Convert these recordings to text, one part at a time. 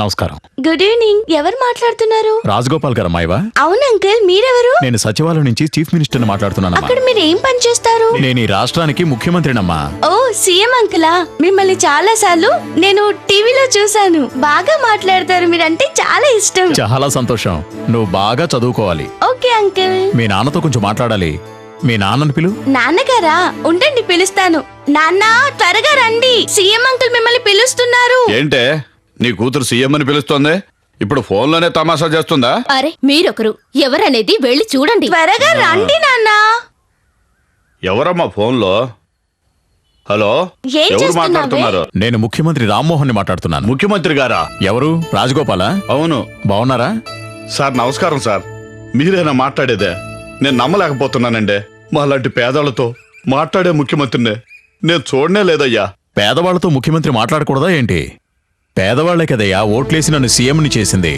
నమస్కారం. Good evening. ఎవరు మాట్లాడుతున్నారు? రాజగోపాల్ గారు అమ్మాయివా? అవును అంకుల్, మీరెవరు? నేను సచివాలయం నుంచి చీఫ్ మినిస్టర్ మాట్లాడుతున్నానమ్మా. అక్కడ మీరు ఏం పని చేస్తారు? నేను ఈ రాష్ట్రానికి ముఖ్యమంత్రినమ్మా. ఓ సీఎం అంకులా, మిమ్మల్ని చాలా సార్లు నేను టీవీలో చూశాను. బాగా మాట్లాడతారు, మీరంటే చాలా ఇష్టం. చాలా సంతోషం. నువ్వు బాగా చదువుకోవాలి. Okay uncle. మీ నాన్నతో కొంచెం మాట్లాడాలి. మీ నాన్నని పిలు. నాన్నగారా? ఉండండి, పిలుస్తాను. నాన్న త్వరగా రండి, సీఎం అంకుల్ మిమ్మల్ని పిలుస్తున్నారు. ఏంటే నీ కూతురు సీఎం అని పిలుస్తోంది? ఇప్పుడు ఫోన్లోనే తమాషా చేస్తుందా? అరే మీరొకరు, ఎవరనేది వెళ్ళి చూడండి. త్వరగా రండి నాన్న. ఎవరమ్మా ఫోన్లో? హలో, ఏం ఎవరు చేస్తున్నావే? మాట్లాడుతున్నారు? నేను ముఖ్యమంత్రి రామ్మోహన్ ని మాట్లాడుతున్నాను. ముఖ్యమంత్రి గారా? ఎవరు? రాజగోపాలా? అవును బాగున్నారా? సార్, నమస్కారం సార్. మీరేనా మాట్లాడేదే? నేను నమ్మలేకపోతున్నానండి. మాలాంటి పేదలతో మాట్లాడే ముఖ్యమంత్రినే నేను చూడనే లేదయ్యా. పేదవాళ్లతో ముఖ్యమంత్రి మాట్లాడకూడదా ఏంటి? పేదవాళ్లే కదయ్యా ఓట్లేసి నన్ను సీఎంని చేసింది.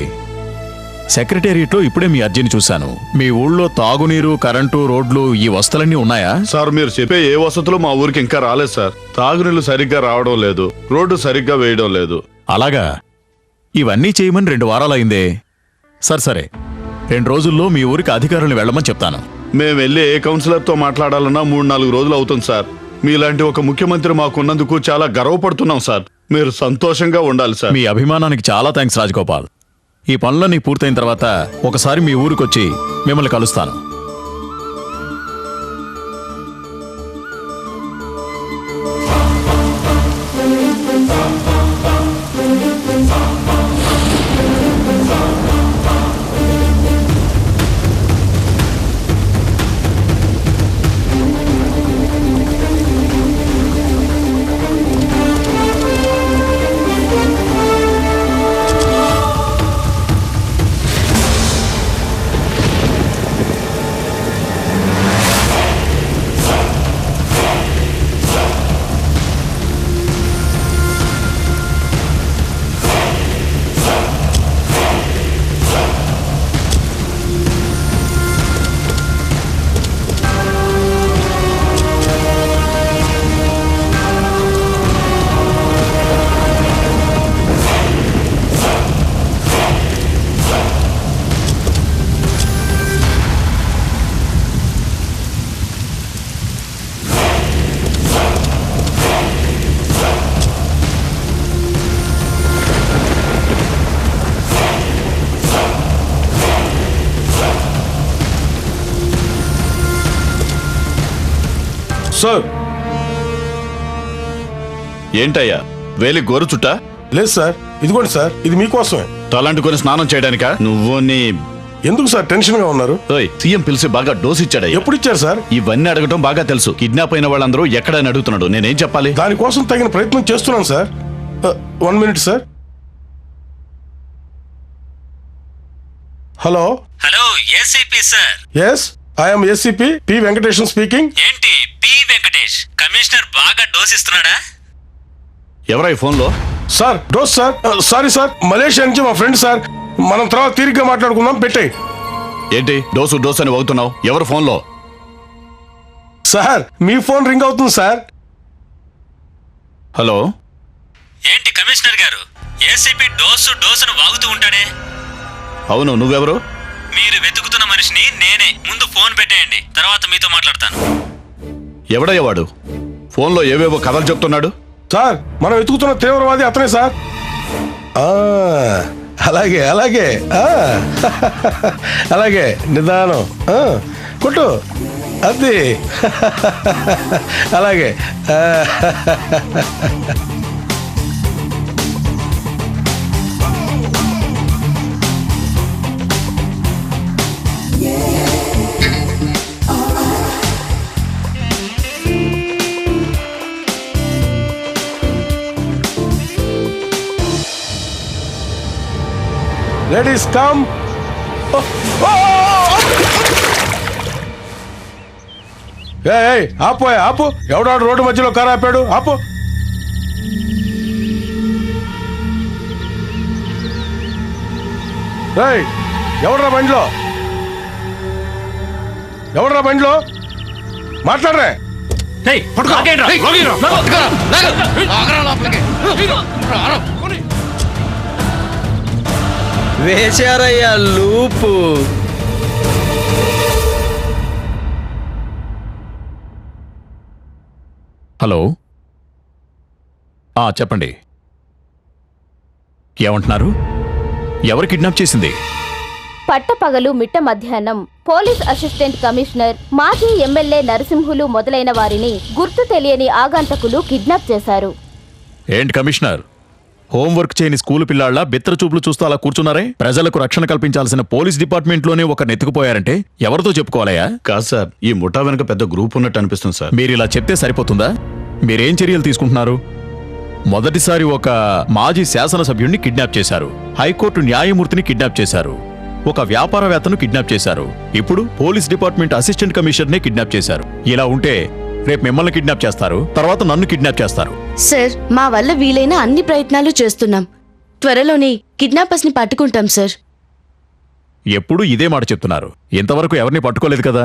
సెక్రటేరియట్లో ఇప్పుడే మీ అర్జీని చూశాను. మీ ఊళ్ళో తాగునీరు, కరెంటు, రోడ్లు, ఈ వసతులన్నీ ఉన్నాయా? సార్, మీరు చెప్పే ఏ వసతులు మా ఊరికి ఇంకా రాలేదు సార్. తాగునీళ్లు సరిగ్గా రావడం లేదు, రోడ్డు సరిగ్గా వేయడం లేదు. అలాగా? ఇవన్నీ చేయమని 2 వారాలైందే. సరే 2 రోజుల్లో మీ ఊరికి అధికారులను వెళ్ళమని చెప్తాను. మేము వెళ్ళి ఏ కౌన్సిలర్తో మాట్లాడాలన్నా 3-4 రోజులు అవుతుంది సార్. మీలాంటి ఒక ముఖ్యమంత్రి మాకున్నందుకు చాలా గర్వపడుతున్నాం సార్. మీరు సంతోషంగా ఉండాలి సార్. మీ అభిమానానికి చాలా థ్యాంక్స్ రాజగోపాల్. ఈ పనులన్నీ పూర్తయిన తర్వాత ఒకసారి మీ ఊరికొచ్చి మిమ్మల్ని కలుస్తాను. సార్, ఏంటయ్యా వేలి గోరు చుట్టా? లేదు సార్, ఇదిగోండి సార్, ఇది మీకోసమే. తలాంటుకొని స్నానం చేయడానికా? నువ్వు నీ ఎందుకు సార్ టెన్షన్ గా ఉన్నారు? సీఎం పిలిచి బాగా డోస్ ఇచ్చాడయ్యా. ఎప్పుడు ఇచ్చారు సార్? ఇవన్నీ అడగటం బాగా తెలుసు. కిడ్నాప్ అయిన వాళ్ళందరూ ఎక్కడని అడుగుతున్నాడు. నేనేం చెప్పాలి? దానికోసం తగిన ప్రయత్నం చేస్తున్నాను sir. 1 minute sir. Hello hello, ACP sir. Yes, I'm ACP P Venkatesham speaking. ఏంటి పి వెంకటేష్ కమిషనర్ బాగా డోస్ ఇస్తున్నాడా? ఎవరా ఈ ఫోన్లో? Sir dose sir. Sorry sir, Malaysia నుంచి మా ఫ్రెండ్ సార్. మనం తర్వాత తీరిగ్గా మాట్లాడుకుందాం, పెట్టే. ఏంటి డోసు డోస్ అని అవుతున్నావు? ఎవరు ఫోన్లో? సార్ మీ ఫోన్ రింగ్ అవుతుంది సార్. హలో, ఏంటి కమిషనర్ గారు, ఏసీపీ డోసును వాగుతూ ఉంటాడే? అవును, నువ్వెవరు? మీరు వెతుకుతున్న మనిషిని నేనే. ముందు ఫోన్ పెట్టేయండి, తర్వాత మీతో మాట్లాడతాను. ఎవడయ్య వాడు? ఫోన్లో ఏవేవో కథలు చెప్తున్నాడు. సార్ మనం వెతుకుతున్న తీవ్రవాది అతనే సార్. అలాగే అలాగే అలాగే నిదానం కొట్టు అది అలాగే. Ladies, come. ఆపు ఆపు. ఎవడాడు రోడ్డు మధ్యలో కారు ఆపాడు? ఆపు. ఎవడరా బండిలో? ఎవడరా బండిలో? మాట్లాడరే. వేశారయ్యా లూపు. హలో చెప్పండి, ఏమంటున్నారు? ఎవరు కిడ్నాప్ చేసింది? పట్టపగలు మిట్ట మధ్యాహ్నం పోలీస్ అసిస్టెంట్ కమిషనర్, మాజీ ఎమ్మెల్యే నరసింహులు మొదలైన వారిని గుర్తు తెలియని ఆగంతకులు కిడ్నాప్ చేశారు. ఏంటి కమిషనర్, హోంవర్క్ చేయని స్కూలు పిల్లాళ్ళ బిత్తర చూపులు చూస్తూ అలా కూర్చున్నారే? ప్రజలకు రక్షణ కల్పించాల్సిన పోలీస్ డిపార్ట్మెంట్లోనే ఒక నెత్తుకుపోయారంటే ఎవరితో చెప్పుకోవాలయ్యా? కాదు సార్, ఈ ముఠా వెనుక పెద్ద గ్రూప్ ఉన్నట్టు అనిపిస్తుంది సార్. మీరు ఇలా చెప్తే సరిపోతుందా? మీరేం చర్యలు తీసుకుంటున్నారు? మొదటిసారి ఒక మాజీ శాసనసభ్యుడిని కిడ్నాప్ చేశారు, హైకోర్టు న్యాయమూర్తిని కిడ్నాప్ చేశారు, ఒక వ్యాపారవేత్తను కిడ్నాప్ చేశారు, ఇప్పుడు పోలీస్ డిపార్ట్మెంట్ అసిస్టెంట్ కమిషనర్నే కిడ్నాప్ చేశారు. ఇలా ఉంటే రేపు మిమ్మల్ని కిడ్నాప్ చేస్తారు, తర్వాత నన్ను కిడ్నాప్ చేస్తారు. సార్, మా వల్ల వీలైన అన్ని ప్రయత్నాలు చేస్తున్నాం. త్వరలోనే కిడ్నాపర్స్ ని పట్టుకుంటాం సార్. ఎప్పుడు ఇదే మాట చెప్తున్నారు, ఇంతవరకు ఎవరిని పట్టుకోలేదు కదా?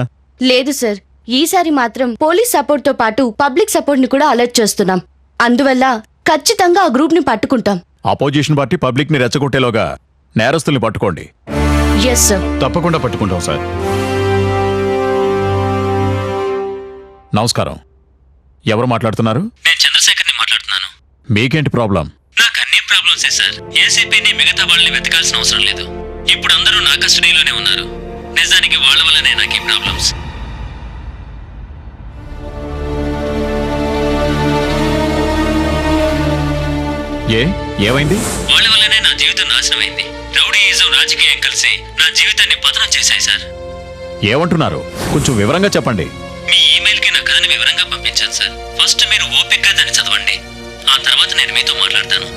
లేదు సార్, ఈసారి మాత్రం పోలీస్ సపోర్ట్ తో పాటు పబ్లిక్ సపోర్ట్ ని కూడా అలర్ట్ చేస్తున్నాం. అందువల్ల ఖచ్చితంగా ఆ గ్రూప్ ని పట్టుకుంటాం. అపోజిషన్ పార్టీ పబ్లిక్ ని రెచ్చగొట్టేలోగా నేరస్తుల్ని పట్టుకోండి. Yes sir. తప్పకుండా పట్టుకుంటాం సార్. నమస్కారం, ఎవరు మాట్లాడుతున్నారు? నేను చంద్రశేఖర్ని మాట్లాడుతున్నాను. మీకేంటి ప్రాబ్లం? నాకు అన్ని ప్రాబ్లమ్సే సార్. ఏసీపీని మిగతా వాళ్ళని వెతకాల్సిన అవసరం లేదు. ఇప్పుడు అందరూ నా కస్టడీలోనే ఉన్నారు. నిజానికి వాళ్ళ వల్లనే నాకు ఈ ప్రాబ్లమ్స్. ఏమైంది? వాళ్ళ వల్లనే నా జీవితం నాశనం అయింది. రౌడీయిజం, రాజకీయం కలిసి నా జీవితాన్ని పతనం చేశాయి సార్. ఏమంటున్నారు? కొంచెం వివరంగా చెప్పండి. మీ ఈమెయిల్కి నా కథని వివరంగా పంపించాను సార్. ఫస్ట్ మీరు ఓపికగా దాన్ని చదవండి, ఆ తర్వాత నేను మీతో మాట్లాడతాను.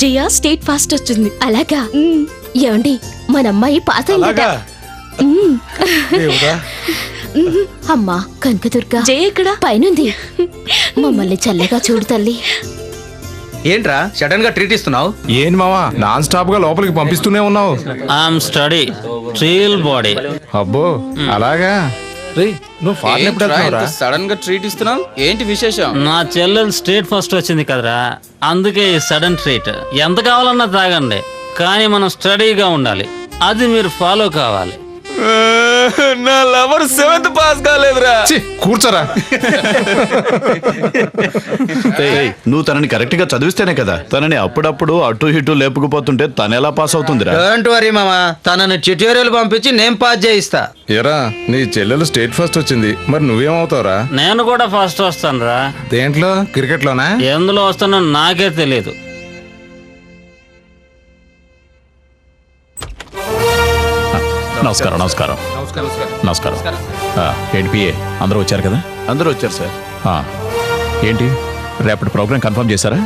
జియా స్టేట్ ఫాస్ట్ వచ్చింది. అలాగా? ఏమండి, మన అమ్మాయి పాస్ అయిందట. అమ్మా కనకదుర్గ, జయ ఇక్కడ పైనుంది. మమ్మల్ని చల్లగా చూడు తల్లి. ఏంట్రా సడన్ గా ట్రీట్ ఇస్తున్నావు? ఏంటి మావా నాన్ స్టాప్ గా లోపలికి పంపిస్తూనే ఉన్నావు? I'm study trial body. అబ్బో అలాగా? నువ్వు ఫారెన్ ఎప్పుడు వెళ్తున్నావురా? సడన్ గా ట్రీట్ ఇస్తున్నావు, ఏంటి విశేషం? నా చెల్లెలు స్టేట్ ఫస్ట్ వచ్చింది కదరా, అందుకే ఈ సడన్ ట్రీట్. ఎంత కావాలన్నా తాగండి, కానీ మనం స్టడీగా ఉండాలి. అది మీరు ఫాలో కావాలి. నా లవర్ 7th పాస్ కాలేదురా. కూర్చోరా. నువ్వు తనని కరెక్ట్ గా చదివిస్తేనే కదా. తనని అప్పుడప్పుడు అటు ఇటు లేపుకుపోతుంటే తను ఎలా పాస్ అవుతుందిరా? డోంట్ వరీ మామా, తనని ట్యూటోరియల్ పంపించి నేను పాస్ చేయిస్తా. ఎరా నీ చెల్లెలు స్టేట్ ఫస్ట్ వచ్చింది, మరి నువ్వేమవుతావురా? నేను కూడా ఫస్ట్ వస్తాను రా. దేంట్లో? క్రికెట్ లోనా? ఎందులో వస్తానో నాకే తెలియదు. నమస్కారం. నమస్కారం. నమస్కారం. ఏంటి పిఏ, అందరూ వచ్చారు కదా? అందరూ వచ్చారు సార్. ఏంటి రేపటి ప్రోగ్రామ్ కన్ఫర్మ్ చేశారా?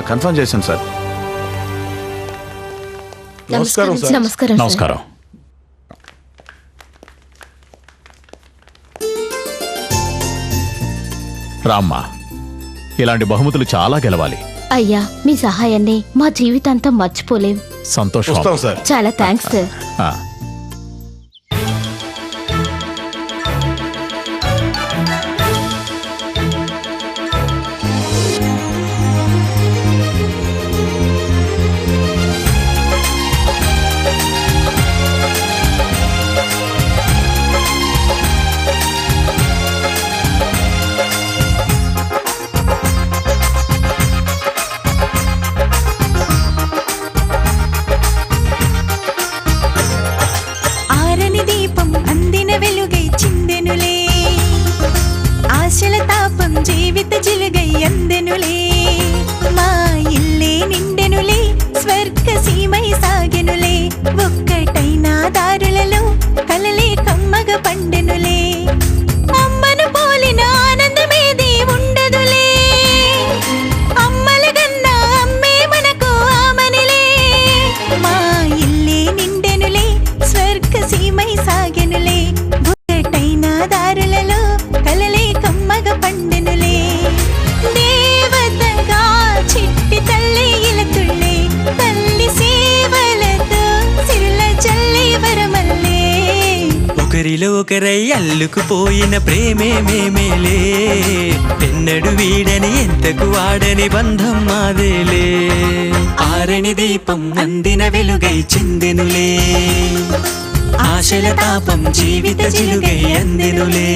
కన్ఫర్మ్ చేశాను సార్. నమస్కారం సార్. నమస్కారం. నమస్కారం. రామ్మా, ఇలాంటి బహుమతులు చాలా గెలవాలి. అయ్యా, మీ సహాయాన్ని మా జీవితాంతం మర్చిపోలేం. సంతోషం. వస్తాం సార్. చాలా థ్యాంక్స్ సార్. ఒకరై అల్లుకుపోయిన ప్రేమే మేమేలే ఎన్నడు వీడని ఎంతకు వాడని బంధం మాదేలే ఆరని దీపం అందిన వెలుగై చిందెనులే ఆశల తాపం జీవిత జిలుగై అందెనులే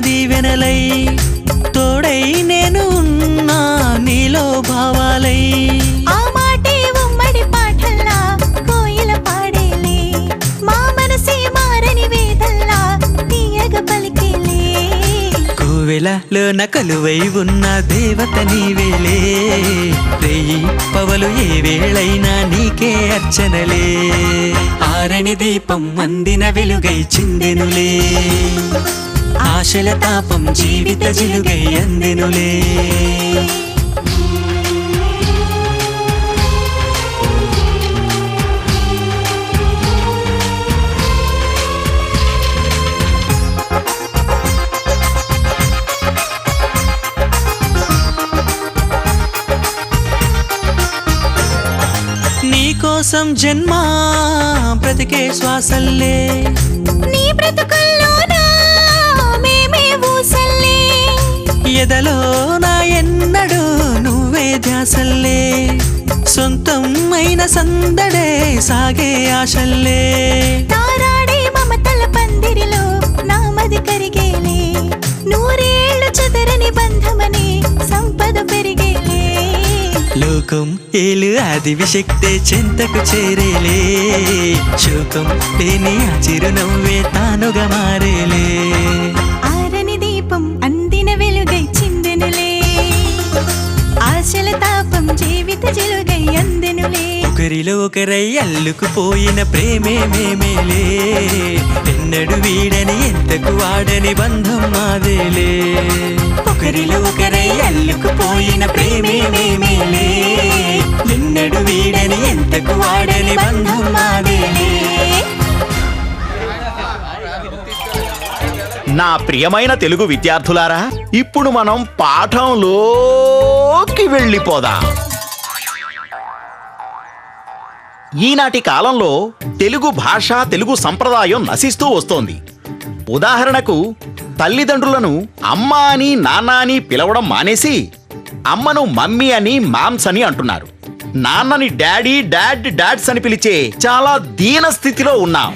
దీవెనలై తోడై నేను ఉన్నా నీలో భావాలై ఆ మాటే ఉమ్మడి పాటల్లా కోయిల పాడేలే మా మనసే మారని వేదల్లా తీయగ పలికేలే కోవెలలోన కలువై ఉన్న దేవత నీవేలే రేయి పవలు ఏ వేళైనా నీకే అర్చనలే ఆరని దీపం అందిన వెలుగై చిందెనులే ఆశల తాపం జీవిత జిలుగై అందెనులే నీకోసం జన్మ బ్రతికే శ్వాసల్లే నీ బ్రతుకుల్లోనా మేమే ఊసల్లే ఎదలో నా ఎన్నడు నువ్వే ధ్యాసల్లే సొంతం అయిన సందడే సాగే ఆశల్లే తారాడే మమతల పందిరిలో నామది కరిగేలే నూరేళ్లు చెదరని బంధమని సంపద పెరిగేలే లోకం ఏలు ఆది విశక్తే చెంతకు చేరేలే శోకం లేని ఆ చిరునవ్వే తానుగా మారేలే ఆరని దీపం అందిన వెలుగై చిందెనులే ఆశల తాపం జీవిత జిలుగై అందెనులే ఒకరిలో ఒకరై అల్లుకుపోయిన ప్రేమే మేమేలే ఎన్నడు వీడని ఎంతకు వాడని బంధం మాదేలే ఒకరిలో ఒకరై అల్లుకుపోయిన ప్రేమే మేమేలే ఎన్నడు వీడని ఎంతకు వాడని బంధం మాదేలే నా ప్రియమైన తెలుగు విద్యార్థులారా, ఇప్పుడు మనం పాఠంలోకి వెళ్ళిపోదాం. ఈనాటి కాలంలో తెలుగు భాష, తెలుగు సంప్రదాయం నశిస్తూ వస్తోంది. ఉదాహరణకు తల్లిదండ్రులను అమ్మ అని నాన్న అని పిలవడం మానేసి అమ్మను మమ్మీ అని మామ్స్ అని అంటున్నారు. నాన్నని డాడీ, డాడ్స్ అని పిలిచే చాలా దీన స్థితిలో ఉన్నాం.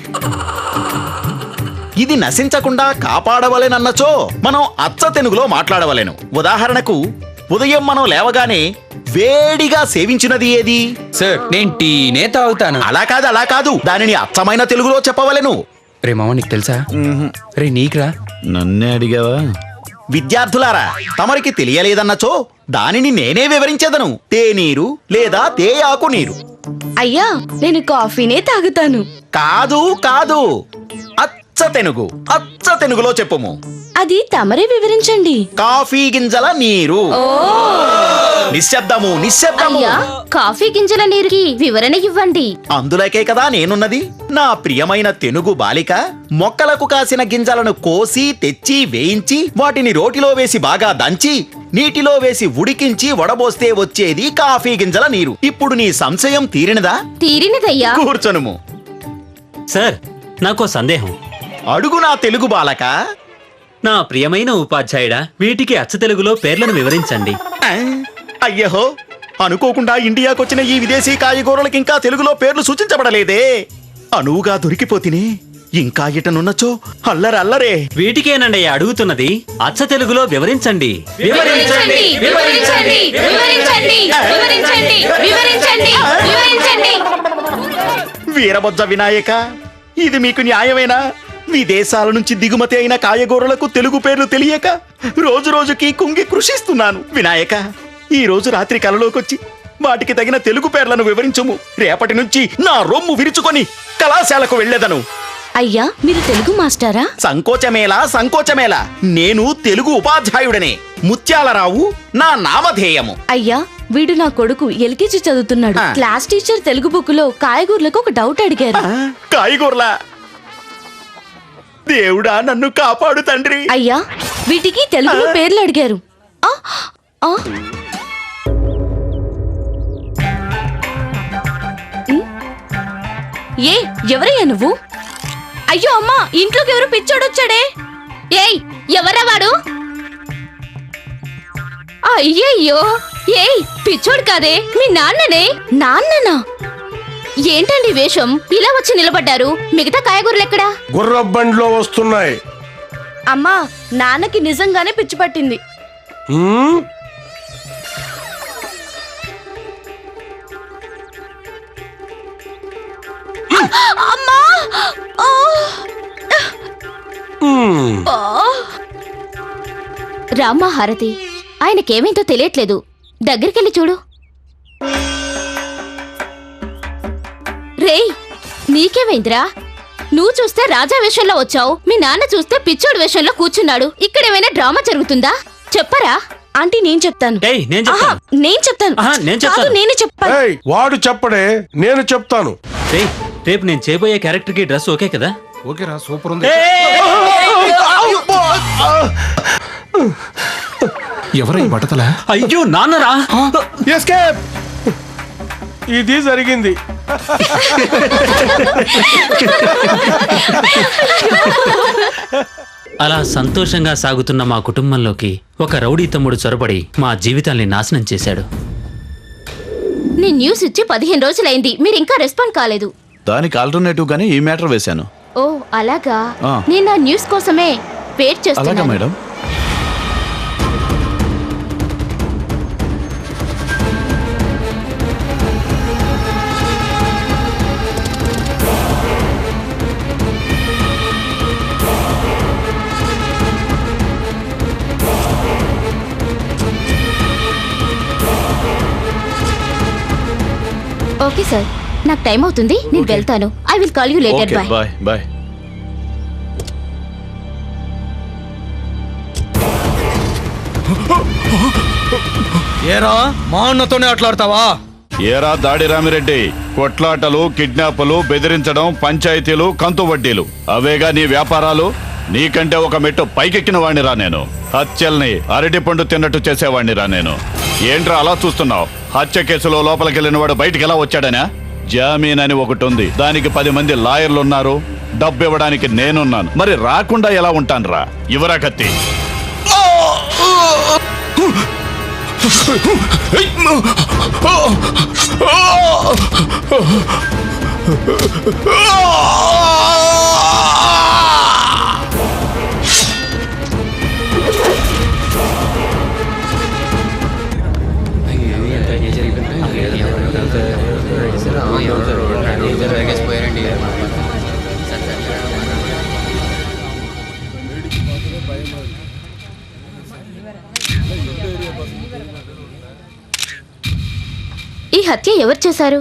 ఇది నశించకుండా కాపాడవలెనన్నచో మనం అచ్చ తెలుగులో మాట్లాడవలెను. ఉదాహరణకు ఉదయం మనం లేవగానే వేడిగా సేవించినది ఏది? సార్, నేను టీనే తాగుతాను. అలా కాదు దానిని అచ్చమైన తెలుగులో చెప్పవలెను. రే మామ, నీకు తెలుసా? రే నీకురా. నన్నే అడిగావా? విద్యార్థులారా, తమరికి తెలియలేదన్నచో దానిని నేనే వివరించేదను. తేనీరు లేదా తేయాకు నీరు. అయ్యా, నేను కాఫీనే తాగుతాను. కాదు అచ్చ తెలుగులో చెప్పుము. అది తమరే వివరించండి. కాఫీ గింజల నీరు. నిశ్శబ్దము. అయ్యా, కాఫీ గింజల నీరుకి వివరణ ఇవ్వండి. అందులకే కదా నేనున్నది. నా ప్రియమైన తెనుగు బాలిక, మొక్కలకు కాసిన గింజలను కోసి తెచ్చి వేయించి వాటిని రోటిలో వేసి బాగా దంచి నీటిలో వేసి ఉడికించి వడబోస్తే వచ్చేది కాఫీ గింజల నీరు. ఇప్పుడు నీ సంశయం తీరినదా? తీరినదయ్యా. కూర్చొనుము. సార్, నాకో సందేహం. అడుగు నా తెలుగు బాలక. నా ప్రియమైన ఉపాధ్యాయుడా, వీటికి అచ్చ తెలుగులో పేర్లను వివరించండి. అయ్యహో, అనుకోకుండా ఇండియాకొచ్చిన ఈ విదేశీ కాయగూరలకి ఇంకా తెలుగులో పేర్లు సూచించబడలేదే. అనువుగా దొరికిపోతినే. ఇంకా ఇటనున్నచో అల్లరే. వీటికేనండి అడుగుతున్నది. అచ్చ తెలుగులో వివరించండి. వీరబొజ్జ వినాయక, ఇది మీకు న్యాయమేనా? విదేశాల నుంచి దిగుమతి అయిన కాయగూరలకు తెలుగు పేర్లు తెలియక రోజు రోజుకి కుంగి కృషిస్తున్నాను. వినాయక, ఈ రోజు రాత్రి కలలోకొచ్చి వాటికి తగిన తెలుగు పేర్లను వివరించుము. రేపటి నుంచి నా రొమ్ము విరుచుకొని కళాశాలకు వెళ్లేదను. అయ్యా మీరు తెలుగు మాస్టారా? సంకోచమేలా నేను తెలుగు ఉపాధ్యాయుడనే. ముత్యాలరావు నా నామధేయము. అయ్యా వీడు నా కొడుకు ఎల్కేజీ చదువుతున్నాడు. క్లాస్ టీచర్ తెలుగు బుక్ లో కాయగూరలకు ఒక డౌట్ అడిగారు. కాయగూరల దేవుడా నన్ను కాపాడు తండ్రి. అయ్యా వీటికి తెలుగులో పేర్లు అడిగారు. ఆ, ఆ. ఏ ఎవరయ్యా నువ్వు? అయ్యో అమ్మా ఇంట్లోకి ఎవరు పిచ్చోడొచ్చాడే. ఏయ్ ఎవరా వాడు? అయ్యయ్యో ఏయ్ పిచ్చోడు కాదే మీ నాన్ననే. నాన్ననా? ఏంటండి వేషం ఇలా వచ్చి నిలబడ్డారు? మిగతా కాయగూరలు ఎక్కడా? గుర్రబండ్లో వస్తున్నాయి. అమ్మా నాన్నకి నిజంగానే పిచ్చి పట్టింది. హ్మ్? అమ్మా హ్మ్. రామ్మా హారతి ఆయనకేమేంటో తెలియట్లేదు. దగ్గరికెళ్ళి చూడు. రేయ్ నీకేమైందిరా? నువ్వు చూస్తే రాజా వేషంలో వచ్చావు, మీ నాన్న చూస్తే పిచ్చోడు వేషంలో కూర్చున్నాడు. ఇక్కడేమైనా డ్రామా జరుగుతుందా? చెప్పరా? ఆంటీ నేను చెప్తాను. నేను ఆహా, చెప్తాను. నేను చెప్తాను. నేను చెప్తాను. కాదు, నేనే చెప్పాను. ఏయ్, వాడు చెప్పడే, నేను చెప్తాను. రేయ్, రేపు నేను చేయబోయే క్యారెక్టర్ కి డ్రెస్ ఓకే కదా? ఓకేరా, సూపర్ ఉంది. ఎవరై బట్టతల? అయ్యో నాన్నరా. ఎస్కేప్. ఇది జరిగింది. అలా సంతోషంగా సాగుతున్న మా కుటుంబంలోకి ఒక రౌడీ తమ్ముడు చొరబడి మా జీవితాల్ని నాశనం చేశాడు. నీ న్యూస్ ఇచ్చి 15 రోజులైంది, మీరు ఇంకా రెస్పాండ్ కాలేదు. దానికి ఆల్టర్నేటివ్ గానే ఈ మ్యాటర్ వేశాను. ఓ అలాగా. ఆ. నేను నా న్యూస్ కోసమే వెయిట్ అలాగా చేస్తున్నాను. మేడం. ఓకే సార్, నాకు టైం అవుతుంది, నేను వెళ్తాను. I will call you later. Okay, bye. Bye bye. ఏరా మా అన్నతోనే ఆటలాడతావా? ఏరా దాడి రామిరెడ్డి, కొట్లాటలు, కిడ్నాపులు, బెదిరించడం, పంచాయతీలు, కంతు వడ్డీలు అవేగా నీ వ్యాపారాలు? నీకంటే ఒక మెట్టు పైకెక్కిన వాణ్ణిరా నేను. హత్యల్ని అరటి పండు తిన్నట్టు చేసేవాణ్ణిరా నేను. ఏంట్రా అలా చూస్తున్నావు? హత్య కేసులో లోపలికెళ్ళిన వాడు బయటికి ఎలా వచ్చాడనా? జామీన్ అని ఒకటి ఉంది, దానికి 10 మంది లాయర్లు ఉన్నారు, డబ్బు ఇవ్వడానికి నేనున్నాను. మరి రాకుండా ఎలా ఉంటానురా? ఇవరా కత్తి. ఈ హత్య ఎవరు చేశారు?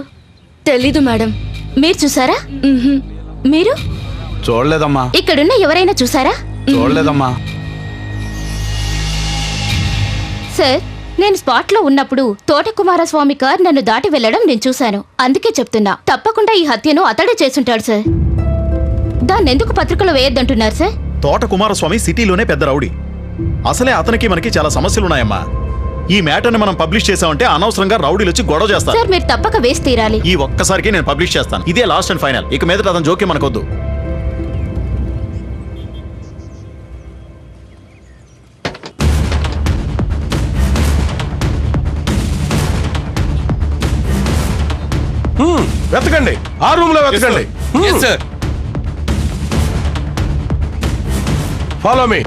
తెలీదు మేడం. మీరు చూసారా? మీరు చూడలేదమ్మా. ఇక్కడున్న ఎవరైనా చూసారా? చూడలేదమ్మా. సార్, నేను స్పాట్ లో ఉన్నప్పుడు తోట కుమారస్వామి కార్ నన్ను దాటి వెళ్లడం నేను చూశాను. అందుకే చెప్తున్నా, తప్పకుండా ఈ హత్యను అతడే చేసుంటాడు సార్. దాన్నెందుకు పత్రికలో వేయొద్దంటున్నారు సార్? తోట కుమారస్వామి సిటీలోనే పెద్ద రౌడీ. అసలే అతనికి మనకి చాలా సమస్యలున్నాయమ్మా. ఈ మ్యాటర్ని మనం పబ్లిష్ చేసామంటే అనవసరంగా రౌడీలు వచ్చి గొడవ చేస్తారు. సార్ మీరు తప్పక వేసి తీరాలి. ఈ ఒక్కసారికి నేను పబ్లిష్ చేస్తాను. ఇదే లాస్ట్ అండ్ ఫైనల్. ఇక మీద అతను జోక్యం మనకొద్దు. వెతకండి, ఆ రూమ్ లో వెతకండి. Follow me.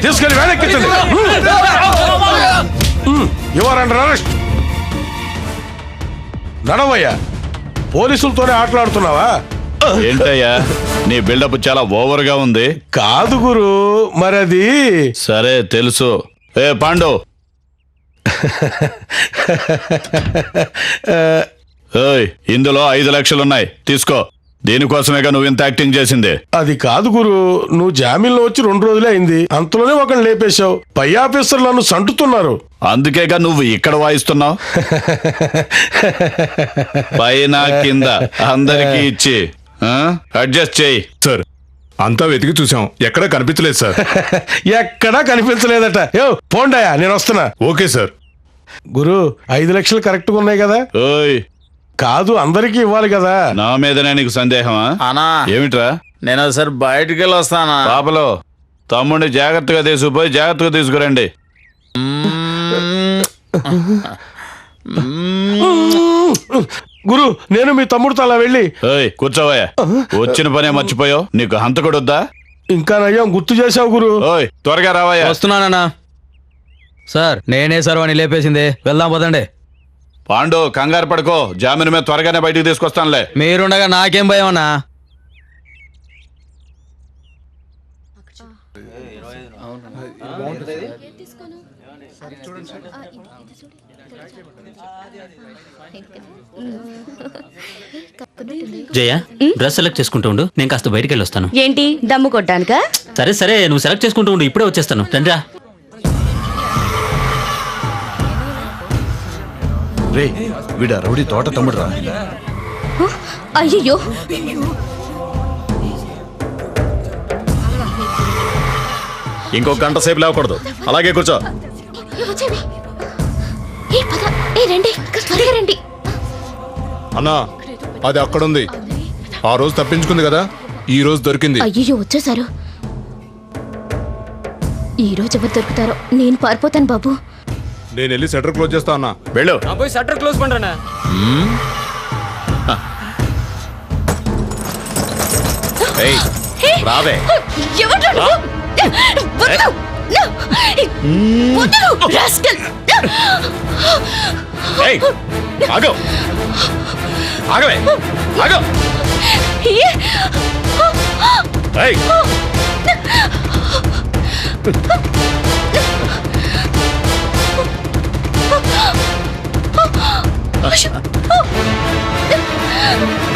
తీసుకెళ్ళి వెనక్కించండి. Your under arrest. నడవయ్యా, పోలీసులతోనే ఆటలాడుతున్నావా? ఏంటయ్యా నీ బిల్డప్ చాలా ఓవర్ గా ఉంది. కాదు గురు, మరది. సరే తెలుసు. ఏ పాండు, ఏయ్, ఇందులో 5 లక్షలున్నాయి, తీసుకో. దీనికోసమేగా నువ్వు ఇంత యాక్టింగ్ చేసింది. అది కాదు గురు, నువ్వు జామీన్లో వచ్చి 2 రోజులే అయింది, అంతలోనే ఒకరిని లేపేశావు. పై ఆఫీసర్లు నన్ను సంటుతున్నారు. అందుకేగా నువ్వు ఇక్కడ వాయిస్తున్నావు. పైన కింద అందరికీ ఇచ్చి అడ్జస్ట్ చేయి. సార్ అంతా వెతికి చూసాం, ఎక్కడా కనిపించలేదు సార్. ఎక్కడా కనిపించలేదట. పోండాయా, నేను వస్తున్నా. Okay sir. గురు 5 లక్షలు కరెక్ట్గా ఉన్నాయి కదా? ఓయ్, కాదు, అందరికీ ఇవ్వాలి కదా. నా మీదనే నీకు సందేహమా? అనా ఏమిట్రా? నేను ఒకసారి బయటికి వెళ్ళి వస్తానా? పాపలో తమ్ముడిని జాగ్రత్తగా తీసుకుపోయి జాగ్రత్తగా తీసుకురండి. గురు, నేను మీ తమ్ముడితో అలా వెళ్ళి. ఓయ్, కూర్చోవయ్యా. వచ్చిన పనే మర్చిపోయావు, నీకు హంతకుడు వద్దా? ఇంకా నయ్యం గుర్తు చేసావు గురు. ఓయ్, త్వరగా రావయ్యా. వస్తున్నానన్నా. సార్ నేనే సార్ వాడిని లేపేసింది, వెళ్దాం పదండి. పాండు, కంగారు పడుకో, జామీన్ మీద త్వరగానే బయటికి తీసుకొస్తానులే. మీరుండగా నాకేం భయం అన్నా. జయ, డ్రెస్ సెలెక్ట్ చేసుకుంటూ ఉండు, నేను కాస్త బయటికి వెళ్ళి వస్తాను. ఏంటి దమ్ము కొట్టానుకా? సరే సరే, నువ్వు సెలెక్ట్ చేసుకుంటూ ఉండు, ఇప్పుడే వచ్చేస్తాను. రండిరా. రే, వీడా రౌడీ తోట తమ్ముడు రా. అయ్యో, ఇంకో గంట సేపు లేవకూడదు, అలాగే కూర్చో. రండి, త్వరగా రండి. అన్నా, అది అక్కడుంది. ఆ రోజు తప్పించుకుంది కదా, ఈ రోజు దొరికింది. అయ్యో, వచ్చేసారు. ఈ రోజు ఎవరు దొరుకుతారో, నేను పారిపోతాను బాబు. నేను వెళ్ళి షట్టర్ క్లోజ్ చేస్తా అన్నా. వెళ్ళు. పోయి షట్టర్ క్లోజ్ పండ్రనా. ఏయ్, రావే. ఏయ్, ఆగు. ఆగవే, ఆగు. ఏయ్.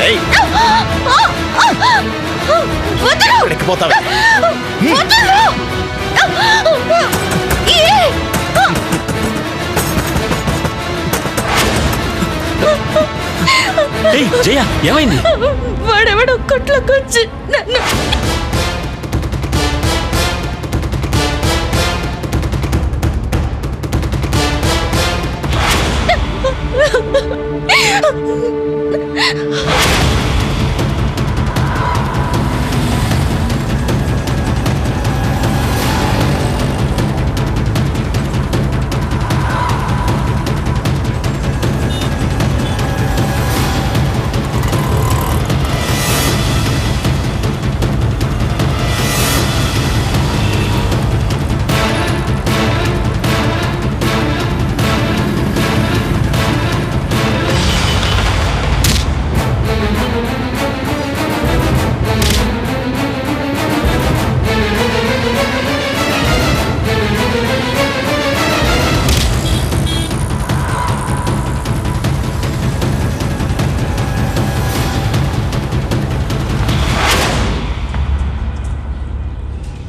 ఏయ్. ఎక్కిపోతావే. ఏయ్, జయ, ఏమైంది? వాడెవడో కొట్లోకొచ్చి నన్ను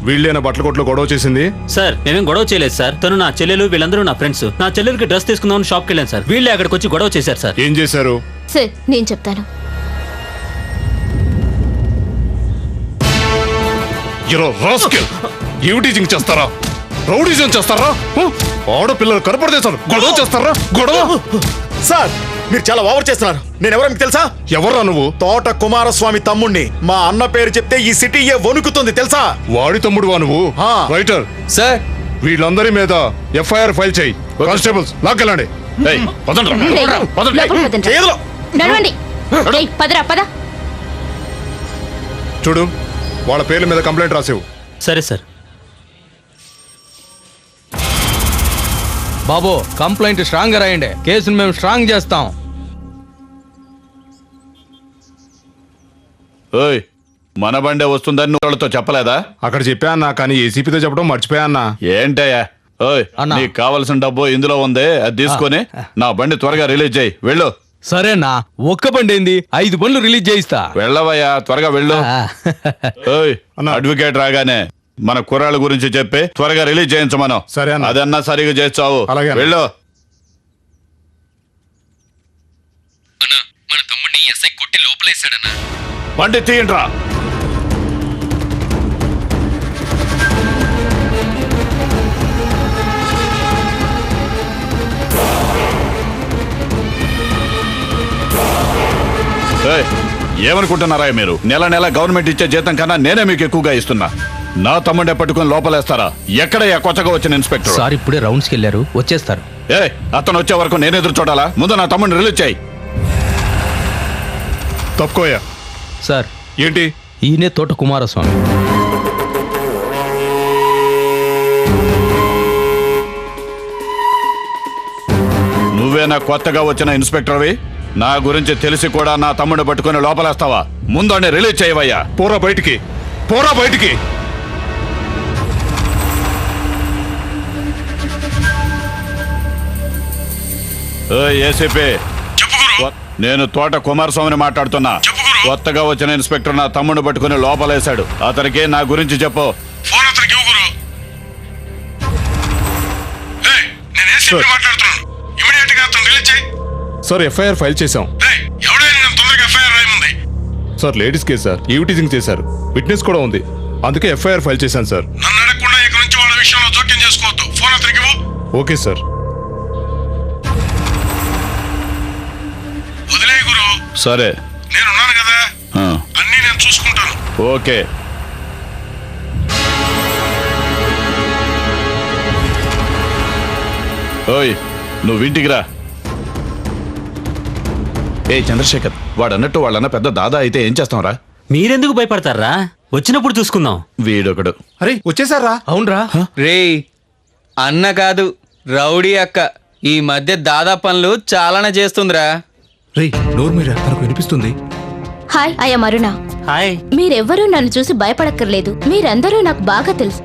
వీళ్ళేనా బట్టల కొట్లో గొడవ చేసింది? సార్ మేమేం గొడవ చేయలేదు సార్. తను నా చెల్లెలు, వీళ్ళందరూ నా ఫ్రెండ్స్. నా చెల్లెలకి డ్రెస్ తీసుకుందామని షాప్కి వెళ్ళాను సార్. వీళ్ళే అక్కడికి వచ్చి గొడవ చేశారు సార్. ఏం చేశారు? సార్ నేను చెప్తాను. ఏమి టీచింగ్ చేస్తారా? రౌడీజం చేస్తారా? ఆడపిల్లలు కనపడదేశారు గొడవ చేస్తారా? గొడవ. సార్, మీరు చాలా ఓవర్ చేస్తున్నారు. నేను ఎవరో మీకు తెలుసా? ఎవరా నువ్వు? తోట కుమారస్వామి తమ్ముణ్ణి. మా అన్న పేరు చెప్తే ఈ సిటీ వణుకుతుంది తెలుసా? వాడి తమ్ముడువా నువ్వు? రైటర్ సార్, వీళ్ళందరి మీద ఎఫ్ఐఆర్ ఫైల్ చేయి. కానిస్టేబుల్స్ లాక్కెళ్ళండి. నడవండి. ఏయ్, పదరా పద. చూడు, వాళ్ళ పేర్ల మీద కంప్లైంట్ రాసేవు. సరే సార్. బాబు కంప్లైంట్ స్ట్రాంగ్ గా రాయండి, కేసును మేము స్ట్రాంగ్ చేస్తాం. ఓయ్, మన బండే వస్తుందని నువ్వు వాళ్ళతో చెప్పలేదా? అక్కడ చెప్పా అన్నా, కానీ ఏసీపీతో చెప్పడం మర్చిపోయా అన్నా. ఏంటయ్యా, ఓయ్ నీకు కావలసిన డబ్బు ఇందులో ఉంది, అది తీసుకొని నా బండి త్వరగా రిలీజ్ చేయి. వెళ్ళు. సరేనా, ఒక్క బండి ఏంది 5 బండ్లు రిలీజ్ చేయిస్తా. వెళ్ళవయ్యా, త్వరగా వెళ్ళు. ఓయ్ అడ్వకేట్ రాగానే మన కుర్రాళ్ళ గురించి చెప్పి త్వరగా రిలీజ్ చేయించమను. సరే అన్న. అదన్నా సరిగా చేస్తావు. అలాగే అన్న. వెళ్ళు. మన తమ్ముడిని ఎస్ఐ కొట్టి లోపలేసాడన్నా. బండి తీయండిరా. ఏమనుకుంటున్నారా మీరు? నెల నెల గవర్నమెంట్ ఇచ్చే జీతం కన్నా నేనే మీకు ఎక్కువగా ఇస్తున్నా. నా తమ్ముడే పట్టుకుని లోపలేస్తారా? ఎక్కడయ్యా కొత్తగా వచ్చిన ఇన్స్పెక్టర్? సార్ ఇప్పుడే రౌండ్స్కి వెళ్ళారు, వచ్చేస్తారు. అతను వచ్చే వరకు నేను ఎదురు చూడాలా? ముందు నా తమ్ముడిని రిలీజ్ చేయి. తప్పుకోయా. సార్ ఏంటి? ఈయనే తోట కుమారస్వామి. నువ్వేనా కొత్తగా వచ్చిన ఇన్స్పెక్టర్వి? నా గురించి తెలిసి కూడా నా తమ్ముడు పట్టుకుని లోపలేస్తావా? ముందు రిలీజ్ చేయవయ్యా. పోరా బయటికి, పోరా బయటికి. ఏసీపీ, నేను తోట కుమారస్వామిని మాట్లాడుతున్నా. కొత్తగా వచ్చిన ఇన్స్పెక్టర్ నా తమ్ముడు పట్టుకుని లోపలేశాడు. అతనికి నా గురించి చెప్పు. సార్ ఎఫ్ఐఆర్ ఫైల్ చేశాం sir. Ladies case sir, eve teasing చేశారు, విట్నెస్ కూడా ఉంది. అందుకే ఎఫ్ఐఆర్ ఫైల్ చేశాను సార్. Okay sir. సరే, ఓకే. ఓయ్ నువ్వు ఇంటికి రా. చంద్రశేఖర్, వాడన్నట్టు వాళ్ళన్న పెద్ద దాదా అయితే ఏం చేస్తాంరా? మీరెందుకు భయపడతారా? వచ్చినప్పుడు చూసుకుందాం. వీడొకడు. అరే వచ్చేసారా? అవునరా. రే అన్న కాదు, రౌడీ అక్క ఈ మధ్య దాదా పనులు చాలానే చేస్తుందిరా. రే నోరు మీరా, తనకు వినిపిస్తుంది. Hi, I'm Aruna. హాయ్. మీరెవ్వరూ నన్ను చూసి భయపడక్కర్లేదు. మీరందరూ నాకు బాగా తెలుసు.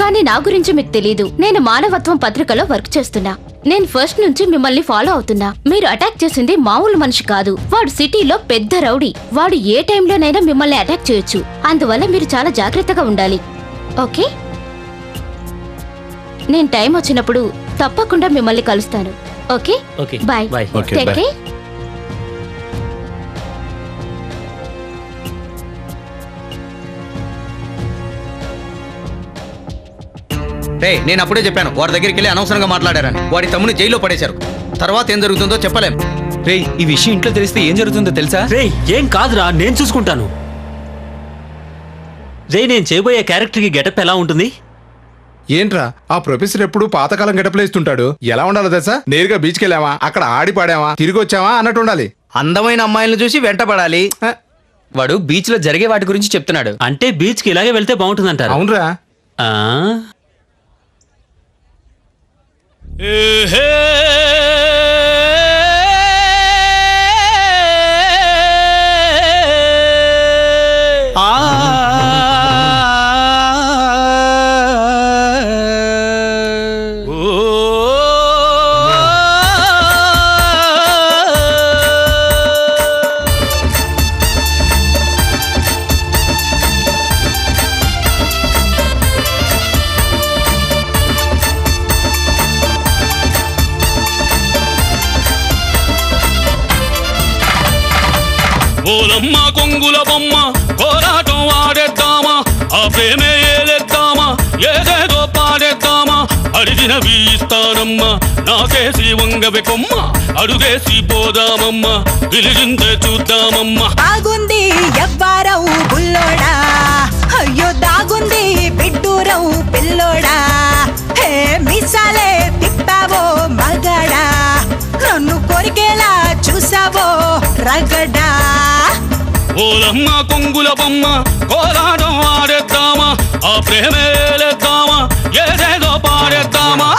కానీ నా గురించి మీకు తెలీదు. నేను మానవత్వం పత్రికలో వర్క్ చేస్తున్నా. నేను ఫస్ట్ నుంచి మిమ్మల్ని ఫాలో అవుతున్నా. మీరు అటాక్ చేసింది మామూలు మనిషి కాదు. వాడు సిటీలో పెద్ద రౌడీ. వాడు ఏ టైంలోనైనా మిమ్మల్ని అటాక్ చేయొచ్చు. అందువల్ల మీరు చాలా జాగ్రత్తగా ఉండాలి. ఓకే? నేను టైం వచ్చినప్పుడు తప్పకుండా మిమ్మల్ని కలుస్తాను. Okay? Okay. Bye. Bye. Take care. రే నేను అప్పుడే చెప్పాను, వాడి దగ్గరికి వెళ్ళి అనవసరంగా మాట్లాడారని. వాడి తమ్ముని జైల్లో పడేశారు. తర్వాత ఏం జరుగుతుందో చెప్పలేం. రే ఈ విషయం ఇంట్లో తెలిస్తే ఏం జరుగుతుందో తెలుసా? రే ఏం కాదురా, నేను చూసుకుంటాను. రే నేను చేయబోయే క్యారెక్టర్కి గెటప్ ఎలా ఉంటుంది? ఏంట్రా ఆ ప్రొఫెసర్ ఎప్పుడు పాతకాలం గడపలేస్తుంటాడు. ఎలా ఉండాలో తెలుసా? నేరుగా బీచ్కి వెళ్ళామా, అక్కడ ఆడి పాడామా, తిరిగి వచ్చామా అన్నట్టు ఉండాలి. అందమైన అమ్మాయిలను చూసి వెంటపడాలి. వాడు బీచ్ లో జరిగే వాటి గురించి చెప్తున్నాడు. అంటే బీచ్కి ఇలాగే వెళ్తే బాగుంటుందంటారు. అవునరా. ఓలమ్మ కొంగుల బొమ్మ కోరాటం ఆడేద్దామా, ఆ ప్రేమే ఏలేద్దామా, ఏదేదో పాడేద్దామా, అడిగినవి ఇస్తానమ్మా, నాకేసి వంగవె కొమ్మ, అడుగేసి పోదామమ్మా, పిలిచిందే చూద్దామమ్మా. ఆగుంది ఎవ్వారవు బుల్లోడా, అయ్యో దాగుంది బిడ్డూరవు పిల్లోడా, హే మిసాలే తిప్పావో మగడా, నన్ను కొరికేలా చూసావో రగడా. ఓలమ్మ కొంగుల బొమ్మ కోలాటం ఆడేద్దామా, ఆ ప్రేమే ఏలేద్దామా, ఏదేదో పాడేద్దామా.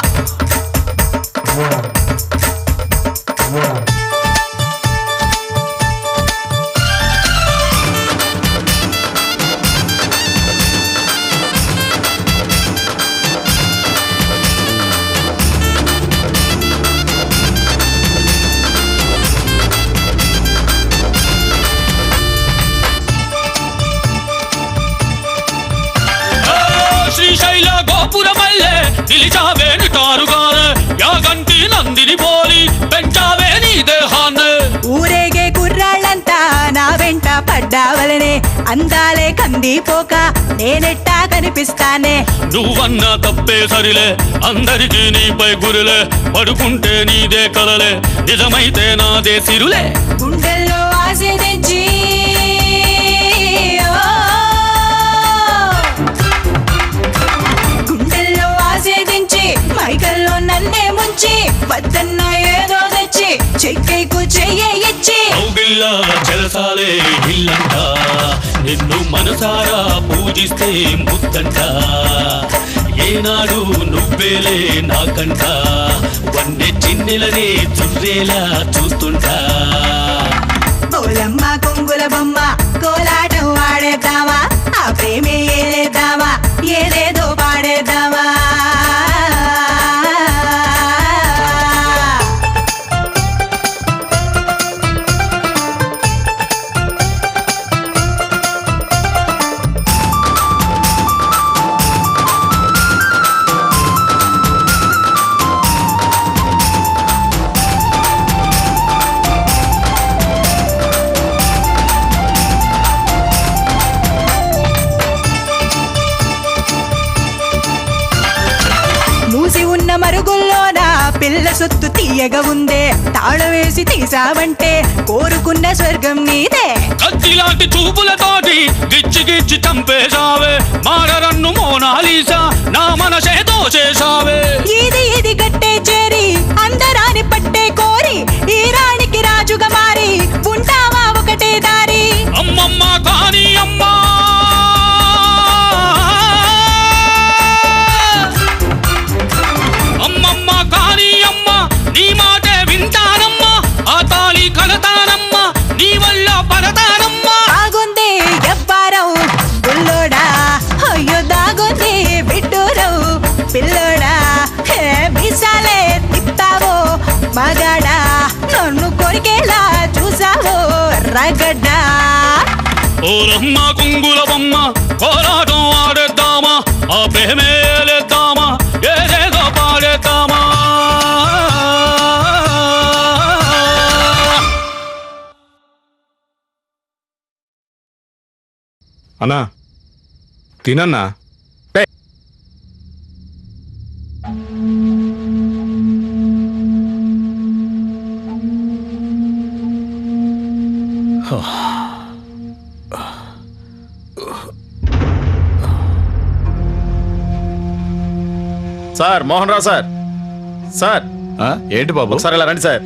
పురమల్లే నిలిచావే నిటారుగానే యాగంటి నందిని పోలి పెంచావే నీ దేహాన్ని ఊరేగే కుర్రాళ్ళంతా నా వెంట పడ్డావలనే అందాలే కందిపోక నేనెట్టా కనిపిస్తానే నువ్వన్నా తప్పే సరిలే అందరికీ నీపై గురులే పడుకుంటే నీదే కలలే నిజమైతే నాదే సిరులే గుండెల్లో ఆశించి గుండెల్లో ఆశించి మైకల్లో నన్నే ముంచి వద్దన్న ఏదో తెచ్చి చెక్కైకు చెయ్యి ఇచ్చి కౌగిల్లా చెరసాలే ఇల్లంట నిన్ను మనసారా పూజిస్తే ముద్దంట ఏనాడు నువ్వేలే నాకంట వన్నె చిన్నెలనే చుర్రేలా చూస్తుంటా బోలమ్మ కొంగుల బొమ్మ కోలాటం ఆడేద్దామా ఆ ప్రేమే ఏలేద్దామా ఏదేదో పాడేద్దామా మూసి ఉన్న మరుగుల్లోన పిల్ల సొత్తు తీయగా ఉందే తాళం వేసి తీసావంటే కోరుకున్న స్వర్గం నీదే కత్తిలాంటి చూపులతోటి గిచ్చి గిచ్చి చంపేశావే మారరన్ను మోనాలీసా నా మనసే దోచేశావే ఇది గట్టే చేరి అందరాని పట్టే కోరి ఈ రాణికి రాజుగా మారి ఉంటావా ఒకటే దారి అమ్మమ్మ కాని అమ్మా అమ్మమ్మ కాని అమ్మ నీ మాటే వింటానమ్మా ఆ తాళి కలతానమ్మా నీ వల్ల పడతానమ్మా ఆగుంది ఎవ్వారం బుల్లోడా అయ్యో దాగుంది బిడ్డూరం పిల్లోడా హే మీసాలే తిప్పావో మగాడా నన్ను కొరికేలా చూసావో రగడ్డా ఓరమ్మ కుంగుల బొమ్మ కోలాటం ఆడేద్దామా ఆ ప్రేమే లేద్దామా ఏదేదో పాడేద్దామా అన్నా తినన్నా sir Mohan Rao sir sir ఏంటి బాబు ఒకసారి ఇలా రండి సార్.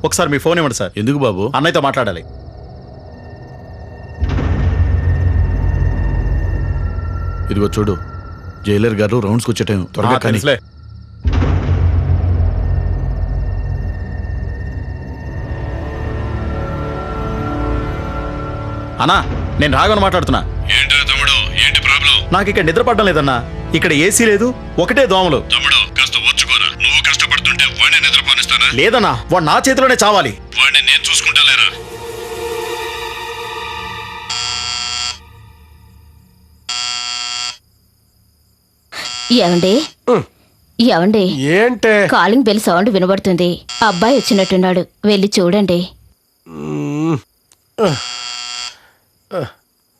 ఒకసారి మీ ఫోన్ ఇవ్వండి సార్. ఎందుకు బాబు? అన్నయ్యతో మాట్లాడాలి. ఇదిగో చూడు, జైలర్ గారు రౌండ్స్కి వచ్చే టైం, త్వరగా కానీ. తెలుసులే. అన్నా నేను రాఘవన్ మాట్లాడుతున్నా. నాకు ఇక్కడ నిద్ర పడడం లేదన్నా. ఇక్కడ ఏసీ లేదు, ఒకటే దోమలు. లేదన్నా, వాడు నా చేతిలోనే చావాలి. ఏమండి ఏమండి ఏంటే కాలింగ్ బెల్ సౌండ్ వినబడుతుంది. అబ్బాయి వచ్చినట్టున్నాడు, వెళ్ళి చూడండి.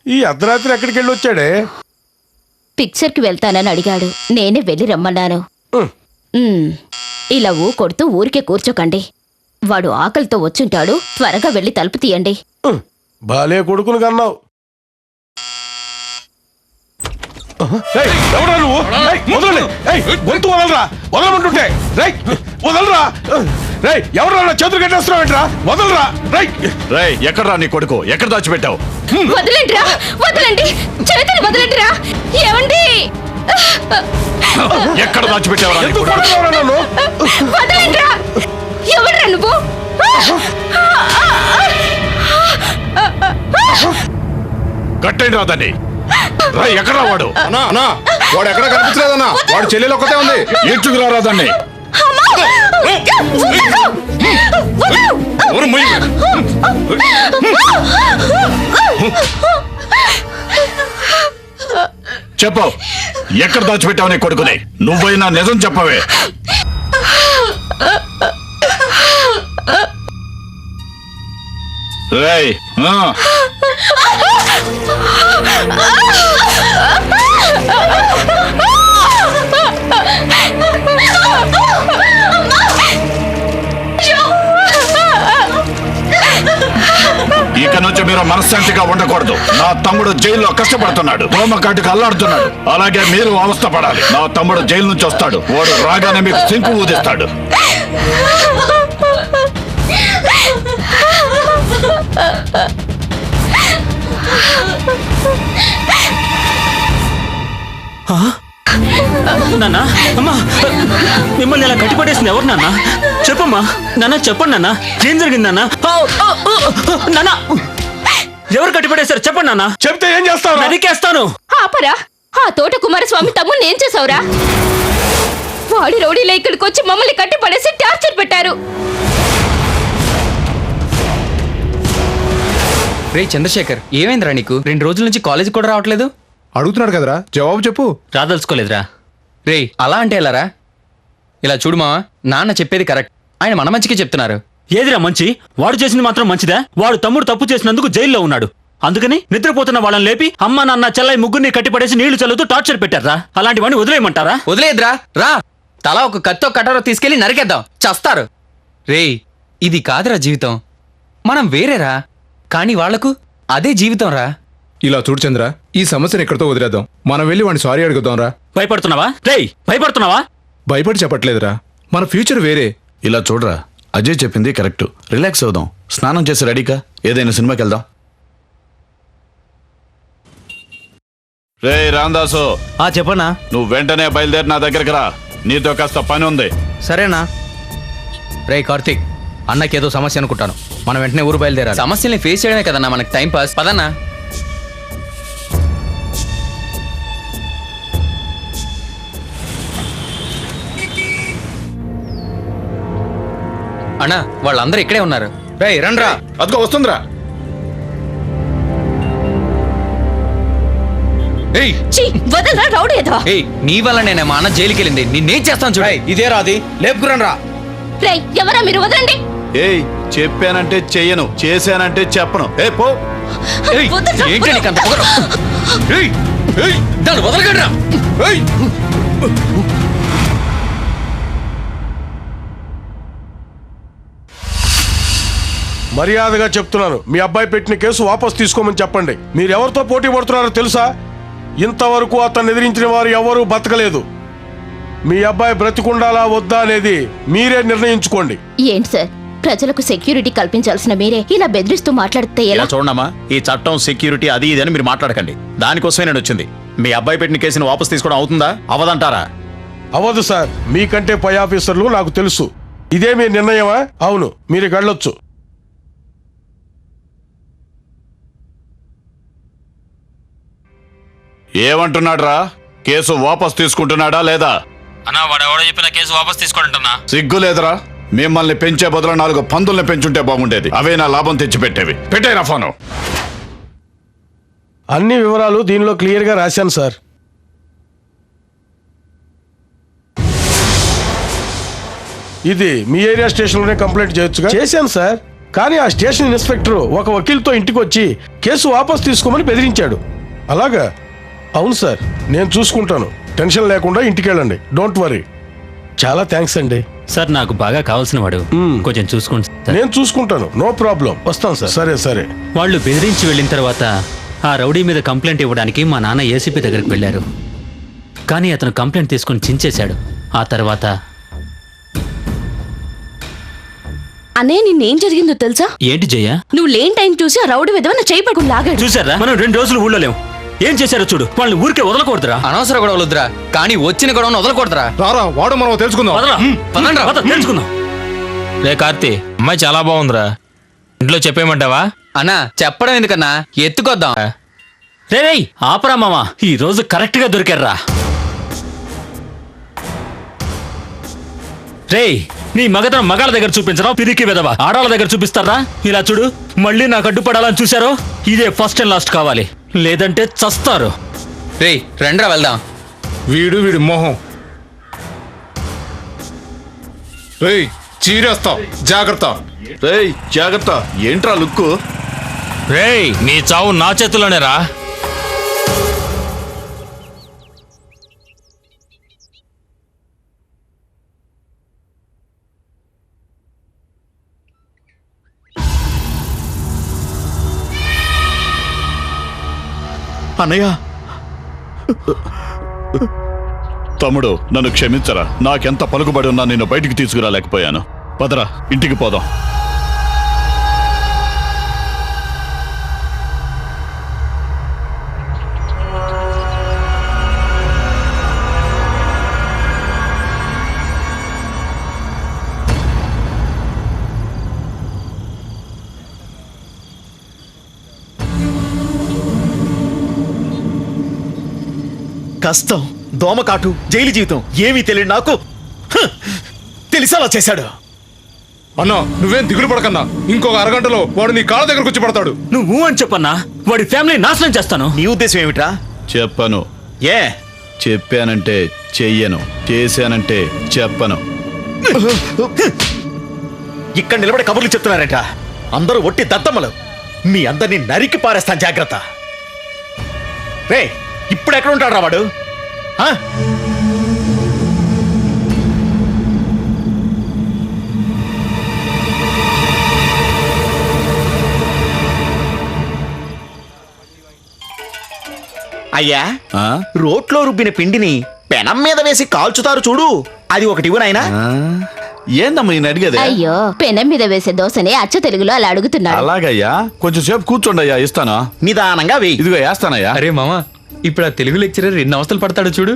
ఈ అర్ధరాత్రి ఎక్కడికి వెళ్ళి వచ్చాడే? పిక్చర్కి వెళ్తానని అడిగాడు, నేనే వెళ్ళి రమ్మన్నాను. ఇలా కొడుతూ ఊరికే కూర్చోకండి. వాడు ఆకలితో వచ్చుంటాడు, త్వరగా వెళ్ళి తలుపు తీయండి. బాలే కొడుకును కన్నావు. ఎవరా నువ్వు? వదలండి, గొంతు వదలరా, వదలమంటుంటే. రై వదలరా, రై ఎవరా చేతులు కట్టేస్తున్నావు ఏంట్రా? వదలరా. రై రై ఎక్కడ్రా నీ కొడుకు? ఎక్కడ దాచిపెట్టావు? వదలండిరా, వదలండి, చేతులు వదలండిరా. ఏమండి? ఎక్కడ దాచిపెట్టావురా? ఎందుకు కొడుతున్నావురా నన్ను? వదలండిరా. ఎవడ్రా నువ్వు? కట్టండి రా దాన్ని. రై ఎక్కడ్రా వాడు? అన్నా వాడు ఎక్కడ కనిపించలేదన్నా, వాడు చెల్లెలు ఒక్కతే ఉంది. ఏడ్చుకురారా దాన్ని. చెప్పు, ఎక్కడ దాచిపెట్టావు నీ కొడుకుని? నువ్వైనా నిజం చెప్పవే. రేయ్, ఇక నుంచి మీరు మనశ్శాంతిగా ఉండకూడదు. నా తమ్ముడు జైల్లో కష్టపడుతున్నాడు, దోమకాటికి అల్లాడుతున్నాడు. అలాగే మీరు అవస్థ పడాలి. నా తమ్ముడు జైలు నుంచి వస్తాడు, వాడు రాగానే మీకు సింకు ఊదిస్తాడు. నాన్న, అమ్మా, మిమ్మల్ని ఇలా కట్టిపడేసింది ఎవరు నాన్న? చెప్పమ్మా నాన్న, చెప్పండి నాన్న, ఏం జరిగింది నాన్న? నాన్న, ఎవరు కట్టిపడేశారు చెప్పండి నాన్న. చెప్తే ఏం చేస్తావు? నరికేస్తాను. ఆపరా, ఆ తోట కుమారస్వామి తమ్ముడిని ఏం చేసావురా? వాడి రౌడీలో ఇక్కడికి వచ్చి మమ్మల్ని కట్టి పడేసి టార్చర్ పెట్టారు. రే చంద్రశేఖర్, ఏమైందిరా నీకు? 2 రోజుల నుంచి కాలేజీ కూడా రావట్లేదు. అడుగుతున్నాడు కదరా, జవాబు చెప్పు. రాదలుచుకోలేదురా. రే అలా అంటే ఎలారా? ఇలా చూడు మావా, నాన్న చెప్పేది కరెక్ట్. ఆయన మన మంచికి చెప్తున్నారు. ఏదిరా మంచి? వాడు చేసింది మాత్రం మంచిదా? వాడు తమ్ముడు తప్పు చేసినందుకు జైల్లో ఉన్నాడు. అందుకని నిద్రపోతున్న వాళ్ళని లేపి అమ్మ నాన్న చెల్లై ముగ్గురిని కట్టిపడేసి నీళ్లు చల్లుతూ టార్చర్ పెట్టారా? అలాంటి వాడిని వదిలేయమంటారా? వదిలేద్రా, రా, తలా ఒక కత్తో కటారో తీసుకెళ్లి నరికేద్దాం, చస్తారు. రే ఇది కాదురా జీవితం, మనం వేరేరా, కానీ వాళ్లకు అదే జీవితం రా. ఇలా చూడు చంద్ర, ఈ సమస్యను ఎక్కడితో వదిలేద్దాం. మనం వెళ్ళి వాడిని సారీ అడుగుదాం రా. భయపడుతున్నావా? రేయ్, భయపడుతున్నావా? భయపడి చెప్పట్లేదురా, మన ఫ్యూచర్ వేరే. ఇలా చూడరా, అజయ్ చెప్పింది కరెక్ట్. రిలాక్స్ అవుదాం, స్నానం చేసి రెడీకా, ఏదైనా సినిమాకి వెళ్దాం. రే రామదాసు, చెప్పన్నా. నువ్వు వెంటనే బయలుదేరి నా దగ్గరికి రా, నీతో కాస్త పని ఉంది. సరేనా? రే కార్తీక్, అన్నకేదో సమస్య అనుకుంటాను, మనం వెంటనే ఊరు బయలుదేరా. సమస్యల్ని ఫేస్ చేయడమే కదన్నా మనకి టైం పాస్. పదన్నా. అన్నా వాళ్ళందరూ ఇక్కడే ఉన్నారు. రే రండ్రా, అదిగో వస్తుందిరా. ఏయ్ వదలరా రౌడీ ఏదో. ఏయ్ నీ వల్ల నేను మా అన్న జైలుకి వెళ్ళింది, నిన్నేం చేస్తాను చూడ. ఇదే రాది, లేపుకురండ్రా. రేయ్ ఎవరా మీరు? వదలండి. ఏయ్ చెప్పానంటే చెయ్యను, చేశానంటే చెప్పను. ఏ పో. ఏంటి నీకు అంత పొగరు? దాన్ని వదలగడరా. మర్యాదగా చెప్తున్నాను, మీ అబ్బాయి పెట్టిన కేసు వాపస్ తీసుకోమని చెప్పండి. మీరెవరితో పోటీ పడుతున్నారో తెలుసా? ఇంతవరకు అతన్ని ఎదిరించిన వారు ఎవరూ బతకలేదు. మీ అబ్బాయి బ్రతికుండాలా వద్దా అనేది మీరే నిర్ణయించుకోండి. ఏంటి సార్, ప్రజలకు సెక్యూరిటీ కల్పించాల్సిన మీరే ఇలా బెదిరిస్తూ మాట్లాడితే ఎలా? చూడమ్మా, ఈ చట్టం సెక్యూరిటీ అది ఇది అని మీరు మాట్లాడకండి. దానికోసమే నేను వచ్చింది. మీ అబ్బాయి పెట్టిన కేసును వాపస్ తీసుకోవడం అవుతుందా అవదంటారా? అవదు సార్, మీకంటే పై ఆఫీసర్లు నాకు తెలుసు. ఇదే మీ నిర్ణయమా? అవును, మీరు వెళ్ళొచ్చు. ఏమంటున్నాడు రా? కేసు వాపస్ తీసుకుంటున్నాడా లేదా? అన్నా వాడు ఎవడో చెప్పిన కేసు వాపస్ తీసుకోంటున్నా. సిగ్గు లేదురా? మిమ్మల్ని పెంచే బదులు 4 పందుల్ని పెంచుంటే బాగుండేది. అవే నా లాభం తెచ్చిపెట్టేవి. పెట్టేరా ఫోను. అన్ని వివరాలు దీనిలో క్లియర్ గా రాశాను సార్. ఇది మీ ఏరియా స్టేషన్లోనే కంప్లైంట్ చేయొచ్చుగా? చేశాను సార్, కానీ ఆ స్టేషన్ ఇన్స్పెక్టర్ ఒక వకీల్తో ఇంటికి వచ్చి కేసు వాపస్ తీసుకోమని బెదిరించాడు. అలాగా? అవును సార్, నేను చూసుకుంటాను. టెన్షన్ లేకుండా ఇంటికి వెళ్ళండి. Don't worry. చాలా థ్యాంక్స్ అండి. సార్ నాకు బాగా కావాల్సిన వాడు, కొంచెం చూసుకోండి. నేను చూసుకుంటాను, నో ప్రాబ్లం. వస్తాను సార్. సరే సరే. వాళ్ళు బెదిరించి వెళ్ళిన తర్వాత ఆ రౌడీ మీద కంప్లైంట్ ఇవ్వడానికి మా నాన్న ఏసీపీ దగ్గరికి వెళ్ళారు. కానీ అతను కంప్లైంట్ తీసుకుని చించేశాడు. ఆ తర్వాత అన్నయ్య నిన్నేం జరిగిందో తెలుసా? ఏంటి జయ? నువ్వు లేని టైం చూసి ఆ రౌడీ విధవన్న చేయి పడుకుని లాగాడు. చూసారా, మనం 2 రోజులు ఊళ్ళో లేవు. ఏం చేశారో చూడు. వాళ్ళని ఊరికే వదలకూడదురా. అనవసర గొడవలు వద్దురా, కానీ వచ్చిన గొడవను వదలకూడదురా. రారా, వాడు మనం తెలుసుకుందాం. తెలుసుకుందాం. రే కార్తీ, అమ్మాయి చాలా బాగుందిరా, ఇంట్లో చెప్పేయమంటావా? అన్నా చెప్పడం ఎందుకన్నా, ఎత్తుకొద్దాం. రే ఆపరా మామా, ఈ రోజు కరెక్ట్ గా దొరికారా. రే నీ మగతనం మగాళ్ళ దగ్గర చూపించరా, పిరికి విధవా ఆడాళ్ళ దగ్గర చూపిస్తారా? ఇలా చూడు, మళ్ళీ నాకు అడ్డుపడాలని చూశారో ఇదే ఫస్ట్ అండ్ లాస్ట్ కావాలి, లేదంటే చస్తారు. రే రండ్రా వెళ్దాం. వీడి మొహం. రేయ్ చీరేస్తాం, జాగ్రత్త. రేయ్ జాగ్రత్త. ఏంట్రా లుక్కు? రేయ్ నీ చావు నా చేతిలోనేరా. అన్నయ్య, తమ్ముడు నన్ను క్షమించరా. నాకెంత పలుకుబడి ఉన్నా నిన్ను బయటికి తీసుకురాలేకపోయాను. పదరా ఇంటికి పోదాం. కష్టం, దోమకాటు, జైలు జీవితం ఏమీ తెలియదు నాకు. తెలిసేలా చేశాడు. అన్నా నువ్వేం దిగులు పడకన్నా, ఇంకొక అరగంటలో వాడు నీ కాళ్ళ దగ్గరకు వచ్చి పడతాడు. నువ్వు అని చెప్పన్నా, వాడి ఫ్యామిలీ నాశనం చేస్తాను. నీ ఉద్దేశం ఏమిట్రా? చెప్పను. ఏ చెప్పానంటే చెయ్యను, చేశానంటే చెప్పను. ఇక్కడ నిలబడి కబుర్లు చెప్తున్నారట. అందరూ ఒట్టి దద్దమ్మలు. మీ అందరినీ నరికి పారేస్తాను, జాగ్రత్త. రే ఇప్పుడు ఎక్కడ ఉంటాడు రా వాడు? అయ్యా, రోట్లో రుబ్బిన పిండిని పెనం మీద వేసి కాల్చుతారు చూడు, అది ఒకటి ఇవ్వనాయనా. ఏందమ్మా ఈయన అడిగేది? అయ్యో, పెనం మీద వేసే దోశని అచ్చ తెలుగులో అలా అడుగుతున్నాడు. అలాగయ్యా, కొంచెం సేపు కూర్చోండి అయ్యా, ఇస్తానా. నిదానంగా వేయి. ఇదిగో వేస్తానయ్యా. అరే మామ, ఇప్పుడు ఆ తెలుగు లెక్చరర్ ఎన్ని అవస్థలు పడతాడు చూడు.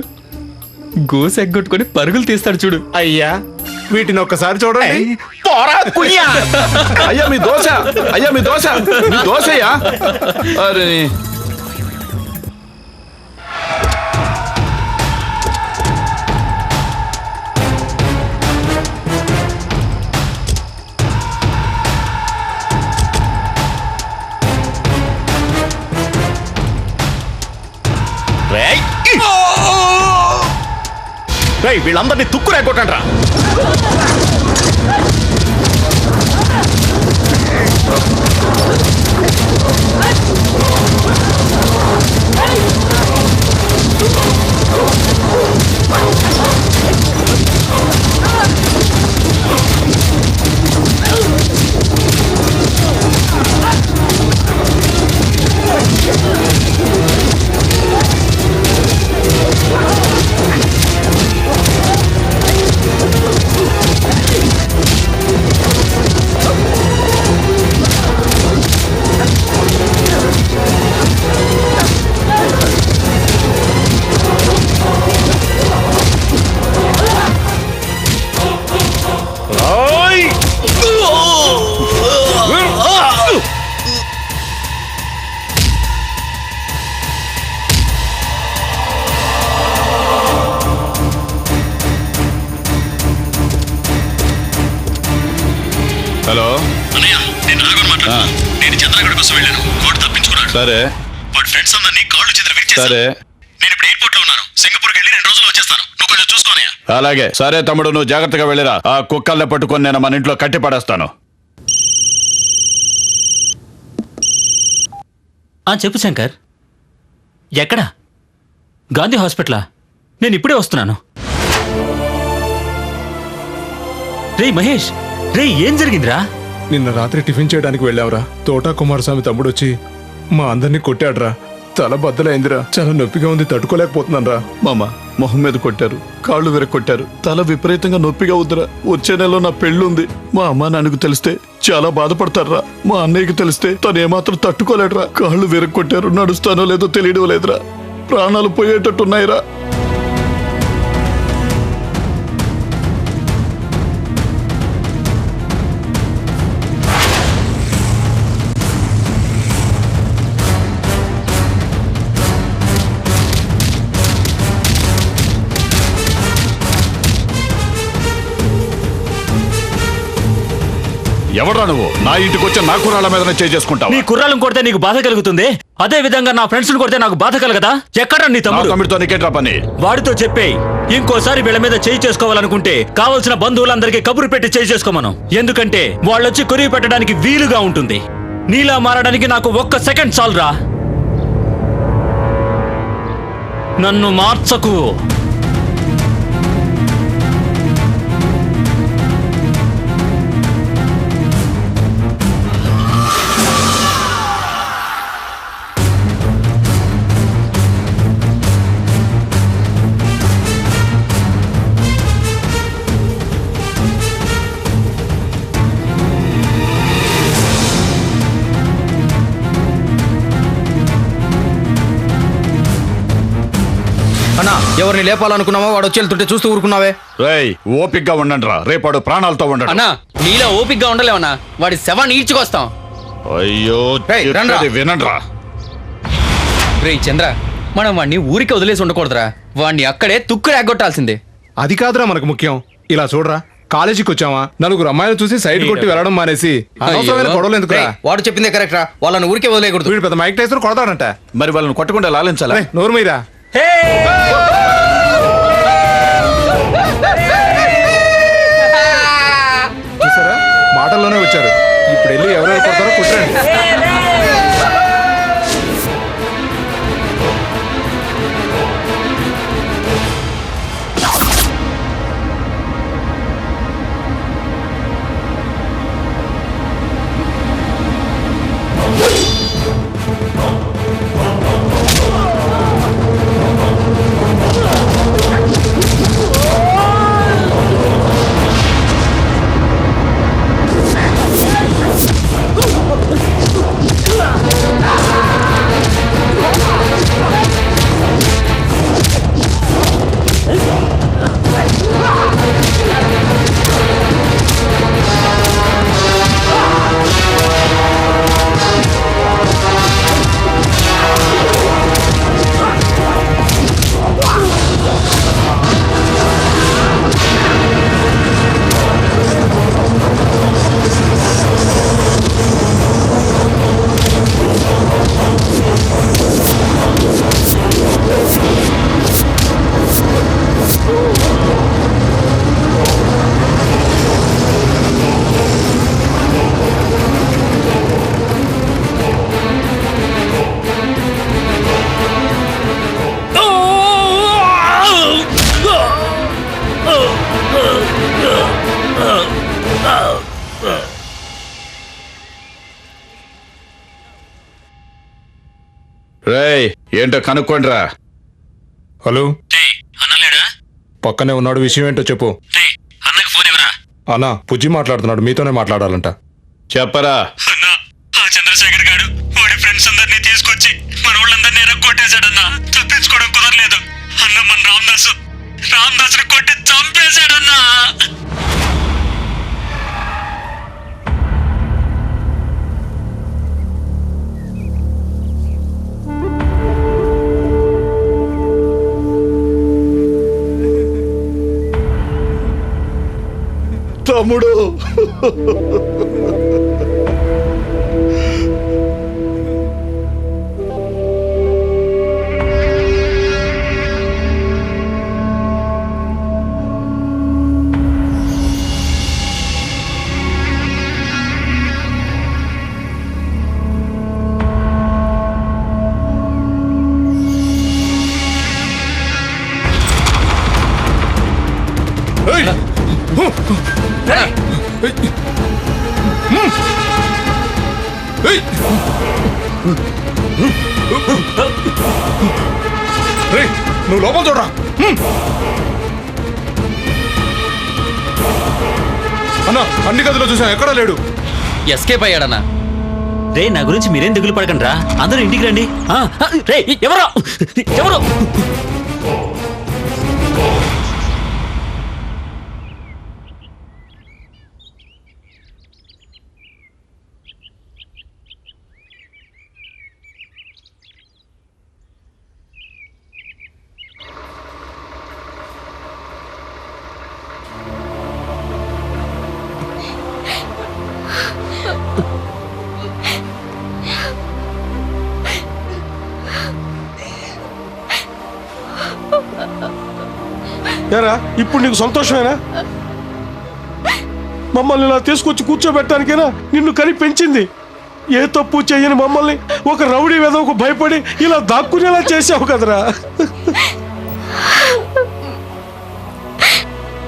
గోస ఎగ్గొట్టుకొని పరుగులు తీస్తాడు చూడు. అయ్యా వీటిని ఒక్కసారి చూడండి. అయ్యా మీ దోశ, అయ్యా మీ దోశ, మీ దోశయ్యా. అరే వీళ్ళందరినీ తుక్కు రేకొట్టండి రా. హలో, నేను చంద్రగఢ కోసం వెళ్ళాను. కోర్టు తప్పించుకున్నాడు. సరే. వాడి ఫ్రెండ్స్ అందరినీ కాళ్ళు చేతులు విరిచేశారు. సరే. నేను ఇప్పుడు ఎయిర్పోర్ట్ లో ఉన్నాను. సింగపూర్కి వెళ్ళి 2 రోజుల్లో వచ్చేస్తాను. నువ్వు కొంచెం చూసుకోని. అలాగే. సరే తమ్ముడు, నువ్వు జాగ్రత్తగా వెళ్ళిరా. ఆ కుక్కల్ని పట్టుకొని నేను మన ఇంట్లో కట్టి పడేస్తాను. చెప్పు శంకర్, ఎక్కడా? గాంధీ హాస్పిటలా? నేను ఇప్పుడే వస్తున్నాను. రే మహేష్, రే ఏం జరిగిందిరా? నిన్న రాత్రి టిఫిన్ చేయడానికి వెళ్ళావురా. తోటా కుమారస్వామి తమ్ముడు వచ్చి మా అందరినీ కొట్టాడురా. తల బద్దలైందిరా. చాలా నొప్పిగా ఉంది, తట్టుకోలేకపోతున్నాను రా. మామ మొహం మీద కొట్టారు, కాళ్ళు విరగొట్టారు, తల విపరీతంగా నొప్పిగా ఉందిరా. వచ్చే నెలలో నా పెళ్ళుంది. మా అమ్మ నాన్నకు తెలిస్తే చాలా బాధపడతారా. మా అన్నయ్యకి తెలిస్తే తను ఏమాత్రం తట్టుకోలేడురా. కాళ్ళు విరగొట్టారు, నడుస్తానో లేదో తెలియడం లేదురా. ప్రాణాలు పోయేటట్టున్నాయిరా. ఎవడ్రా నువ్వు? నా ఇంటికి వచ్చి నా కుర్రాళ్ళ మీద చేసుకుంటావు. నీ కుర్రాళ్ళని కొడితే నీకు బాధ కలుగుతుంది, అదే విధంగా నా ఫ్రెండ్స్ కొడితే నాకు బాధ కలగదా? ఎక్కడ నీ తమ్ముడితో నీకేట్రా పని? వాడితో చెప్పే ఇంకోసారి వీళ్ళ మీద చేయి చేసుకోవాలనుకుంటే కావలసిన బంధువులందరికీ కబురు పెట్టి చేయి చేసుకోమను. ఎందుకంటే వాళ్ళొచ్చి కొరివి పెట్టడానికి వీలుగా ఉంటుంది. నీలా మారడానికి నాకు 1 సెకండ్ చాలురా. నన్ను మార్చకు. అన్నా, ఎవరిని లేపాలనుకున్నావో వాడు వచ్చి వెళ్తుంటే చూస్తూ ఊరుకున్నావే. రేయ్, ఓపిగ్గా ఉండండి రా, రేపాడు ప్రాణాలతో ఉండండి. అన్నా, నీలో ఓపిగ్గా ఉండలేవన్నా, వాడి శవాన్ని ఈడ్చుకొస్తాం. అయ్యో వినండి రా. రేయ్ చంద్ర, మనం వాడిని ఊరికి వదిలేసి ఉండకూడదురా. వాడిని అక్కడే తుక్కు ఎగ్గొట్టాల్సిందే. అది కాదురా మనకు ముఖ్యం. ఇలా చూడరా, కాలేజీకి వచ్చావా, 4 అమ్మాయిలు చూసి సైడ్ కొట్టి వెళ్ళడం మానేసి అనవసరమైన గొడవలు ఎందుకురా? వాడు చెప్పిందే కరెక్ట్ రా, వాళ్ళని ఊరికే వదిలేయకూడదు. వీడు పెద్ద మైక్ టైసన్ కొడతాడంట. మరి వాళ్ళని కొట్టకుండా లాలించాలా? నోరు మీరా. చూసారా, మాటల్లోనే వచ్చారు. ఇప్పుడు వెళ్ళి ఎవరెవరు కొడతారో కుట్టండి. రేయ్, ఏంటో కనుక్కోండి రా. హలో, పక్కనే ఉన్నాడు, విషయం ఏంటో చెప్పు. అన్నా, పుజ్జి మాట్లాడుతున్నాడు, మీతోనే మాట్లాడాలంట. చెప్పరా. చంద్రశేఖర్ గారు వాడి ఫ్రెండ్స్ అందరినీ తీసుకొచ్చి మన వాళ్ళందరినీ ఎరగొట్టేశాడన్నా. తప్పించుకోవడం కుదరలేదు అన్న. మన రామదాసుని కొట్టి చంపేశాడన్నా. తమ్ముడు, నువ్వు లోపల చూడరా. అన్నా, అన్ని గదిలో చూసాం, ఎక్కడా లేడు. ఎస్కేప్ అయ్యాడన్నా. రే, నా గురించి మీరేం దిగులు పడకండి రా, అందరూ ఇంటికి రండి. రే, ఎవరో ఎవరో ఏరా ఇప్పుడు నీకు సంతోషమేనా? మమ్మల్ని ఇలా తీసుకొచ్చి కూర్చోబెట్టడానికేనా నిన్ను కని పెంచింది? ఏ తప్పు చెయ్యని మమ్మల్ని ఒక రౌడీ వెధవకు భయపడి ఇలా దాక్కునేలా చేసావు కదరా.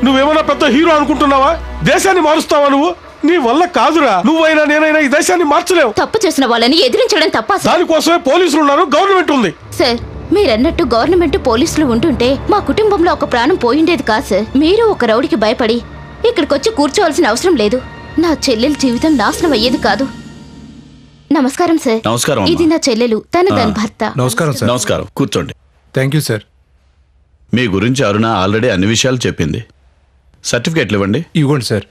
నువ్వేమన్నా పెద్ద హీరో అనుకుంటున్నావా? దేశాన్ని మారుస్తావా నువ్వు? నీ వల్ల కాదురా. నువ్వైనా నేనైనా ఈ దేశాన్ని మార్చలేవు. తప్పు చేసిన వాళ్ళని ఎదిరించడం తప్ప సార్. దానికోసమే పోలీసులు ఉన్నారు, గవర్నమెంట్ ఉంది. సార్ మీరన్నట్టు గవర్నమెంట్ పోలీసులు ఉంటుంటే మా కుటుంబంలో ఒక ప్రాణం పోయిండేది కాదు సార్. మీరు ఒక రౌడీకి భయపడి ఇక్కడికొచ్చి కూర్చోవలసిన అవసరం లేదు. నా చెల్లెలు జీవితం నాశనం అయ్యేది కాదు. నమస్కారం సార్. నమస్కారం అమ్మా. ఇది నా చెల్లెలు, తన దాని భర్త. నమస్కారం సార్. నమస్కారం, కూర్చోండి. Thank you sir. మీ గురించి అరుణ ఆల్రెడీ అన్ని విషయాలు చెప్పింది. సర్టిఫికేట్లు ఇవ్వండి. ఇవ్వండి sir.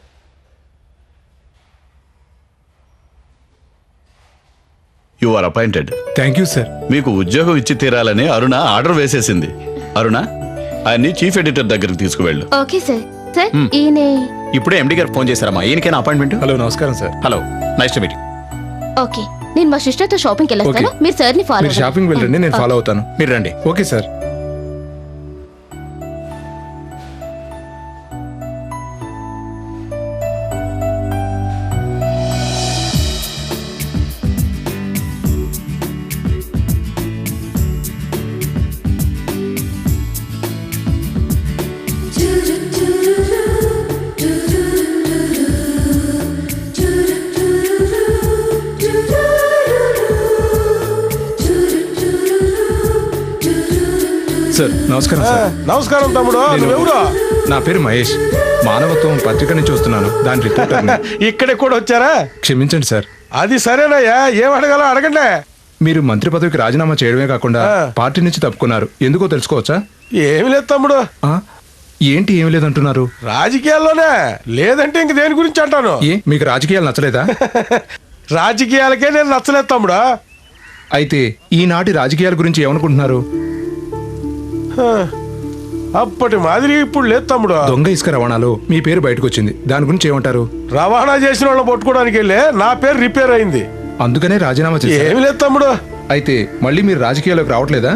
You are appointed. Thank you sir. మీకు ఉద్యోగం ఇచ్చి తీరాలని అరుణ ఆర్డర్ వేసేసింది. అరుణ, ఆయన్ని చీఫ్ ఎడిటర్ దగ్గరికి తీసుకువెళ్ళు. Okay sir. సార్ ఈయన ఇప్పుడే ఎండి గారు ఫోన్ చేశారమ్మా. ఈయనకైనా అపాయింట్మెంట్? హలో, నమస్కారం sir. Hello, nice to meet. Okay, నేను మా సిస్టర్తో షాపింగ్కి వెళ్ళొస్తాను. మీరు సార్ని ఫాలో మీరు షాపింగ్ వెళ్ళండి, నేను ఫాలో అవుతాను. మీరు రండి. Okay sir. సార్ నమస్కారం సార్. నమస్కారం తమ్ముడు. నువ్వెవరు? నా పేరు మహేష్. మానవత్వం పత్రిక నుంచి వస్తున్నాను. దాని రిపోర్టర్ని. ఇక్కడికి కూడా వచ్చారా? క్షమించండి సార్. అది సరేనయ్యా, ఏం అడగాలో అడగండి. మీరు మంత్రి పదవికి రాజీనామా చేయడమే కాకుండా పార్టీ నుంచి తప్పుకున్నారు. ఎందుకో తెలుసుకోవచ్చా? ఏమి లేదు తమ్ముడు. ఏంటి ఏమి లేదంటున్నారు? రాజకీయాల్లోనే లేదంటే ఇంక దేని గురించి అంటాను. ఏ మీకు రాజకీయాలు నచ్చలేదా? రాజకీయాలకే నేను నచ్చలేదు తమ్ముడు. అయితే ఈనాటి రాజకీయాల గురించి ఏమనుకుంటున్నారు? అప్పటి మాదిరి ఇప్పుడు లేదు తమ్ముడు. దొంగ ఇసుక రవాణాలో మీ పేరు బయటకు వచ్చింది. దాని గురించి ఏమంటారు? రవాణా చేసిన వాళ్ళని పట్టుకోవడానికి వెళ్ళే నా పేరు రిపేర్ అయింది. అందుకనే రాజీనామా చేశారు. ఏమి లేదు తమ్ముడు. అయితే మళ్ళీ మీరు రాజకీయాల్లోకి రావట్లేదా?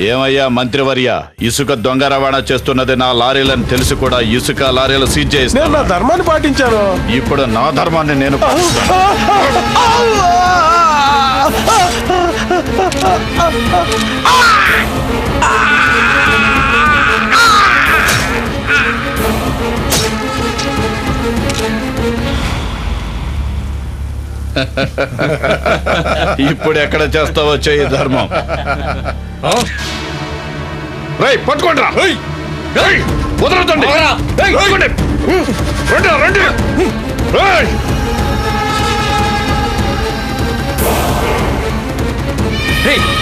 ఏమయ్యా మంత్రివర్య, ఇసుక దొంగ రవాణా చేస్తున్నది నా లారీలని తెలిసి కూడా ఇసుక లారీలు సీజ్ చేసి నా ధర్మాన్ని పాటించాను. ఇప్పుడు నా ధర్మాన్ని నేను ఇప్పుడు ఎక్కడ చేస్తావో చెయ్యి ధర్మం. పట్టుకోండిరా, వదలొద్దండి. రండి.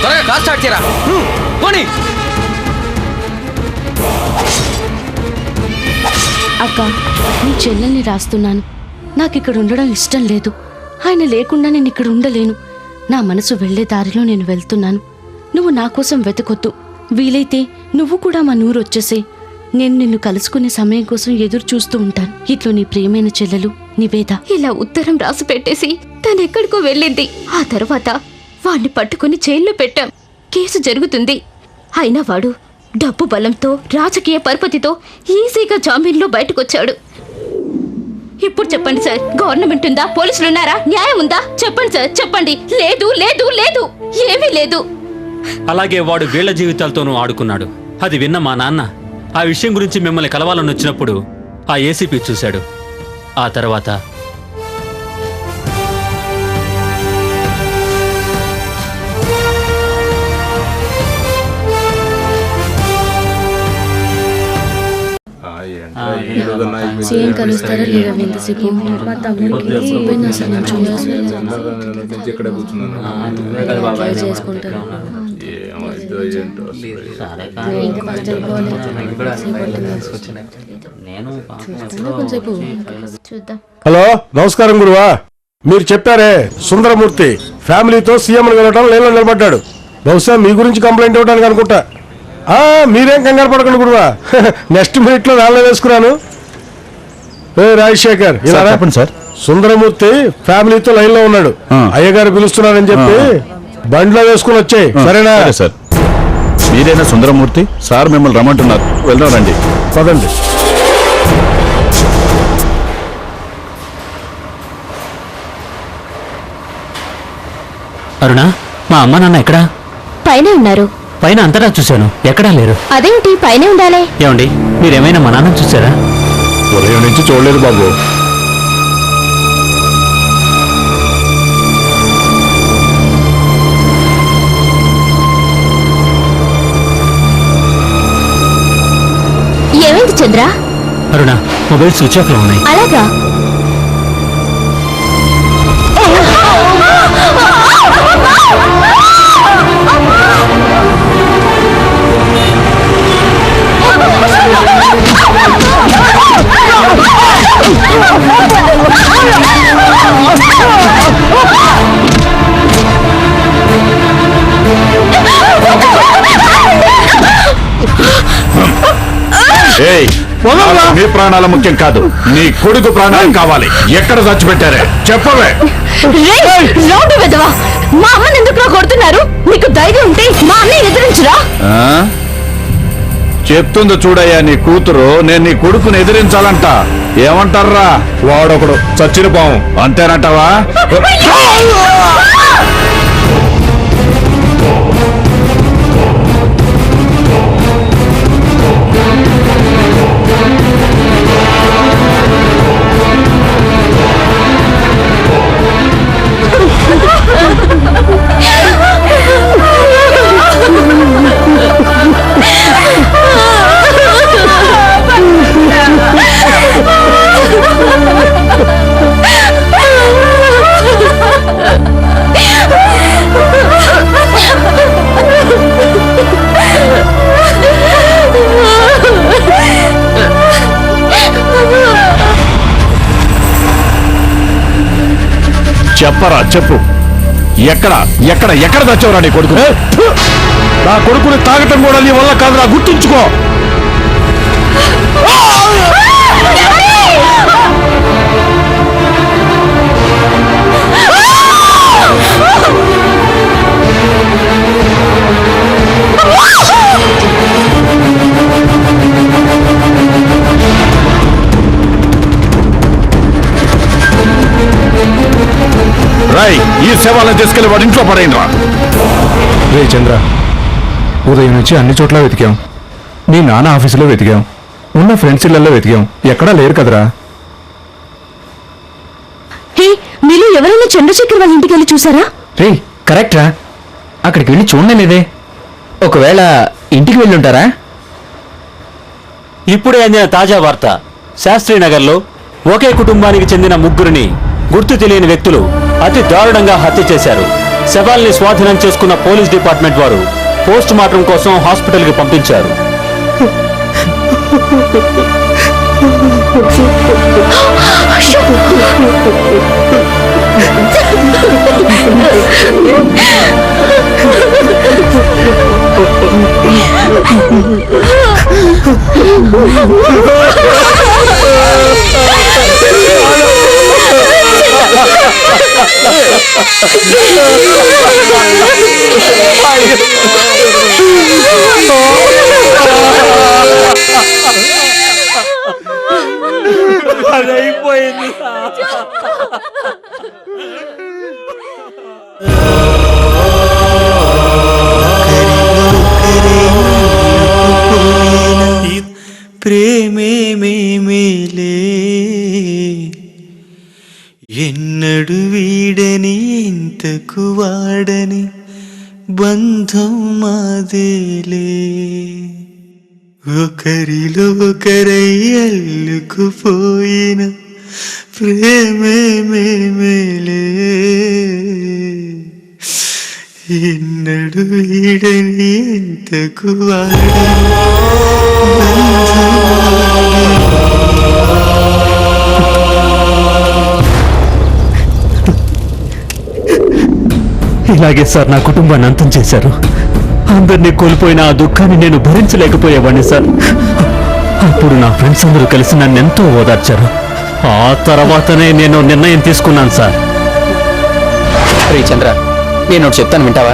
త్వరగా కార్ స్టార్ట్ చేయరా. పోనీ. అక్క, నీ చెల్లెల్ని రాస్తున్నాను. నాకు ఇక్కడ ఉండడం ఇష్టం లేదు. ఆయన లేకుండా నేను ఇక్కడ ఉండలేను. నా మనసు వెళ్లే దారిలో నేను వెళ్తున్నాను. నువ్వు నా కోసం వెతకొద్దు. వీలైతే నువ్వు కూడా మా నూరు వచ్చేసే. నేను నిన్ను కలుసుకునే సమయం కోసం ఎదురు చూస్తూ ఉంటాను. ఇట్లో నీ ప్రియమైన చెల్లెలు నివేద. ఇలా ఉత్తరం రాసి పెట్టేసి తనెక్కడికో వెళ్ళింది. ఆ తర్వాత వాణ్ణి పట్టుకుని జైల్లో పెట్టాం. కేసు జరుగుతుంది. అయినా వాడు డబ్బు బలంతో, రాజకీయ పరపతితో ఈజీగా జామీన్లో బయటకొచ్చాడు. ఇప్పుడు చెప్పండి సార్, గవర్నమెంట్ ఉందా? పోలీసులు ఉన్నారా? న్యాయం ఉందా? చెప్పండి సార్, చెప్పండి. లేదు లేదు లేదు, ఏమీ లేదు. అలాగే వాడు వీళ్ల జీవితాలతోనూ ఆడుకున్నాడు. అది విన్న మా నాన్న ఆ విషయం గురించి మిమ్మల్ని కలవాలని వచ్చినప్పుడు ఆ ఏసీపీ చూశాడు. ఆ తర్వాత సీఎం కలుస్తారా లేదా ఎంతసేపు? మా తమ్ముడికి పోయినా అసలు నేను చేసుకుంటాను. హలో, నమస్కారం గురువా. మీరు చెప్పారే సుందరమూర్తి ఫ్యామిలీతో సీఎం వెళ్ళటం లేలో నిలబడ్డాడు. బహుశా మీ గురించి కంప్లైంట్ ఇవ్వడానికి అనుకుంటా. మీరేం కంగారు పడకండి గురువా. నెక్స్ట్ మినిట్ లో వేళ్ళ వేసుకున్నాను. రాజశేఖర్, చెప్పండి సార్. సుందరమూర్తి ఫ్యామిలీతో లైన్ లో ఉన్నాడు. అయ్యగారు పిలుస్తున్నారని చెప్పి బండిలో వేసుకుని వచ్చాయి. సరేనా? సార్ మీరేనా సుందరమూర్తి? సార్ మిమ్మల్ని రమ్మంటున్నారు. వెళ్దాం రండి. పదండి. అరుణ, మా అమ్మ నాన్న ఎక్కడా? పైన ఉన్నారు. పైన అంతటా చూశాను, ఎక్కడా లేరు. అదేంటి పైనే ఉండాలి? ఏమండి, మీరేమైనా మా నాన్న చూసారా? ఉదయం నుంచి చూడలేదు బాబు. ఏమైంది చంద్ర? అరుణ, మొబైల్ స్విచ్ ఆఫ్ లో ఉన్నాయి. అలాగా? మీ ప్రాణాల ముఖ్యం కాదు, నీ కొడుకు ప్రాణాలు కావాలి. ఎక్కడ చచ్చిపెట్టారే చెప్పవే. మా అమ్మని ఎందుకు కొడుతున్నారు? నీకు ధైర్యం ఉంటే మా అన్నయ్య ఎదిరించురా. చెప్తుందో చూడయ్యా నీ కూతురు. నేను నీ కొడుకుని ఎదిరించాలంట. ఏమంటారా? వాడొకడు చచ్చిన పాము అంతేనంటావా? చెప్పరా, చెప్పు. ఎక్కడ ఎక్కడ ఎక్కడ తెచ్చావురా నీ కొడుకు? నా కొడుకుని తాగటం కూడా నీ వల్ల కాదురా, గుర్తుంచుకో. రాయ్, ఈ శవాలను తీసుకెళ్లి వాడి ఇంట్లో పడేయండి రా. రే చంద్ర, ఉదయం నుంచి అన్ని చోట్ల వెతికాం. మీ నాన్న ఆఫీసులో వెతికాం, ఉన్న ఫ్రెండ్స్ ఇళ్లలో వెతికాం, ఎక్కడా లేరు కదరా. హే, మీరు ఎవరైనా చంద్రశేఖర్ వాళ్ళ ఇంటికి వెళ్ళి చూసారా? రే కరెక్ట్ రా, అక్కడికి వెళ్ళి చూడలేదే. ఒకవేళ ఇంటికి వెళ్ళి ఉంటారా? ఇప్పుడే అందిన తాజా వార్త. శాస్త్రీనగర్లో ఒకే కుటుంబానికి చెందిన ముగ్గురిని గుర్తు తెలియని వ్యక్తులు అతి దారుణంగా హత్య చేశారు. శవాల్ని స్వాధీనం చేసుకున్న పోలీస్ డిపార్ట్మెంట్ వారు పోస్ట్ మార్టం కోసం హాస్పిటల్కి పంపించారు. అదైపోయింది. ప్రేమే మేలే ఎన్నడు వీడని ఇంతకు వాడని బంధం మాదేలే ఒకరిలో ఒకరై అల్లుకుపోయిన ప్రేమే మేలే ఎన్నడు వీడని ఇంతకు వాడని ఇలాగే సార్ నా కుటుంబాన్ని అంతం చేశారు. అందరినీ కోల్పోయిన ఆ దుఃఖాన్ని నేను భరించలేకపోయేవాడిని సార్. అప్పుడు నా ఫ్రెండ్స్ అందరూ కలిసి నన్ను ఎంతో ఓదార్చారు. ఆ తర్వాతనే నేను నిర్ణయం తీసుకున్నాను సార్. రే చంద్ర, నేను ఒకటి చెప్తాను, వింటావా?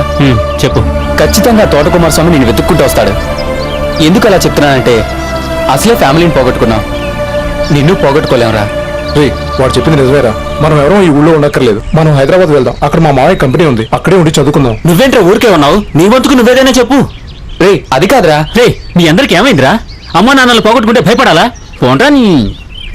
చెప్పు. ఖచ్చితంగా తోట కుమారస్వామి నేను వెతుక్కుంటూ వస్తాడు. ఎందుకు అలా చెప్తున్నానంటే అసలే ఫ్యామిలీని పోగొట్టుకున్నాం, నిన్ను పోగొట్టుకోలేంరా. రే వాడు చెప్పింది నిజమేరా. మనం ఎవరో ఈ ఊళ్ళో ఉండక్కర్లేదు. మనం హైదరాబాద్ వెళ్దాం. అక్కడ మా మావయ్య కంపెనీ ఉంది, అక్కడే ఉండి చదువుకుందాం. నువ్వేంట్రా ఊరికే ఉన్నావు? నీ వంతుకు నువ్వేదైనా చెప్పు. రే అది కాదురా. రే మీ అందరికి ఏమైందిరా? అమ్మా నాన్నలు పోగొట్టుకుంటే భయపడాలా? పోండ్రా నీ.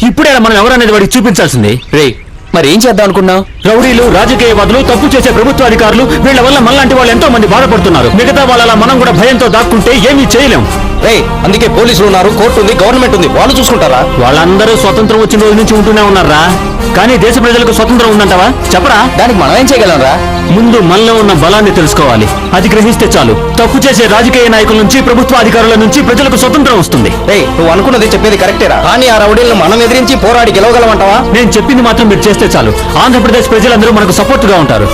ఇప్పుడే మనం ఎవరనేది వాడికి చూపించాల్సింది. రే మరి ఏం చేద్దాం అనుకున్నావు? రౌడీలు, రాజకీయవాదులు, తప్పు చేసే ప్రభుత్వ అధికారులు, వీళ్ళ వల్ల మనలాంటి వాళ్ళు ఎంతో మంది బాధపడుతున్నారు. మిగతా వాళ్ళ మనం కూడా భయంతో దాక్కుంటే ఏమీ చేయలేం. రే అందుకే పోలీసులు ఉన్నారు, కోర్టు ఉంది, గవర్నమెంట్ ఉంది, వాళ్ళు చూసుకుంటారా? వాళ్ళందరూ స్వతంత్రం వచ్చిన రోజు నుంచి ఉంటూనే ఉన్నారా? కానీ దేశ ప్రజలకు స్వతంత్రం ఉందంటావా? చెప్పరా. దానికి మనం ఏం చేయగలం రా? ముందు మనలో ఉన్న బలాన్ని తెలుసుకోవాలి. అది గ్రహిస్తే చాలు. తప్పు చేసే రాజకీయ నాయకుల నుంచి, ప్రభుత్వ అధికారుల నుంచి ప్రజలకు స్వతంత్రం వస్తుంది. రే నువ్వు అనుకున్నది చెప్పేది కరెక్టేరా, కానీ ఆ రౌడీలను మనం ఎదిరించి పోరాడి గెలవగలమంటావా? నేను చెప్పింది మాత్రం మీరు చేస్తే చాలు. ఆంధ్రప్రదేశ్ ప్రజలందరూ మనకు సపోర్ట్ గా ఉంటారు.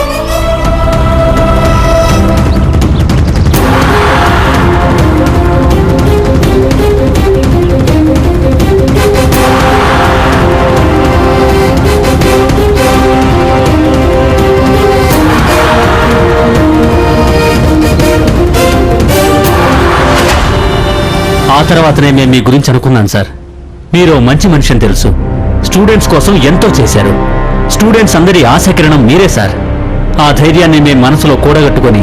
ఆ తర్వాతనే మేము మీ గురించి అనుకున్నాను సార్. మీరు మంచి మనిషి అని తెలుసు. స్టూడెంట్స్ కోసం ఎంతో చేశారు. స్టూడెంట్స్ అందరి ఆశకిరణం మీరే సార్. ఆ ధైర్యాన్ని మేము మనసులో కూడగట్టుకొని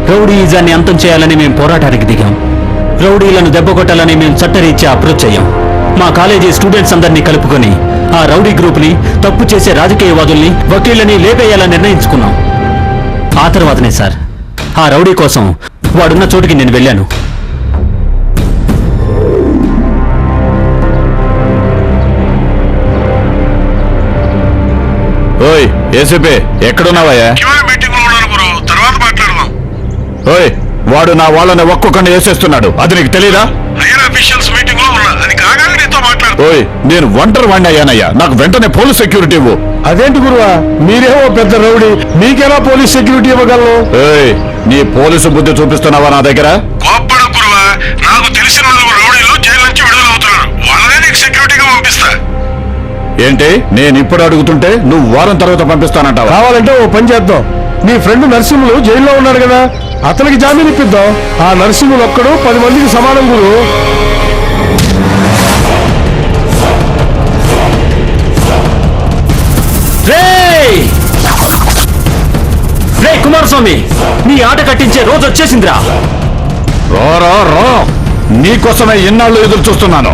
రౌడీయిజాన్ని అంతం చేయాలని మేము పోరాటానికి దిగాం. రౌడీలను దెబ్బ కొట్టాలని మేము చట్టరీత్యా అప్రోచ్ అయ్యాం. మా కాలేజీ స్టూడెంట్స్ అందరినీ కలుపుకొని ఆ రౌడీ గ్రూప్ని, తప్పు చేసే రాజకీయవాదుల్ని, వకీళ్ళని లేపేయాలని నిర్ణయించుకున్నాం. ఆ తర్వాతనే సార్ ఆ రౌడీ కోసం వాడున్న చోటుకి నేను వెళ్ళాను. ఓయ్ ఏసీపీ ఎక్కడున్నావయ్యా? ఓయ్ వాడు నా వాళ్ళని ఒక్కొక్కడిని వేసేస్తున్నాడు, అది నీకు తెలీదా? ఓయ్ నేను ఒంటరి వాడిని అయ్యానయ్యా, నాకు వెంటనే పోలీస్ సెక్యూరిటీ ఇవ్వు. అదేంటి గురువా, మీరేమో పెద్ద రౌడీ, మీకెలా పోలీస్ సెక్యూరిటీ ఇవ్వగలను? ఏయ్ నీ పోలీసు బుద్ధి చూపిస్తున్నావా నా దగ్గర? నాకు తెలిసిన రౌడీలు జైలు నుంచి విడుదలవుతున్నారు, వాళ్ళనే నీకు సెక్యూరిటీగా పంపిస్తా. ఏంటి నేను ఇప్పుడు అడుగుతుంటే నువ్వు వారం తర్వాత పంపిస్తానంటావా? కావాలంటే ఓ పని చేద్దాం. నీ ఫ్రెండ్ నరసింహులు జైల్లో ఉన్నాడు కదా, అతనికి జామీన్ ఇప్పిద్దాం. ఆ నరసింహులు ఒక్కడు 10 మందికి సమానం గురు. రే కుమారస్వామి, నీ ఆట కట్టించే రోజు వచ్చేసిందిరా. రా నీకోసమే ఇన్నాళ్ళు ఎదురు చూస్తున్నాను.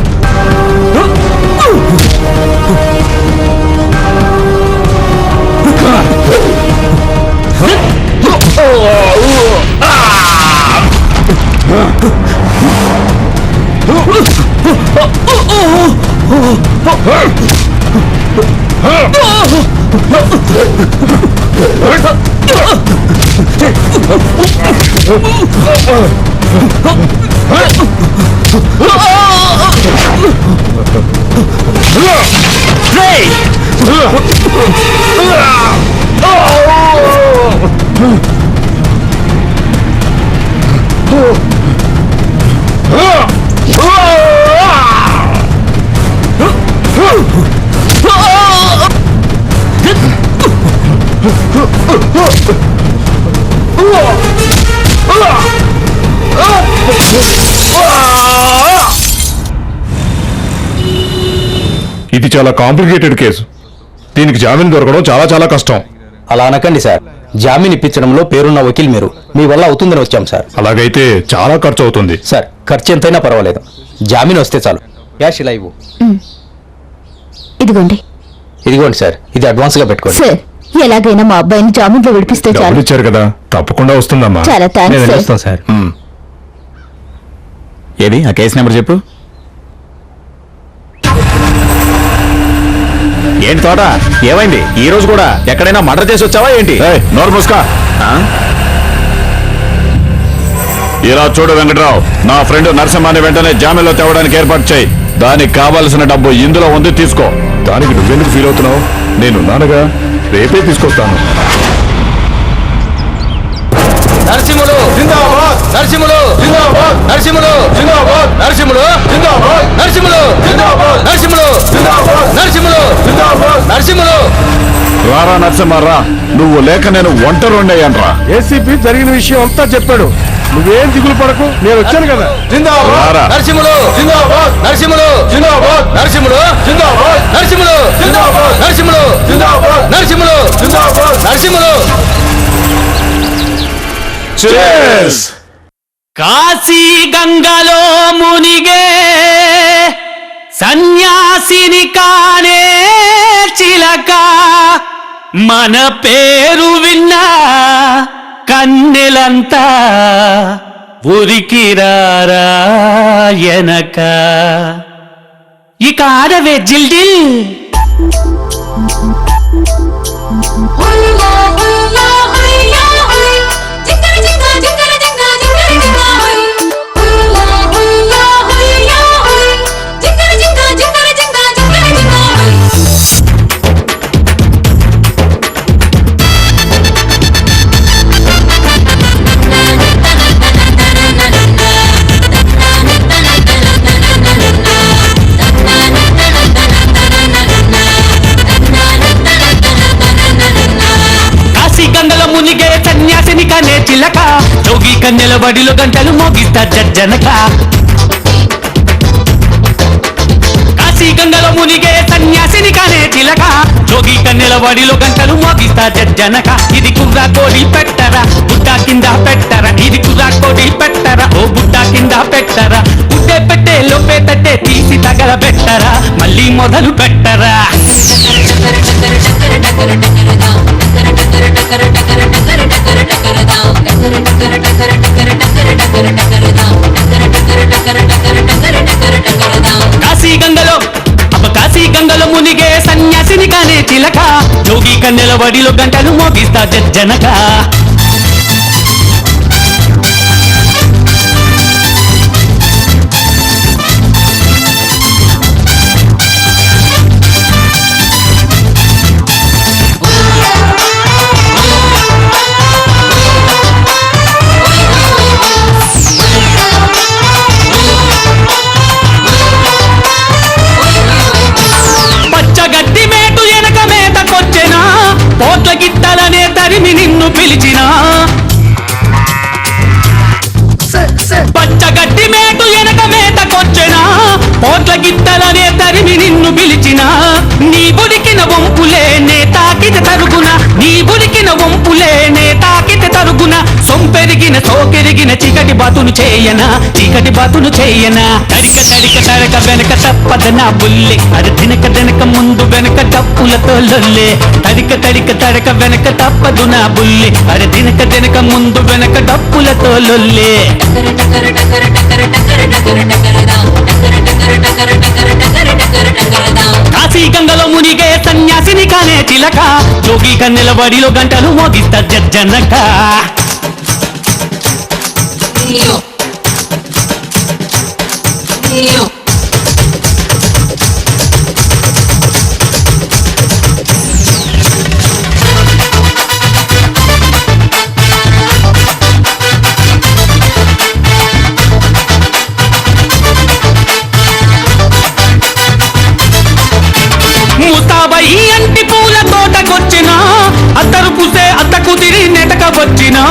ఇది చాలా కాంప్లికేటెడ్ కేసు. దీనికి జామీన్ దొరకడం చాలా చాలా కష్టం. అలా అనకండి సార్, జామీన్ ఇప్పించడంలో పేరున్న వకీల్ మీరు, మీ వల్ల అవుతుందని వచ్చాం సార్. అలాగైతే చాలా ఖర్చు అవుతుంది సార్. ఖర్చు ఎంతైనా పర్వాలేదు, జామీన్ వస్తే చాలు. క్యాష్ ఇలా ఇవ్వు. ఇదిగోండి. ఇదిగోండి సార్, ఇది అడ్వాన్స్ గా పెట్టుకోండి. సార్ ఎలాగైనా మా అబ్బాయిని జామీన్లో విడిపిస్తే చాలు. డబ్బులు ఇచ్చారు కదా, తప్పకుండా వస్తుందమ్మా. చాలా థాంక్స్ నేను సార్. వస్తాను సార్. ఏది ఆ కేసు నెంబర్ చెప్పు. ఏంటి తోట ఏమైంది? ఈ రోజు కూడా ఎక్కడైనా మర్డర్ చేసి వచ్చావా ఏంటి? నోరు మూసుకో. ఇలా చూడు వెంకట్రావు, నా ఫ్రెండ్ నరసింహాన్ని వెంటనే జామీన్లో తేవడానికి ఏర్పాటు చేయి. దానికి కావలసిన డబ్బు ఇందులో ఉంది, తీసుకో. దానికి నువ్వెందుకు ఫీల్ అవుతున్నావు? నేనున్నానుగా, రేపే తీసుకొస్తాను. నరసింహులు జిందాబాద్, నరసింహులు జిందాబాద్, నరసింహులు జిందాబాద్, నరసింహులు జిందాబాద్, నరసింహులు జిందాబాద్, నరసింహులు జిందాబాద్, నరసింహులు జిందాబాద్. రారా నరసింహారా, నువ్వు లేక నేను ఒంటరుండయ్యాన్రా. ఏసీపీ జరిగిన విషయం అంతా చెప్పాడు. నువ్వేం దిగులు పడకు, నేను వచ్చాను కదా. రారా. నరసింహులు జిందాబాద్, నరసింహులు జిందాబాద్, నరసింహులు జిందాబాద్, నరసింహులు జిందాబాద్, నరసింహులు జిందాబాద్, నరసింహులు జిందాబాద్, నరసింహులు. కాశీ గంగలో మునిగే సన్యాసిని కానే చిలక, మన పేరు విన్నా కన్నెలంతా ఉరికిరారా ఎనక. ఇక ఆడవే జిల్డిల్. మునిగే సన్యాసిని కానే చిలక, జోగి కన్నెల బడిలో గంటలు మోగిస్తా జజ్జనక. కాశీ గంగలో మునిగే సన్యాసిని కానే చిలక, జోగి కన్నెల బడిలో గంటలు మోగిస్తా జజ్జనక. ఇది కుర్రా కోడి పెట్టరా, బుట్ట కింద పెట్టరా, ఇది కుర్రా కోడి పెట్టరా, ఓ బుట్ట కింద పెట్టరా. గుడ్డే పెట్టే లోపే తట్టే తీసి తగల పెట్టరా, మళ్ళీ మొదలు పెట్టరా. కాశీ గంగలో మునిగే సన్యాసిని కానే చిలక, జోగి కన్నెల బడిలో గంటలు మోగిస్తా జజ్జనక. పచ్చగడ్డి మేటు ఎనక మేతకొచ్చెనా, పోట్ల గిట్టలనే తరిమి నిన్ను పిలిచినా. పచ్చగడ్డి మేటు ఎనక మేతకొచ్చెనా, పోట్ల గిట్టలనే తరిమి నిన్ను పిలిచినా. నీ బుడికిన వంపులే నే తాకిత తరుగున, నీ బుడికిన వంపులే నే తాకిత తరుగున. సొంపెరిగిన సోకెరిగిన చీకటి బాతును చేయనా, చీకటి బాతును చేయనా. తడిక తడిక తడక వెనక తప్పదనా బుల్లి, అది తినక తినక ముందు వెనక డప్పులతో లొల్లే. తడిక తడిక తడక వెనక తప్పదు నా బుల్లి, అది తినక తినక ముందు వెనక డప్పులతో లొల్లే. కాశీ గంగలో మునిగే సన్యాసిని కానే చిలక, జోగి కన్నెల బడిలో గంటలు మోగిస్తా జజ్జనక. ముస్తాబై అంటి పూల తోటకొచ్చినా, అత్తరు పూసే అత్త కుదిరి నెటక వచ్చినా.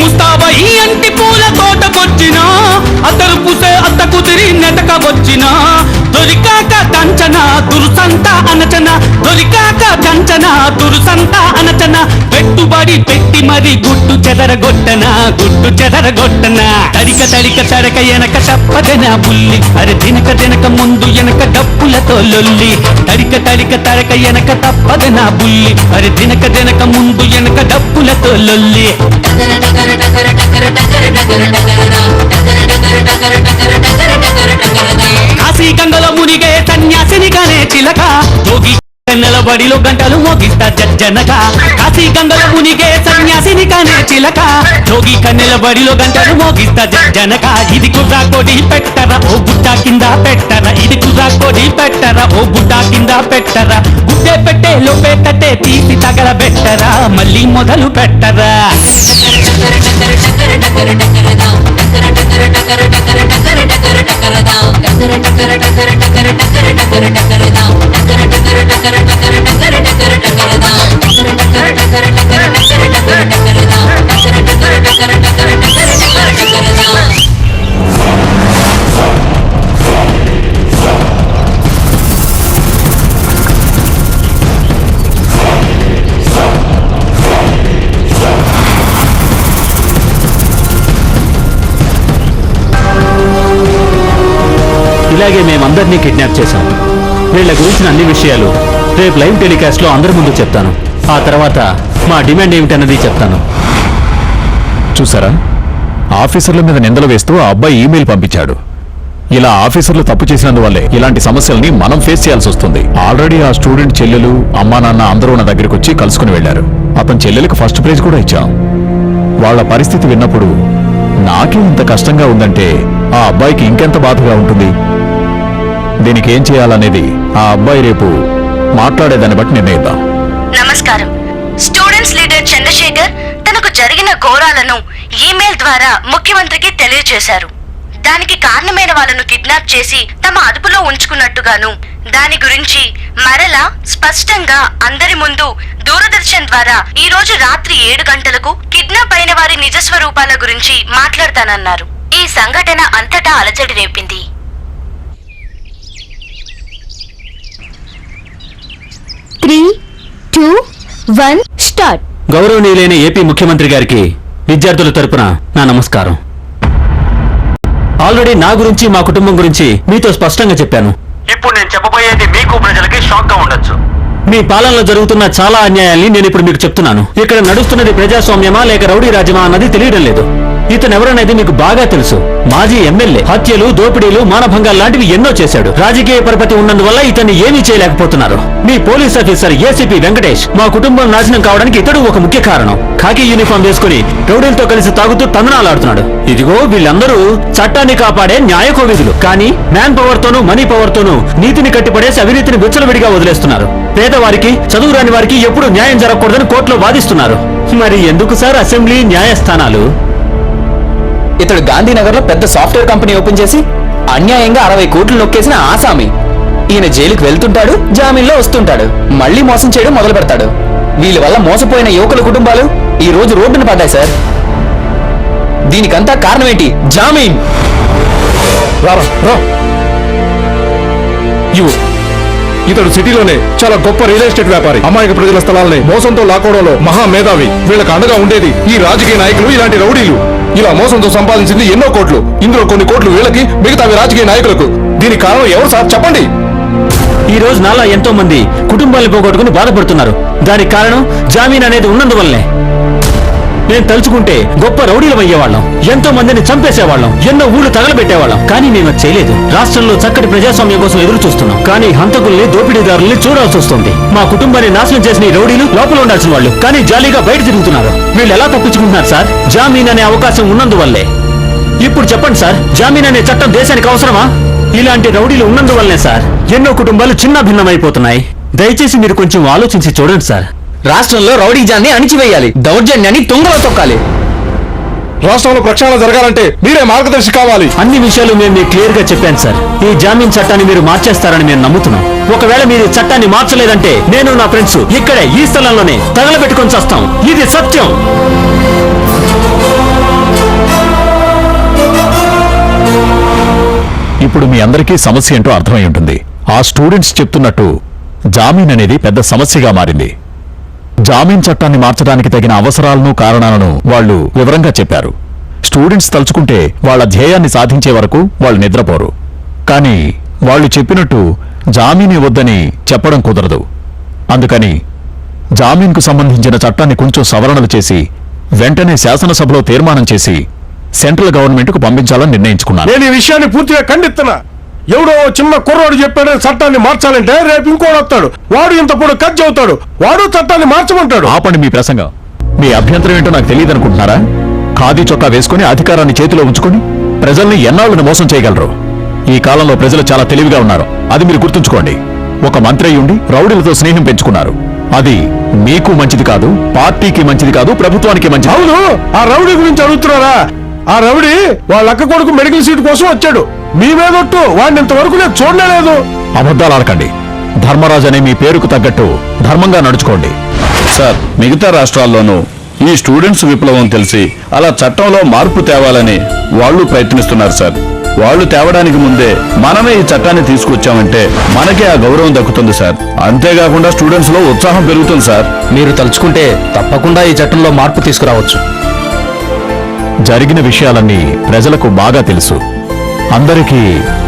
ముస్తాబై అంటి పూల తోటకొచ్చినా, అత్తరు పూసే అత్త కుదిరి నెటక వచ్చినా. దొరికాక కంచన దురుసంత అనచన, దొరికాక కంచన దురుసంత అనచన. పెట్టుబడి పెట్టి మరి గుట్టు చెదరగొట్టనా, గుట్టు చెదరగొట్టనా. తడిక తడిక తడక ఎనక తప్పదనా బుల్లి, అరే తినక తినక ముందు ఎనక డప్పులతో లొల్లి. తడిక తడిక తడక ఎనక తప్పదనా బుల్లి, అరే తినక తినక ముందు ఎనక డప్పులతో లొల్లి. కాశీ గంగలో మునిగే సన్యాసిని కానే చిలక, జోగి కన్నెల బడిలో గంటలు మోగిస్తా జజ్జనక. కాశీ గంగలో మునిగే సన్యాసిని కానే చిలక, జోగి కన్నెల బడిలో గంటలు మోగిస్తా జజ్జనక. ఇది కుర్రా కోడి పెట్టరా, ఓ బుట్ట కింద పెట్టరా, ఇది కుర్రా కోడి పెట్టరా, ఓ బుట్ట కింద పెట్టరా. గుడ్డే పెట్టే లోపే తట్టే తీసి తగల పెట్టరా, మళ్ళీ మొదలు పెట్టరా. టకర ఇలాగే మేమందరినీ కిడ్నాప్ చేశాం. వీళ్ళ గురించిన అన్ని విషయాలు రేపు లైవ్ టెలికాస్ట్ లో అందరి ముందు చెప్తాను. ఆ తర్వాత మా డిమాండ్ ఏమిటన్నది చెప్తాను. చూసారా, ఆఫీసర్ల మీద నిందలు వేస్తూ ఆ అబ్బాయి ఈమెయిల్ పంపించాడు. ఇలా ఆఫీసర్లు తప్పు చేసినందువల్లే ఇలాంటి సమస్యల్ని మనం ఫేస్ చేయాల్సి వస్తుంది. ఆల్రెడీ ఆ స్టూడెంట్ చెల్లెలు అమ్మా నాన్న అందరూ నా దగ్గరికి వచ్చి కలుసుకుని వెళ్లారు. అతని చెల్లెలకు ఫస్ట్ ప్రైజ్ కూడా ఇచ్చాం. వాళ్ళ పరిస్థితి విన్నప్పుడు నాకే ఇంత కష్టంగా ఉందంటే ఆ అబ్బాయికి ఇంకెంత బాధగా ఉంటుంది. దీనికి ఏం చేయాలనేది ఆ అబ్బాయి రేపు మాట్లాడేదాన్ని బట్టి నిర్ణయిద్దాం. నమస్కారం. స్టూడెంట్స్ లీడర్ చంద్రశేఖర్ తనకు జరిగిన ఘోరాలను ఈమెయిల్ ద్వారా ముఖ్యమంత్రికి తెలియజేశారు. దానికి కారణమైన వాళ్ళను కిడ్నాప్ చేసి తమ అదుపులో ఉంచుకున్నట్టుగాను, దాని గురించి మరలా స్పష్టంగా అందరి ముందు దూరదర్శన్ ద్వారా ఈ రోజు రాత్రి 7 గంటలకు కిడ్నాప్ అయిన వారి నిజస్వరూపాల గురించి మాట్లాడతానన్నారు. ఈ సంఘటన అంతటా అలజడి రేపింది. 3, 2, 1 స్టార్ట్. గౌరవనీయులైన ఏపీ ముఖ్యమంత్రి గారికి విద్యార్థుల తరపున నా నమస్కారం. ఆల్రెడీ నా గురించి మా కుటుంబం గురించి మీతో స్పష్టంగా చెప్పాను. ఇప్పుడు నేను చెప్పబోయేది మీకు ప్రజలకి షాక్ గా ఉండొచ్చు. మీ పాలనలో జరుగుతున్న చాలా అన్యాయాల్ని నేను ఇప్పుడు మీకు చెప్తున్నాను. ఇక్కడ నడుస్తున్నది ప్రజాస్వామ్యమా లేక రౌడీ రాజ్యమా అన్నది తెలియడం లేదు. ఇతను ఎవరనేది మీకు బాగా తెలుసు. మాజీ ఎమ్మెల్యే, హత్యలు, దోపిడీలు, మానభంగాలు లాంటివి ఎన్నో చేశాడు. రాజకీయ పరపతి ఉన్నందువల్ల ఇతన్ని ఏమీ చేయలేకపోతున్నారు. మీ పోలీస్ ఆఫీసర్ ఏసీపీ వెంకటేష్ మా కుటుంబం నాశనం కావడానికి ఇతడు ఒక ముఖ్య కారణం. ఖాకీ యూనిఫామ్ వేసుకుని రౌడీలతో కలిసి తాగుతూ తందనాలాడుతున్నాడు. ఇదిగో వీళ్ళందరూ చట్టాన్ని కాపాడే న్యాయ కోవిదులు. కానీ మ్యాన్ పవర్ తోనూ మనీ పవర్ తోనూ నీతిని కట్టిపడేసి అవినీతిని విచ్చలవిడిగా వదిలేస్తున్నారు. పేదవారికి, చదువు రాని వారికి ఎప్పుడు న్యాయం జరగకూడదని కోర్టులో వాదిస్తున్నారు. మరి ఎందుకు సార్ అసెంబ్లీ, న్యాయస్థానాలు? ఇతడు గాంధీనగర్ లో పెద్ద సాఫ్ట్వేర్ కంపెనీ ఓపెన్ చేసి అన్యాయంగా 60 కోట్లు నొక్కేసిన ఆసామి. ఈయన జైలుకు వెళ్తుంటాడు, జామీన్లో వస్తుంటాడు, మళ్ళీ మోసం చేయడం మొదలు పెడతాడు. వీళ్ళ వల్ల మోసపోయిన యువకుల కుటుంబాలు ఈ రోజు రోడ్డున పడ్డాయి సార్. దీనికంతా కారణం ఏంటి? జామీన్. ఇతడు సిటీలోనే చాలా గొప్ప రియల్ ఎస్టేట్ వ్యాపారి. అమాయక ప్రజల స్థలాలని మోసంతో లాక్కోవడంలో మహా మేధావి. వీళ్ళకి అండగా ఉండేది ఈ రాజకీయ నాయకులు, ఇలాంటి రౌడీలు. ఇలా మోసంతో సంపాదించింది ఎన్నో కోట్లు. ఇందులో కొన్ని కోట్లు వీళ్ళకి, మిగతావి రాజకీయ నాయకులకు. దీనికి కారణం ఎవరు సార్ చెప్పండి. ఈ రోజు నాలా ఎంతో మంది కుటుంబాలను పోగొట్టుకుని బాధపడుతున్నారు. దానికి కారణం జామీన్ అనేది ఉన్నందువల్లే. నేను తలుచుకుంటే గొప్ప రౌడీలం అయ్యేవాళ్ళం, ఎంతో మందిని చంపేసేవాళ్ళం, ఎన్నో ఊళ్ళు తగలబెట్టేవాళ్ళం. కానీ మేము అది చేయలేదు. రాష్ట్రంలో చక్కటి ప్రజాస్వామ్యం కోసం ఎదురు చూస్తున్నాం. కానీ హంతకుల్ని, దోపిడీదారుల్ని చూడాల్సి వస్తుంది. మా కుటుంబాన్ని నాశనం చేసిన ఈ రౌడీలు లోపల ఉండాల్సిన వాళ్ళు, కానీ జాలీగా బయట తిరుగుతున్నారు. వీళ్ళు ఎలా తప్పించుకుంటున్నారు సార్? జామీన్ అనే అవకాశం ఉన్నందువల్లే. ఇప్పుడు చెప్పండి సార్, జామీన్ అనే చట్టం దేశానికి అవసరమా? ఇలాంటి రౌడీలు ఉన్నందువల్లే సార్ ఎన్నో కుటుంబాలు చిన్న భిన్నమైపోతున్నాయి. దయచేసి మీరు కొంచెం ఆలోచించి చూడండి సార్. రాష్ట్రంలో రౌడీజాన్ని అణిచివేయాలి, దౌర్జన్యాన్ని తుంగలో తొక్కాలి. రాష్ట్రంలో ప్రక్షాళన జరగాలంటే మీరే మార్గదర్శి కావాలి. అన్ని విషయాలు మేము మీకు క్లియర్ గా చెప్పాను సార్. ఈ జామీన్ చట్టాన్ని మీరు మార్చేస్తారని మేము నమ్ముతున్నాం. ఒకవేళ మీరు ఈ చట్టాన్ని మార్చలేదంటే నేను, నా ఫ్రెండ్స్ ఇక్కడే ఈ స్థలంలోనే తగలబెట్టుకొని చేస్తాం. ఇది సత్యం. ఇప్పుడు మీ అందరికీ సమస్య ఏంటో అర్థమై ఉంటుంది. ఆ స్టూడెంట్స్ చెప్తున్నట్టు జామీన్ అనేది పెద్ద సమస్యగా మారింది. జామీన్ చట్టాన్ని మార్చడానికి తగిన అవసరాలను, కారణాలను వాళ్ళు వివరంగా చెప్పారు. స్టూడెంట్స్ తలుచుకుంటే వాళ్ళ ధ్యేయాన్ని సాధించే వరకు వాళ్ళు నిద్రపోరు. కానీ వాళ్ళు చెప్పినట్టు జామీన్ ఇవ్వొద్దని చెప్పడం కుదరదు. అందుకని జామీన్కు సంబంధించిన చట్టాన్ని కొంచెం సవరణలు చేసి వెంటనే శాసనసభలో తీర్మానం చేసి సెంట్రల్ గవర్నమెంట్కు పంపించాలని నిర్ణయించుకున్నాను. నేను ఈ విషయాన్ని పూర్తిగా ఖండిస్తున్నా. ఎవడో చిన్న కుర్రోడు చెప్పాడని చట్టాన్ని మార్చాలంటే రేపు ఇంకోడు వస్తాడు, వాడు ఇంత పొడు ఖర్చు అవుతాడు, వాడు చట్టాన్ని మార్చమంటాడు. ఆపండి మీ ప్రసంగం. మీ అభ్యంతరం ఏంటో నాకు తెలియదనుకుంటున్నారా? ఖాదీ చొక్కా వేసుకుని అధికారాన్ని చేతిలో ఉంచుకుని ప్రజల్ని ఎన్నాళ్ళను మోసం చేయగలరు? ఈ కాలంలో ప్రజలు చాలా తెలివిగా ఉన్నారు, అది మీరు గుర్తుంచుకోండి. ఒక మంత్రి ఉండి రౌడీలతో స్నేహం పెంచుకున్నారు. అది మీకు మంచిది కాదు, పార్టీకి మంచిది కాదు, ప్రభుత్వానికి మంచిది. అవును, ఆ రౌడీ గురించి అడుగుతున్నారా? ఆ రౌడీ వాళ్ళ అక్క కొడుకు మెడికల్ సీట్ కోసం వచ్చాడు. మీ మీదొట్టు వాడిని ఇంతవరకు నేను చూడలేదు. అబద్ధాలు ఆడకండి. ధర్మరాజు అనే మీ పేరుకు తగ్గట్టు ధర్మంగా నడుచుకోండి. సార్, మిగతా రాష్ట్రాల్లోనూ ఈ స్టూడెంట్స్ విప్లవం తెలిసి అలా చట్టంలో మార్పు తేవాలని వాళ్ళు ప్రయత్నిస్తున్నారు సార్. వాళ్ళు తేవడానికి ముందే మనమే ఈ చట్టాన్ని తీసుకొచ్చామంటే మనకే ఆ గౌరవం దక్కుతుంది సార్. అంతేకాకుండా స్టూడెంట్స్ లో ఉత్సాహం పెరుగుతుంది సార్. మీరు తలుచుకుంటే తప్పకుండా ఈ చట్టంలో మార్పు తీసుకురావచ్చు. జరిగిన విషయాలన్నీ ప్రజలకు బాగా తెలుసు. అందరికీ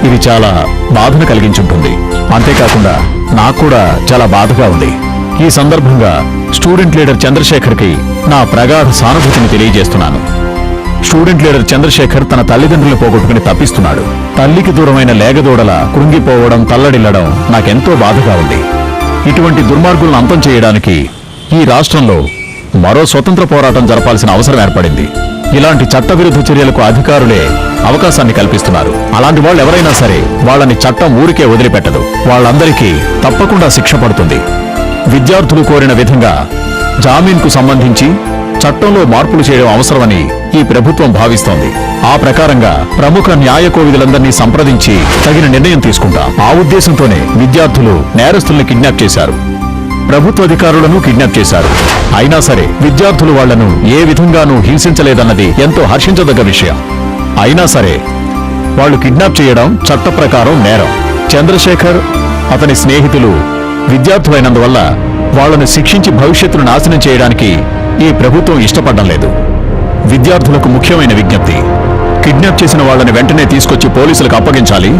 ఇది చాలా బాధను కలిగించుంటుంది. అంతేకాకుండా నాకు కూడా చాలా బాధగా ఉంది. ఈ సందర్భంగా స్టూడెంట్ లీడర్ చంద్రశేఖర్కి నా ప్రగాఢ సానుభూతిని తెలియజేస్తున్నాను. స్టూడెంట్ లీడర్ చంద్రశేఖర్ తన తల్లిదండ్రులు పోగొట్టుకుని తప్పిస్తున్నాడు. తల్లికి దూరమైన లేగదూడల కృంగిపోవడం, తల్లడిల్లడం నాకెంతో బాధగా ఉంది. ఇటువంటి దుర్మార్గులను అంతం చేయడానికి ఈ రాష్ట్రంలో మరో స్వతంత్ర పోరాటం జరపాల్సిన అవసరం ఏర్పడింది. ఇలాంటి చట్టవిరుద్ధ చర్యలకు అధికారులే అవకాశాన్ని కల్పిస్తున్నారు. అలాంటి వాళ్ళు ఎవరైనా సరే వాళ్ళని చట్టం ఊరికే వదిలిపెట్టదు. వాళ్ళందరికీ తప్పకుండా శిక్ష పడుతుంది. విద్యార్థులు కోరిన విధంగా జామీన్కు సంబంధించి చట్టంలో మార్పులు చేయడం అవసరమని ఈ ప్రభుత్వం భావిస్తోంది. ఆ ప్రకారంగా ప్రముఖ న్యాయ కోవిదులందరినీ సంప్రదించి తగిన నిర్ణయం తీసుకుంటాం. ఆ ఉద్దేశంతోనే విద్యార్థులు నేరస్తుల్ని కిడ్నాప్ చేశారు, ప్రభుత్వ అధికారులను కిడ్నాప్ చేశారు. అయినా సరే విద్యార్థులు వాళ్లను ఏ విధంగానూ హింసించలేదన్నది ఎంతో హర్షించదగ్గ విషయం. అయినా సరే వాళ్ళు కిడ్నాప్ చేయడం చట్ట ప్రకారం నేరం. చంద్రశేఖర్ అతని స్నేహితులు విద్యార్థులైనందువల్ల వాళ్లను శిక్షించి భవిష్యత్తును నాశనం చేయడానికి ఈ ప్రభుత్వం ఇష్టపడడం లేదు. విద్యార్థులకు ముఖ్యమైన విజ్ఞప్తి, కిడ్నాప్ చేసిన వాళ్ళని వెంటనే తీసుకొచ్చి పోలీసులకు అప్పగించాలి.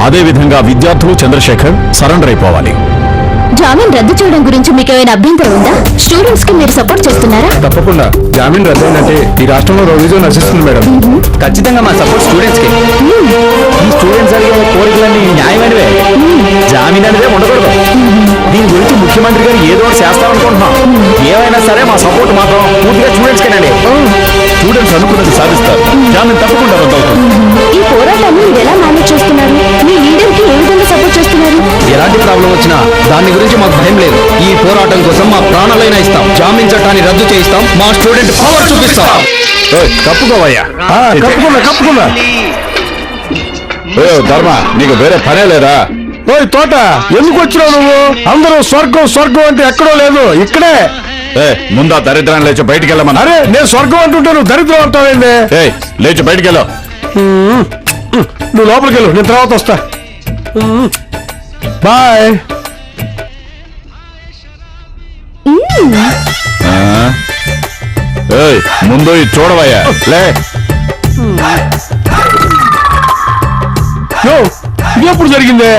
అదేవిధంగా విద్యార్థులు చంద్రశేఖర్ సరెండర్ అయిపోవాలి. జామీన్ రద్దు చేయడం గురించి మీకేమైనా అభ్యంతరం ఉందా? స్టూడెంట్స్ కి మీరు సపోర్ట్ చేస్తున్నారా? తప్పకుండా. జామీన్ రద్దయిందంటే ఈ రాష్ట్రంలో రౌడీజం నశిస్తుంది మేడం. ఖచ్చితంగా మా సపోర్ట్ స్టూడెంట్స్ కి. ఈ స్టూడెంట్స్ అడిగే కోరికలన్నీ న్యాయమైనవే. జామీన్ అనేదే ఉండకూడదు. దీని గురించి ముఖ్యమంత్రి గారు ఏదో ఒకటి చేస్తారనుకుంటున్నాం. ఏమైనా సరే మా సపోర్ట్ మాత్రం పూర్తిగా స్టూడెంట్స్ కేనండి. స్టూడెంట్స్ అనుకున్నది సాధిస్తారు. జామీన్ తప్పకుండా రద్దవుతుంది. ఈ పోరాటాన్ని మీరు ఎలా మేనేజ్ చేస్తున్నారు? మీ లీడర్ కి ఏ విధంగా సపోర్ట్ చేస్తున్నారు? ఎలాంటి ప్రాబ్లం వచ్చినా దాని గురించి మాకు భయం లేదు. ఈ పోరాటం కోసం మా ప్రాణాలైనా ఇస్తాం. జామీన్ చట్టాన్ని రద్దు చేయిస్తాం. మా స్టూడెంట్ పవర్ చూపిస్తాం. కప్పుకోవయ్యా. కప్పుకున్నా. ధర్మ, నీకు వేరే పనే లేదా? ఓయ్ తోట, ఎందుకు వచ్చినావు నువ్వు? అందరూ స్వర్గం స్వర్గం అంటే ఎక్కడో లేదు, ఇక్కడే. ముందా దరిద్రాన్ని లేచి బయటికి వెళ్ళమని. అరే, నేను స్వర్గం అంటుంటే నువ్వు దరిద్రం అంటావేంది? లేచి బయటికి వెళ్ళావు. నువ్వు లోపలికి వెళ్ళు, నేను తర్వాత వస్తా. బాయ్. ముందు ఇది చూడవయ్యా. లే, ఇది ఎప్పుడు జరిగిందే?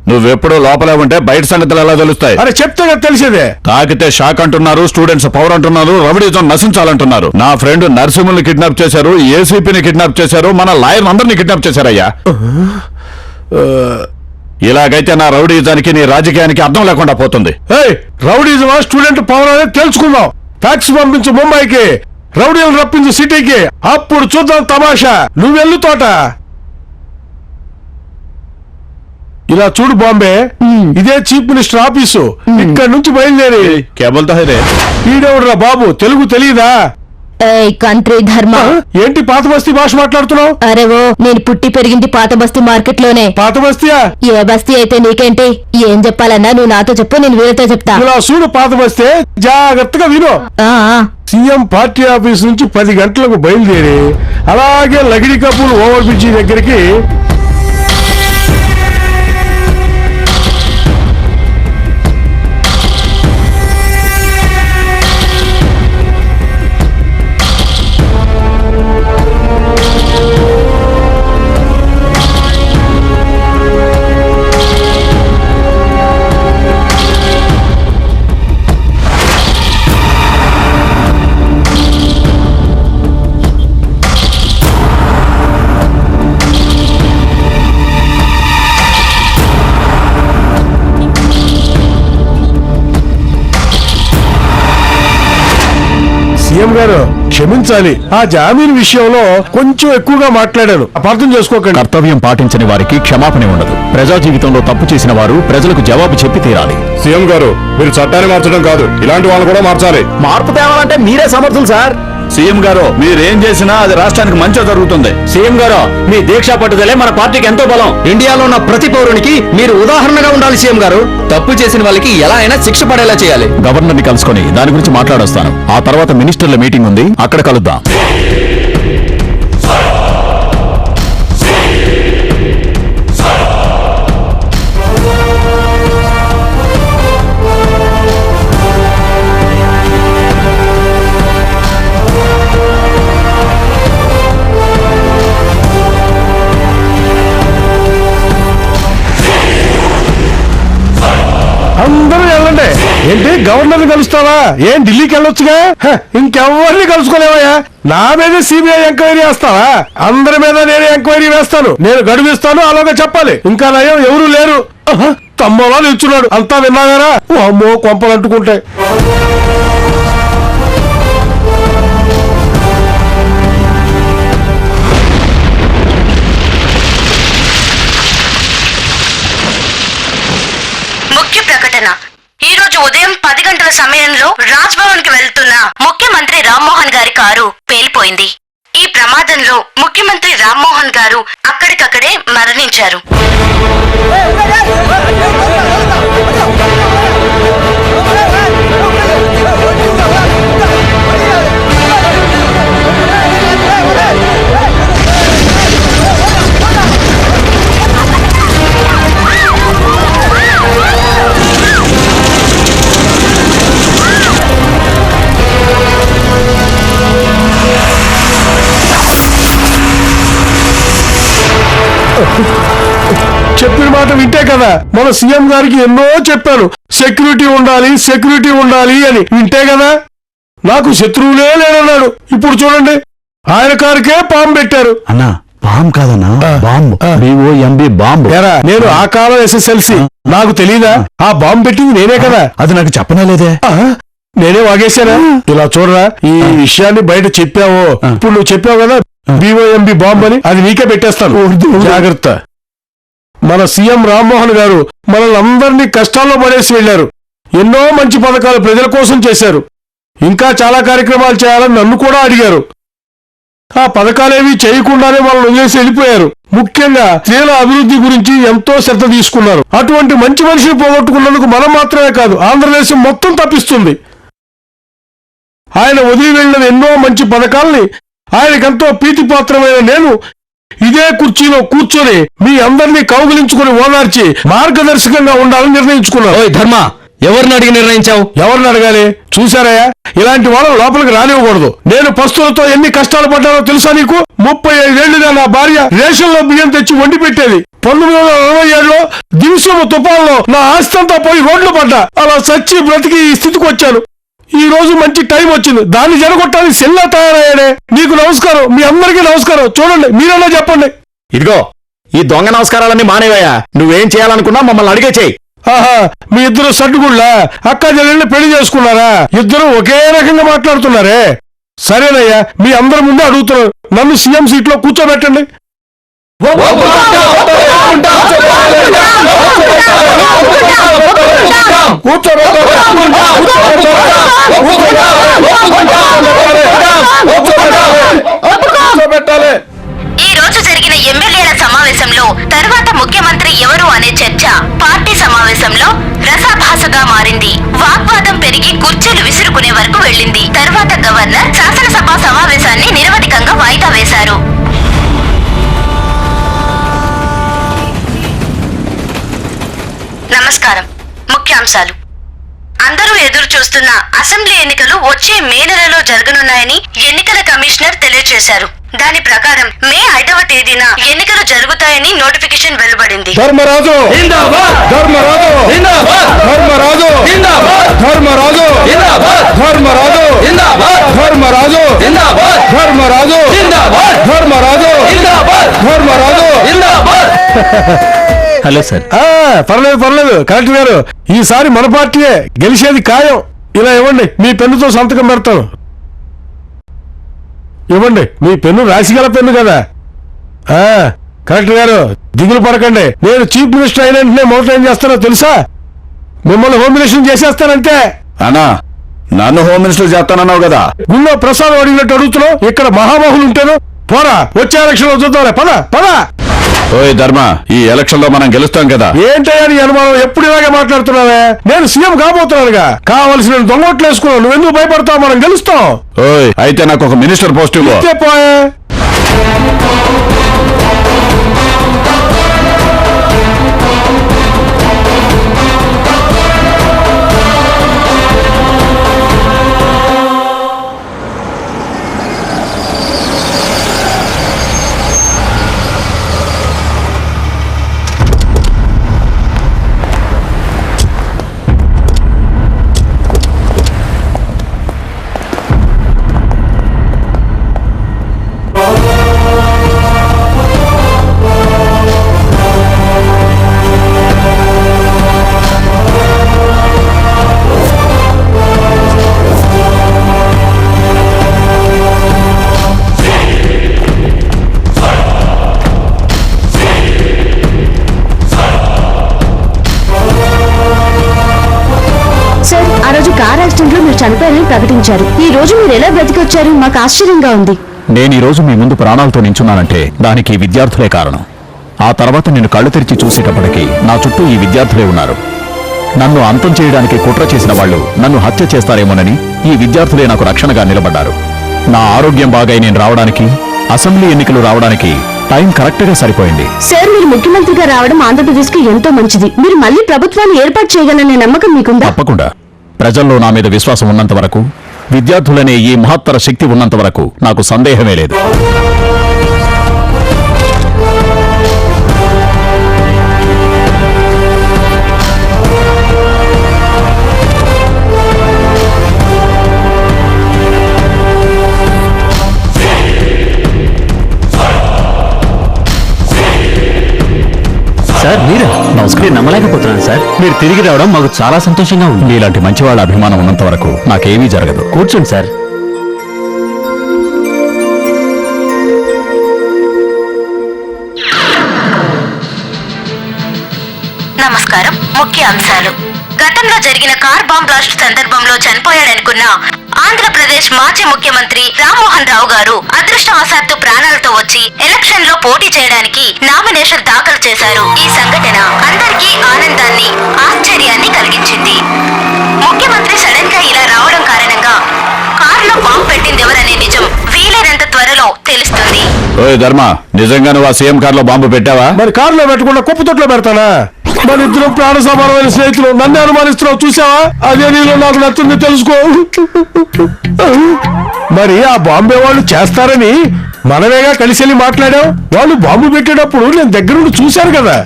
నువ్వెప్పుడు లోపలే ఉంటే బయట సంగతులు ఎలా తెలుస్తాయి? అరే చెప్తే కదా తెలిసేదే. తాకితే షాక్ అంటున్నారు, స్టూడెంట్స్ పవర్ అంటున్నారు, రౌడీజం నశించాలంటున్నారు. నా ఫ్రెండ్ నరసింహుల్ని కిడ్నాప్ చేశారు, ఏసీపీని కిడ్నాప్ చేశారు, మన లాయర్ అందరినీ కిడ్నాప్ చేశారయ్యా. ఇలాగైతే నా రౌడీజానికి నీ రాజకీయానికి అర్థం లేకుండా పోతుంది. రౌడీజమా స్టూడెంట్ పవర్ అనేది తెలుసుకుందాం. ఫ్యాక్స్ పంపించు ముంబైకి, రౌడీలను రప్పించు సిటీకి, అప్పుడు చూద్దాం తమాషా. నువ్వెళ్ళు తోట. ఇలా చూడు బాంబే, ఇదే చీఫ్ మినిస్టర్ ఆఫీసు. ఇక్కడ నుంచి బయలుదేరి కేబుల్తో ఈడెవడురా బాబు, తెలుగు తెలియదా? కంట్రీ ధర్మ, ఏంటి పాత బస్తీ భాష మాట్లాడుతున్నావు? అరేవో, నేను పుట్టి పెరిగింది పాత బస్తీ మార్కెట్ లోనే. పాత బస్తీయా? ఏ బస్తీ అయితే నీకేంటి? ఏం చెప్పాలన్నా నువ్వు నాతో చెప్పు, నేను వీళ్ళతో చెప్తా. ఇలా చూడు పాత బస్తీ, జాగ్రత్తగా విను. సీఎం పార్టీ ఆఫీస్ నుంచి 10 గంటలకు బయలుదేరి అలాగే లగిడి కపూర్ ఓవర్ బ్రిడ్జి దగ్గరికి సీఎం గారు క్షమించాలి, ఆ జామీన్ విషయంలో కొంచెం ఎక్కువగా మాట్లాడాను, అపార్థం చేసుకోకండి. కర్తవ్యం పాటించని వారికి క్షమాపణ ఉండదు. ప్రజా జీవితంలో తప్పు చేసిన వారు ప్రజలకు జవాబు చెప్పి తీరాలి. సీఎం గారు, మీరు చట్టాన్ని మార్చడం కాదు, ఇలాంటి వాళ్ళు కూడా మార్చాలి. మార్పు తేవాలంటే మీరే సమర్థులు సార్. సీఎం గారు మీరేం చేసినా అది రాష్ట్రానికి మంచి జరుగుతుంది. సీఎం గారు మీ దీక్షా పట్టుదలే మన పార్టీకి ఎంతో బలం. ఇండియాలో ఉన్న ప్రతి పౌరునికి మీరు ఉదాహరణగా ఉండాలి సీఎం గారు. తప్పు చేసిన వాళ్ళకి ఎలా అయినా శిక్ష పడేలా చేయాలి. గవర్నర్ని కలుసుకొని దాని గురించి మాట్లాడొస్తాను. ఆ తర్వాత మినిస్టర్ల మీటింగ్ ఉంది, అక్కడ కలుద్దాం. అందరూ వెళ్ళండి. ఏంటి గవర్నర్ కలుస్తావా? ఏం ఢిల్లీకి వెళ్ళొచ్చుగా? ఇంకెవరిని కలుసుకోలేవయ్యా? నా మీద సిబిఐ ఎంక్వైరీ వేస్తావా? అందరి మీద నేనే ఎంక్వైరీ వేస్తాను. నేను గడువిస్తాను, అలాగే చెప్పాలి. ఇంకా నయం ఎవరు లేరు. తమ్మలా నిల్చున్నాడు. అంతా విన్నాగారా? అమ్మో కొంపలు అంటుకుంటాయి. ముఖ్య ప్రకటన. ఈ రోజు ఉదయం 10 గంటల సమయంలో రాజ్భవన్ కి వెళ్తున్న ముఖ్యమంత్రి రామ్మోహన్ గారి కారు పేలిపోయింది. ఈ ప్రమాదంలో ముఖ్యమంత్రి రామ్మోహన్ గారు అక్కడికక్కడే మరణించారు. చెప్పిన మాట వింటే కదా. మన సీఎం గారికి ఎన్నో చెప్పాను, సెక్యూరిటీ ఉండాలి, సెక్యూరిటీ ఉండాలి అని. వింటే కదా. నాకు శత్రువులే లేనన్నాడు. ఇప్పుడు చూడండి, ఆయన కారుకే బాంబు పెట్టారు. అన్నా బాంబు కాదన్నా, బాంబు. BOMB bomb. నేను ఆ కాలం SSLC, నాకు తెలీదా? ఆ బాంబు పెట్టింది నేనే కదా. అది నాకు చెప్పనేలేదే. నేనే వాగేశానా? ఇలా చూడరా, ఈ విషయాన్ని బయట చెప్పావో, ఇప్పుడు నువ్వు చెప్పావు కదా BOMB బాంబు అని, అది నీకే పెట్టేస్తాను. జాగ్రత్త. మన సీఎం రామ్మోహన్ గారు మనల్ని అందరినీ కష్టాల్లో పడేసి వెళ్లారు. ఎన్నో మంచి పథకాలు ప్రజల కోసం చేశారు. ఇంకా చాలా కార్యక్రమాలు చేయాలని నన్ను కూడా అడిగారు. ఆ పథకాలేవి చేయకుండానే వాళ్ళని వదిలేసి వెళ్ళిపోయారు. ముఖ్యంగా స్త్రీల అభివృద్ధి గురించి ఎంతో శ్రద్ధ తీసుకున్నారు. అటువంటి మంచి మనిషిని పోగొట్టుకున్నందుకు మనం మాత్రమే కాదు, ఆంధ్రదేశం మొత్తం తప్పిస్తుంది. ఆయన వదిలి వెళ్లిన ఎన్నో మంచి పథకాల్ని ఆయనకెంతో ప్రీతిపాత్రమైన నేను ఇదే కుర్చీలో కూర్చొని మీ అందరినీ కౌగిలించుకుని ఓదార్చి మార్గదర్శకంగా ఉండాలని నిర్ణయించుకున్నాను. ధర్మ, ఎవరిని అడిగి నిర్ణయించావు? ఎవరిని అడగాలి? చూసారయ్యా, ఇలాంటి వాళ్ళని లోపలికి రానివ్వకూడదు. నేను పస్తులతో ఎన్ని కష్టాలు పడ్డానో తెలుసా నీకు? 35 ఏళ్లుగా నా భార్య రేషన్లో బియ్యం తెచ్చి వండి పెట్టేది. 1947లో దివిసీమ తుఫాన్లో నా ఆస్తంతా పోయి రోడ్లు పడ్డా. అలా సచ్చి బ్రతికి ఈ స్థితికి వచ్చాను. ఈ రోజు మంచి టైం వచ్చింది, దాన్ని జరగొట్టాలని సెల్లా తయారయ్యాడే. నీకు నమస్కారం, మీ అందరికీ నమస్కారం. చూడండి, మీరన్నా చెప్పండి. ఇదిగో ఈ దొంగ నమస్కారాలన్నీ మానేవయ్యా. నువ్వేం చేయాలనుకున్నా మమ్మల్ని అడిగే చెయ్యి. ఆహా, మీ ఇద్దరు సడ్డుగుళ్ళా? అక్క చెల్లెల్ని పెళ్లి చేసుకున్నారా? ఇద్దరు ఒకే రకంగా మాట్లాడుతున్నారే. సరేనయ్యా, మీ అందరి ముందే అడుగుతున్నారు, నన్ను సీఎం సీట్లో కూర్చోబెట్టండి. ఈ రోజు జరిగిన ఎమ్మెల్యేల సమావేశంలో తర్వాత ముఖ్యమంత్రి ఎవరు అనే చర్చ పార్టీ సమావేశంలో రసాభాసగా మారింది. వాగ్వాదం పెరిగి కుర్చీలు విసురుకునే వరకు వెళ్లింది. తర్వాత గవర్నర్ శాసనసభ సమావేశాన్ని నిరవధికంగా వాయిదా వేశారు. నమస్కారం. ముఖ్యాంశాలు. అందరూ ఎదురు చూస్తున్న అసెంబ్లీ ఎన్నికలు వచ్చే మే నెలలో జరగనున్నాయని ఎన్నికల కమిషనర్ తెలియజేశారు. దాని ప్రకారం మే 5వ తేదీన ఎన్నికలు జరుగుతాయని నోటిఫికేషన్ వెలువడింది. ధర్మరాజు ధర్మరాజు ధర్మరాజు ధర్మరాజు ధర్మరాజు ధర్మరాజు ధర్మరాజు ధర్మరాజు ధర్మరాజు. Hello sir. పర్లేదు కలెక్టర్ గారు, ఈసారి మన పార్టీయే గెలిచేది ఖాయం. ఇలా ఇవ్వండి, మీ పెన్నుతో సంతకం పెడతాను. ఇవ్వండి, మీ పెన్ను రాసిగల పెన్ను కదా. కలెక్టర్ గారు దిగులు పడకండి. నేను చీఫ్ మినిస్టర్ అయిన వెంటనే మొదట ఏం చేస్తానో తెలుసా? మిమ్మల్ని హోమ్ మినిస్టర్ చేసేస్తానంతే. అన్నా నన్ను హోమ్ మినిస్టర్ చేస్తానన్నావు కదా. గుళ్ళో ప్రసాదం అడిగినట్టు అడుగుతున్నావు. ఇక్కడ మహామహులు ఉంటాను. పోరా, వచ్చే ఎలక్షన్ లో చూద్దాంలే. పద పద. ఓయ్ ధర్మ, ఈ ఎలక్షన్ లో మనం గెలుస్తాం కదా. ఏంటయ్యా నీ అనుమానం? ఎప్పుడు ఇలాగే మాట్లాడుతున్నావే? నేను సీఎం కాబోతున్నానుగా. కావలసిన దొంగోట్లు వేసుకున్నావు. నువ్వెందుకు భయపడతావు? మనం గెలుస్తాం. ఓయ్, అయితే నాకు ఒక మినిస్టర్ పోస్ట్ ఇవ్వు. పోయే. కార్ యాక్సిడెంట్ లో మీరు చనిపోయారని ప్రకటించారు. ఈ రోజు మీరు ఎలా బ్రతికొచ్చారు? మాకు ఆశ్చర్యంగా ఉంది. నేను ఈ రోజు మీ ముందు ప్రాణాలతో నించున్నానంటే దానికి విద్యార్థులే కారణం. ఆ తర్వాత నేను కళ్ళు తెరిచి చూసేటప్పటికి నా చుట్టూ ఈ విద్యార్థులే ఉన్నారు. నన్ను అంతం చేయడానికి కుట్ర చేసిన వాళ్ళు నన్ను హత్య చేస్తారేమోనని ఈ విద్యార్థులే నాకు రక్షణగా నిలబడ్డారు. నా ఆరోగ్యం బాగై నేను రావడానికి, అసెంబ్లీ ఎన్నికలు రావడానికి టైం కరెక్ట్ గా సరిపోయింది. సార్, మీరు ముఖ్యమంత్రిగా రావడం ఆంధ్రప్రదేశ్ కి ఎంతో మంచిది. మీరు మళ్ళీ ప్రభుత్వాన్ని ఏర్పాటు చేయగలనే నమ్మకం మీకుందా? తప్పకుండా. ప్రజల్లో నా మీద విశ్వాసం ఉన్నంత వరకు, విద్యార్థులనే ఈ మహత్తర శక్తి ఉన్నంత వరకు నాకు సందేహమే లేదు. సార్, మీరు నమస్కారం. నమ్మలేకపోతున్నాను సార్. మీరు తిరిగి రావడం మాకు చాలా సంతోషంగా ఉంది. మీలాంటి మంచి వాళ్ళ అభిమానం ఉన్నంత వరకు నాకేమీ జరగదు. కూర్చోండి సార్. నమస్కారం. ముఖ్య అంశాలు. గతంలో జరిగిన కార్ బాంబ్ బ్లాస్ట్ సందర్భంలో చనిపోయాడనుకున్న ఆంధ్రప్రదేశ్ మాజీ ముఖ్యమంత్రి రామ్మోహన్ రావు గారు అదృష్టవశాత్తు ప్రాణాలతో వచ్చి ఎలక్షన్ లో పోటీ చేయడానికి నామినేషన్ దాఖలు చేశారు. ఈ సంఘటన అందరికీ ఆనందాన్ని, ఆశ్చర్యాన్ని కలిగించింది. ముఖ్యమంత్రి సడన్ గా ఇలా రావడం కారణంగా కారులో బాంబు పెట్టింది ఎవరనే నిజం వీలైనంత త్వరలో తెలుస్తుంది. ఓయ్ ధర్మ, నిజంగా నువ్వు ఆ సీఎం కార్ లో బాంబు పెట్టావా? మరి కారులో పెట్టకుండా కుప్ప తొట్లో పెడతానా? మన ఇద్దరు ప్రాణ సమానమైన స్నేహితులు. నన్ను అనుమానిస్తున్నావు, చూసావా? అదే నీలో నాకు నచ్చింది, తెలుసుకో. మరి ఆ బాంబే వాళ్ళు చేస్తారని మనమేగా కలిసి వెళ్ళి మాట్లాడాం. వాళ్ళు బాంబు పెట్టేటప్పుడు నేను దగ్గరుండి చూశాను కదా.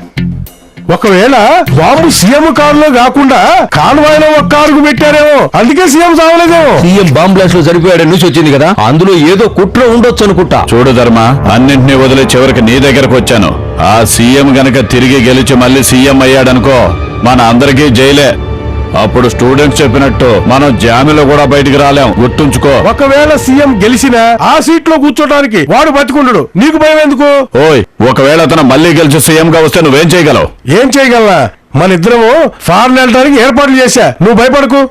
ఒకవేళ బాంబు సీఎం కారులో కాకుండా కాన్వాయ్లో ఒక కారుకు పెట్టారేమో, అందుకే సీఎం సావలేదేమో. సీఎం బాంబ్ బ్లాస్ట్ లో చనిపోయాడు న్యూస్ వచ్చింది కదా, అందులో ఏదో కుట్ర ఉండొచ్చు అనుకుంటా. చూడు ధర్మ, అన్నింటినీ వదిలి చివరికి నీ దగ్గరకు వచ్చాను. ఆ సీఎం గనక తిరిగి గెలిచి మళ్ళీ సీఎం అయ్యాడనుకో, మన అందరికీ జైలే. అప్పుడు స్టూడెంట్స్ చెప్పినట్టు మనం జామీలో కూడా బయటికి రాలేం, గుర్తుంచుకో. ఒకవేళ సీఎం గెలిచినా ఆ సీట్ లో కూర్చోడానికి వాడు బతికుండడు. నీకు భయం ఎందుకు? ఓయ్, ఒకవేళ అతను మళ్ళీ గెలిచి సీఎం గా వస్తే నువ్వేం చేయగలవు? ఏం చేయగలనా? మన ఇద్దరము ఫారెన్ వెళ్ళడానికి ఏర్పాట్లు చేశా, నువ్వు భయపడకు.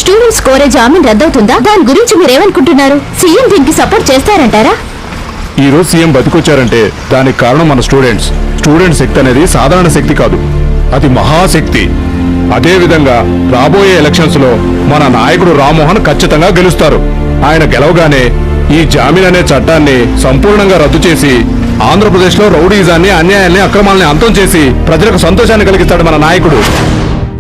స్టూడెంట్స్ కోరే జామీన్ రద్దవుతుందా? దాని గురించి మీరేమనుకుంటున్నారు? సీఎం దీనికి సపోర్ట్ చేస్తారంటారా? ఈ రోజు సీఎం బతికొచ్చారంటే దానికి కారణం మన స్టూడెంట్స్. స్టూడెంట్ శక్తి అనేది సాధారణ శక్తి కాదు, అది మహాశక్తి. అదే విధంగా రాబోయే ఎలక్షన్స్ లో మన నాయకుడు రామ్మోహన్ ఖచ్చితంగా గెలుస్తారు. ఆయన గెలవగానే ఈ జామీన్ అనే చట్టాన్ని సంపూర్ణంగా రద్దు చేసి ఆంధ్రప్రదేశ్ లో రౌడీజాన్ని, అన్యాయాన్ని, అక్రమాలని అంతం చేసి ప్రజలకు సంతోషాన్ని కలిగిస్తాడు మన నాయకుడు.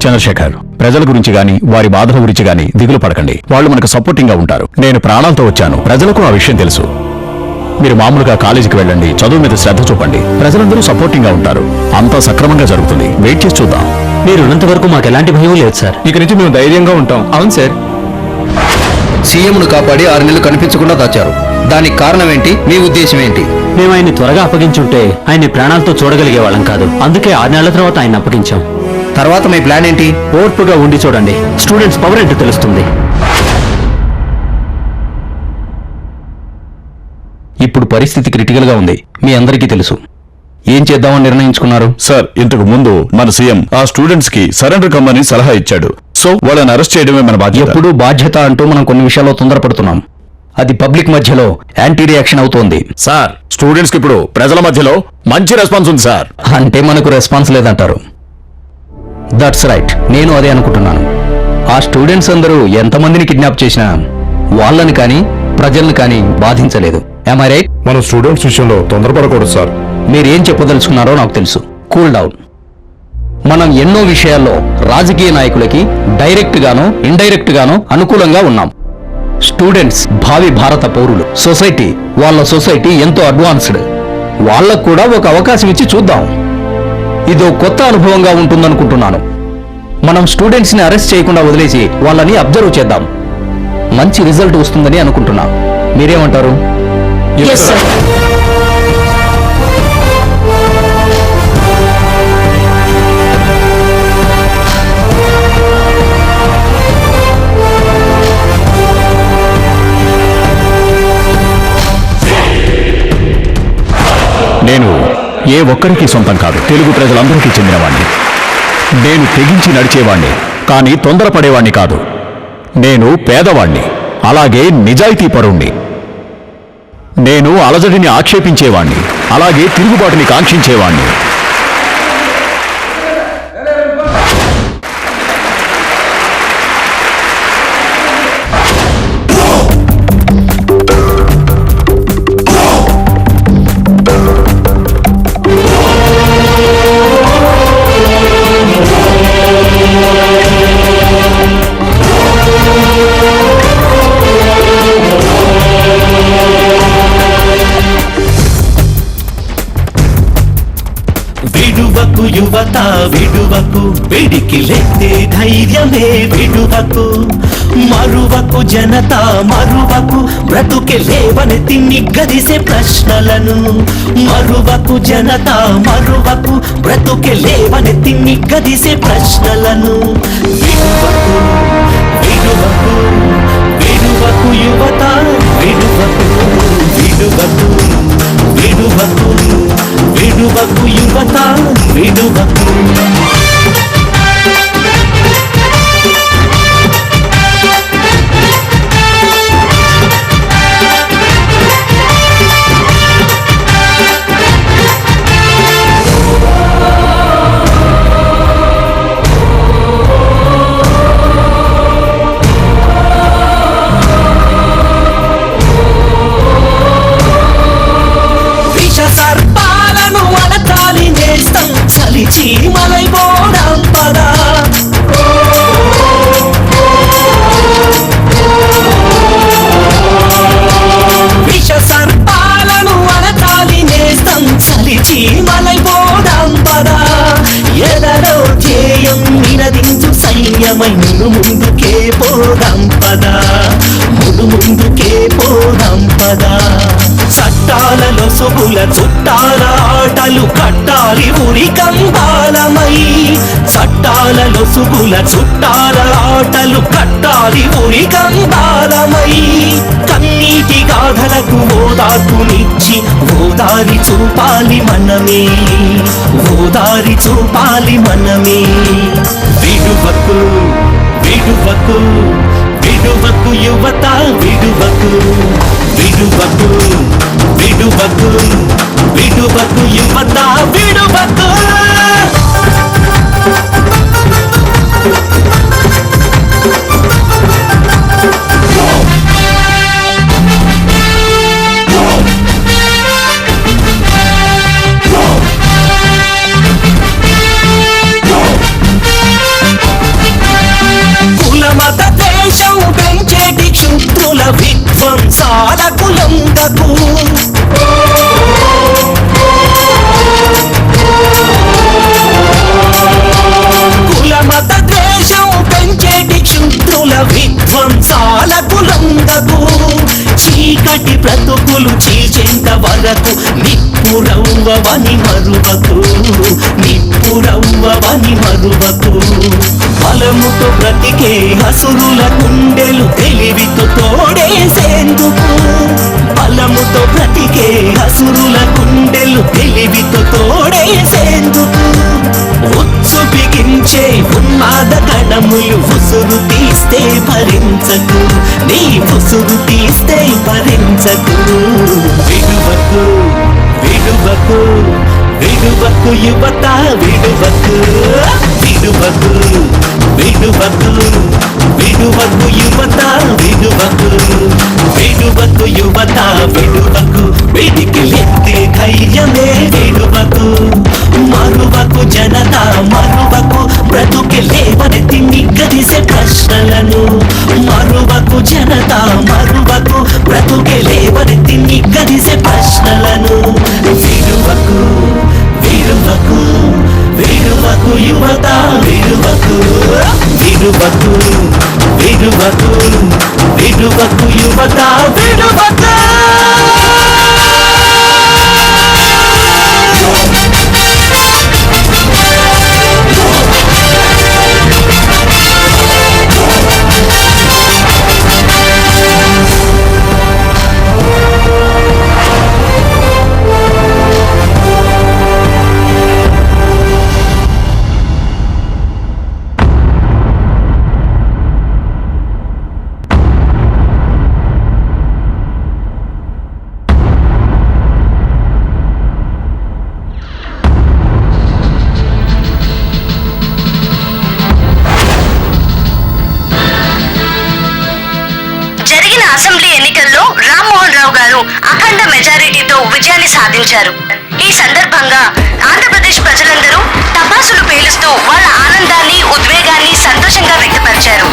చంద్రశేఖర్, ప్రజల గురించి గాని వారి బాధల గురించి గాని దిగులు పడకండి. వాళ్ళు మనకు సపోర్టింగ్ గా ఉంటారు. నేను ప్రాణాలతో వచ్చాను, ప్రజలకు ఆ విషయం తెలుసు. మీరు మామూలుగా కాలేజీకి వెళ్ళండి, చదువు మీద శ్రద్ధ చూపండి. ప్రజలందరూ సపోర్టింగ్ గా ఉంటారు. అంతా సక్రమంగా జరుగుతుంది. వెయిట్ చేసి చూద్దాం. మీరు ఉన్నంత వరకు మాకు ఎలాంటి భయం లేదు సార్. ఇక నుంచి మేము ధైర్యంగా ఉంటాం. అవును సార్. సీఎంను కాపాడి 6 నెలలు కనిపించకుండా దాచారు. దానికి కారణం ఏంటి? మీ ఉద్దేశం ఏంటి? మేము ఆయన్ని త్వరగా అప్పగించుంటే ఆయన్ని ప్రాణాలతో చూడగలిగే వాళ్ళం కాదు. అందుకే 6 నెలల తర్వాత ఆయన అప్పగించాం. తర్వాత మీ ప్లాన్ ఏంటి? ఓర్పుగా ఉండి చూడండి, స్టూడెంట్స్ పవర్ ఏంటో తెలుస్తుంది. ఇప్పుడు పరిస్థితి క్రిటికల్ గా ఉంది, మీ అందరికీ తెలుసు. ఏం చేద్దామని నిర్ణయించుకున్నారు? సార్, ఇంతకు ముందు మన సీఎం ఆ స్టూడెంట్స్ కి సరెండర్ కమ్మని సలహా ఇచ్చాడు. సో వాళ్ళని అరెస్ట్ చేయడమే మన బాధ్యత. ఎప్పుడు బాధ్యత అంటూ మనం కొన్ని విషయాల్లో తొందరపడుతున్నాం. అది పబ్లిక్ మధ్యలో యాంటీ రియాక్షన్ అవుతోంది. సార్, స్టూడెంట్స్ కి ఇప్పుడు ప్రజల మధ్యలో మంచి రెస్పాన్స్ ఉంది సార్. అంటే మనకు రెస్పాన్స్ లేదంటారు. దట్స్ రైట్, నేను అదే అనుకుంటున్నాను. ఆ స్టూడెంట్స్ అందరూ ఎంతమందిని కిడ్నాప్ చేసినా వాళ్ళని కానీ ప్రజల్ని కానీ బాధించలేదు. Am I right? మనం స్టూడెంట్స్ విషయంలో తొందరపడకూడదు సార్. మీరేం చెప్పదలుచుకున్నారో నాకు తెలుసు. Cool down. మనం ఎన్నో విషయాల్లో రాజకీయ నాయకులకి డైరెక్ట్ గానో ఇండైరెక్ట్ గానో అనుకూలంగా ఉన్నాం. స్టూడెంట్స్ భావి భారత పౌరులు. వాళ్ళ సొసైటీ ఎంతో అడ్వాన్స్డ్. వాళ్ళకు కూడా ఒక అవకాశం ఇచ్చి చూద్దాం. ఇదో కొత్త అనుభవంగా ఉంటుందనుకుంటున్నాను. మనం స్టూడెంట్స్ ని అరెస్ట్ చేయకుండా వదిలేసి వాళ్ళని అబ్జర్వ్ చేద్దాం. మంచి రిజల్ట్ వస్తుందని అనుకుంటున్నా. మీరేమంటారు? నేను ఏ ఒక్కరికి సొంతం కాదు, తెలుగు ప్రజలందరికీ చెందినవాణ్ణి. నేను తెగించి నడిచేవాణ్ణి, కానీ తొందరపడేవాణ్ణి కాదు. నేను పేదవాణ్ణి, అలాగే నిజాయితీపరుణ్ణి. నేను అలజడిని ఆక్షేపించేవాణ్ణి, అలాగే తిరుగుబాటుని కాంక్షించేవాణ్ణి. విడువకు యువత విడువకు, పిడికిలెత్తే ధైర్యమే విడువకు. మరువకు జనత మరువకు, బ్రతుకే లేవనెత్తి నిగ్గదిసే ప్రశ్నలను. మరువకు జనత మరువకు, బ్రతుకే లేవనెత్తి నిగ్గదిసే ప్రశ్నలను. విడువకు విడువకు విడువకు యువత విడువకు. విడువకు విడువకు విడువకు యువత విడువకు. చీమలై పోదాం పదా. విష సర్పాలను అలతాలి నేస్తం, చలి చీమలై పోదాం పదా. ఎదరో ధ్యేయం నినదించు సైన్యమై మును ముందుకే పోదాం పదా. మును ముందుకే పోదాం పదా. చట్టాలలో సొగుల చుట్టాల ఆటలు కట్టాలి ఉరి కంబాలమై. చట్టాలలో సుగుల చుట్టాల ఆటలు కట్టాలి ఉరి కంబాలమై. కన్నీటి గాథలకు ఓదార్పునిచ్చి ఓదారి చూపాలి మనమే. ఓదారి చూపాలి మనమే. విడువకు విడువకు విడువకు యువత విడువకు. విడువకు విడువకు విడువకు యువత విడువకు. కులమత దేశం పెంచేటి క్షుద్రుల విధ్వంసాలకు లొంగకు. కులమత దేశం పెంచేటి క్షుద్రుల విధ్వంసాలకు లొంగకు. చీకటి బ్రతుకులు చీల్చేంత వరకు నిప్పురవ్వవని మరువకు. నిప్పురవ్వవని మరువకు. బలముతో బ్రతికే అసురుల గుండెలు తెలివితో తోడేసేందుకు. బలముతో బ్రతికే అసురుల గుండెలు తెలివితో తోడేసేందుకు. ఉచ్చు బిగించే ఉన్మాద కణ జనములు ఉసురు తీస్తే భరించకు, నీ ఉసురు తీస్తే భరించకు. విడువకు విడువకు విడువకు యువత విడువకు, విడువకు విడువకు విడువకు యువత విడువకు, విడువకు యువత విడువకు. వెడికి లెత్తే ధైర్యమే విడువకు, మరువకు జనత మరువకు, బ్రతుకి లేవనెత్తి నిగ్గదిసే ప్రశ్నలను. మరువకు జనత మరువకు, బ్రతుకి లేవనెత్తి నిగ్గదిసే ప్రశ్నలను. విడువకు విడువకు విడువకు యువత విడువకు, విడువకు విడువకు విడువకు యువత విడువకు. అఖండ మెజారిటీతో విజయాన్ని సాధించారు. ఈ సందర్భంగా ఆంధ్రప్రదేశ్ ప్రజలందరూ టపాసులు పేలుస్తూ వాళ్ళ ఆనందాన్ని, ఉద్వేగాన్ని సంతోషంగా వ్యక్తపరిచారు.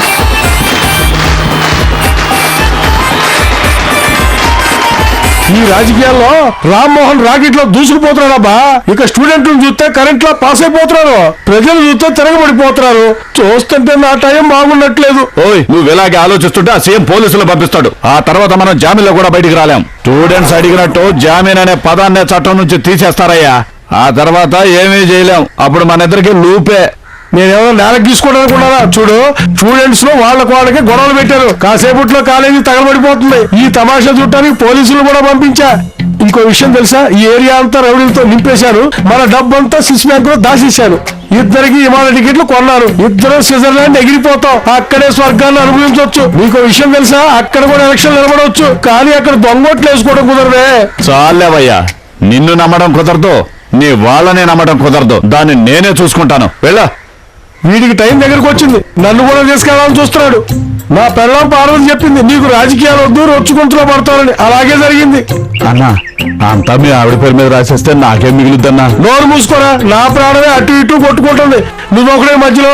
ఈ రాజకీయాల్లో రామ్మోహన్ రాకెట్ లో దూసుకుపోతున్నాడబ్బా. ఇక స్టూడెంట్లు చూస్తే కరెంట్ లో పాస్ అయిపోతున్నారు, ప్రజలు చూస్తే తిరగబడిపోతున్నారు. చూస్తుంటే నా టైం బాగున్నట్లేదు. ఓయ్, నువ్వు ఇలాగే ఆలోచిస్తుంటే ఆ సీఎం పోలీసులు పంపిస్తాడు. ఆ తర్వాత మనం జామీన్లో కూడా బయటికి రాలేం. స్టూడెంట్స్ అడిగినట్టు జామీన్ అనే పదాన్నే చట్టం నుంచి తీసేస్తారయ్యా. ఆ తర్వాత ఏమీ చేయలేం. అప్పుడు మన ఇద్దరికి లూపే. నేనేమో నేలకు తీసుకోవడానుకున్నారా? చూడు, స్టూడెంట్స్ లో వాళ్ళకి గొడవలు పెట్టారు. కాసేపట్లో కాలేజీ తగలబడిపోతుంది. ఈ తమాషా చూడటానికి పోలీసులు కూడా పంపించా. ఇంకో విషయం తెలుసా? ఈ ఏరియా అంతా రౌడీలతో నింపేశారు. మన డబ్బంతా స్విస్ బ్యాంక్ లో దాచేశారు. ఇద్దరికి విమాన టికెట్లు కొన్నారు. ఇద్దరు స్విట్జర్లాండ్ ఎగిరిపోతాం. అక్కడే స్వర్గాన్ని అనుభవించవచ్చు. నీకో విషయం తెలుసా? అక్కడ కూడా ఎలక్షన్ నిలబడవచ్చు, కానీ అక్కడ దొంగోట్లు వేసుకోవడం కుదరదే. చాలేవయ్యా, నిన్ను నమ్మడం కుదరదు, నీ వాళ్ళనే నమ్మడం కుదరదు. దాన్ని నేనే చూసుకుంటాను. వెళ్ళా. వీడికి టైం దగ్గరకు వచ్చింది, నన్ను కూడా తీసుకెళ్లాలని చూస్తున్నాడు. నా పిల్లం పార్వతి చెప్పింది, నీకు రాజకీయాలు వద్దు, రొచ్చుకుంటులో పడతారని. అలాగే జరిగింది. అన్నా, అంతా మీ ఆవిడ పేరు మీద రాసేస్తే నాకేం మిగులుద్దన్నా? నోరు మూసుకోరా, నా ప్రాణమే అటు ఇటు కొట్టుకుంటుంది. నువ్వు ఒకడే మధ్యలో.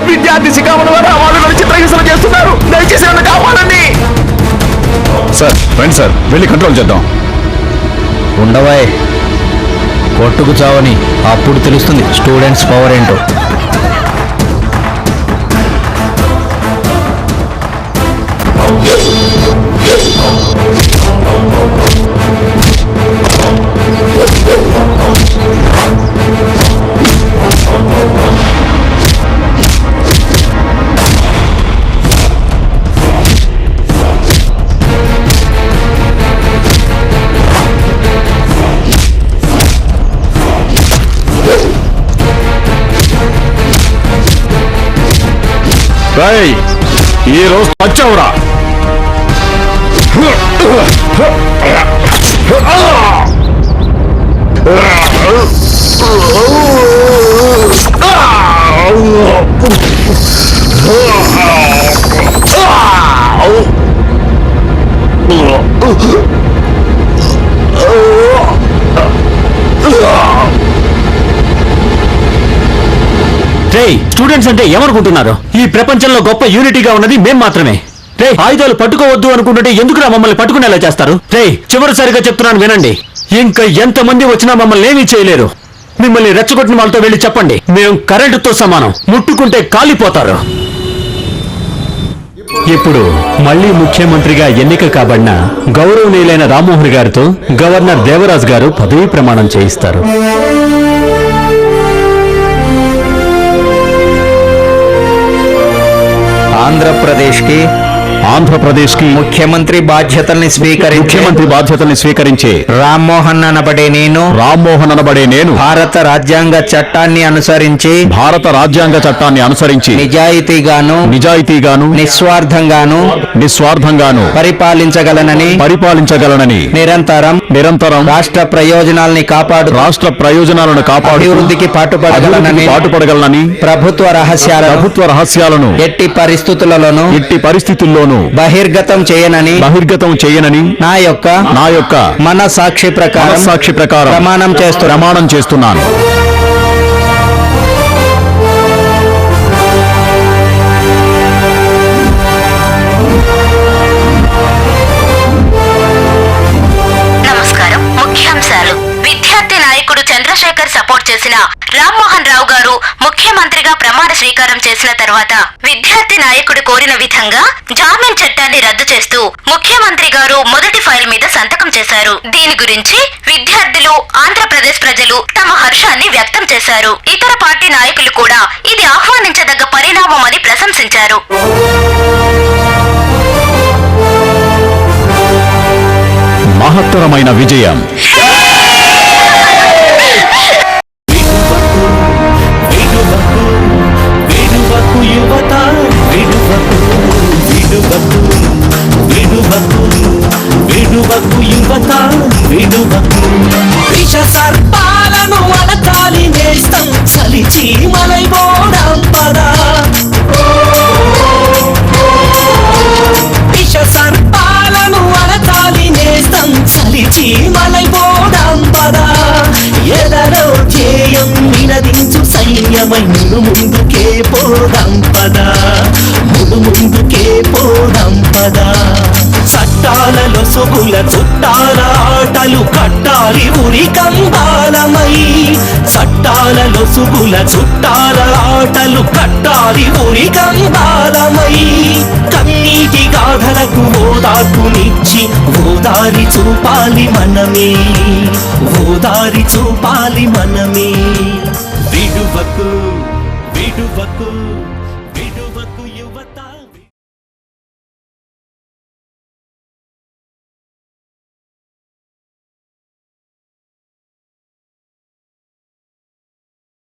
విద్యార్థి శిఖామణి వారు వాళ్ళు చిత్రహింసలు చేస్తున్నారు. దయచేసి నన్ను కావాలండి. సార్ రండి సార్, వెళ్ళి కంట్రోల్ చేద్దాం. ఉండవాయ్, కొట్టుకు చావని, అప్పుడు తెలుస్తుంది స్టూడెంట్స్ పవర్ ఏంటో. ఈ రోజు వచ్చావురా. స్టూడెంట్స్ అంటే ఏమనుకుంటున్నారు? ఈ ప్రపంచంలో గొప్ప యూనిటీగా ఉన్నది మేం మాత్రమే. రే, ఆయుధాలు పట్టుకోవద్దు అనుకుంటుంటే ఎందుకురా మమ్మల్ని పట్టుకునేలా చేస్తారు? రే, చివరిసారిగా చెప్తున్నాను వినండి. ఇంకా ఎంతమంది వచ్చినా మమ్మల్ని ఏమీ చేయలేరు. మిమ్మల్ని రెచ్చగొట్టిన వాళ్ళతో వెళ్ళి చెప్పండి, మేం కరెంటుతో సమానం, ముట్టుకుంటే కాలిపోతారు. ఇప్పుడు మళ్లీ ముఖ్యమంత్రిగా ఎన్నిక కాబడిన గౌరవనీయులైన రామ్మోహన్ గారితో గవర్నర్ దేవరాజ్ గారు పదవీ ప్రమాణం చేయిస్తారు. ఆంధ్రప్రదేశ్ కి ముఖ్యమంత్రి బాధ్యతల్ని స్వీకరించే రామ్మోహన్ అనబడే నేను భారత రాజ్యాంగ చట్టాన్ని అనుసరించి నిజాయితీగాను నిస్వార్థంగాను పరిపాలించగలనని నిరంతరం రాష్ట్ర ప్రయోజనాలను కాపాడు అభివృద్ధికి పాటుపడగలనని ప్రభుత్వ రహస్యాలను ఎట్టి పరిస్థితుల్లోనూ బహిర్గతం చేయనని నా యొక్క మనస్సాక్షి ప్రకారం ప్రమాణం చేస్తున్నాను. నమస్కారం. ముఖ్యాంశాలు. విద్యార్థి నాయకుడు చంద్రశేఖర్ సపోర్ట్ చేసిన రామ్మోహన్ రావు గారు ముఖ్యమంత్రిగా ప్రమాణ స్వీకారం చేసిన తర్వాత విద్యార్థి నాయకుడు కోరిన విధంగా జామీన్ చట్టాన్ని రద్దు చేస్తూ ముఖ్యమంత్రి గారు మొదటి ఫైల్ మీద సంతకం చేశారు. దీని గురించి విద్యార్థులు, ఆంధ్రప్రదేశ్ ప్రజలు తమ హర్షాన్ని వ్యక్తం చేశారు. ఇతర పార్టీ నాయకులు కూడా ఇది ఆహ్వానించదగ్గ పరిణామమని ప్రశంసించారు. మహత్తరమైన విజయం. విష సర్పాలను అలకాలి నేస్తం చలిచి మలైపోవడం పదా. విష సర్పాలను అలకాలి నేస్తం చలిచి మలైపోవడం పదా. ఎదరో ధ్యేయం వినదించు సైన్యమై ముందుకే పోదాం పదా. ముందుకే పోదాం పదా. చట్టాలలో సొగుల చుట్టాల ఆటలు కట్టాలి ఉరి కంబాలమై. చట్టాలలో సుగుల చుట్టాల ఆటలు కట్టాలి ఉరి కంబాలమై. కన్నీటి గాథలకు ఓదార్పునిచ్చి ఓదారి చూపాలి మనమే. ఓదారి చూపాలి మనమే. విడువకు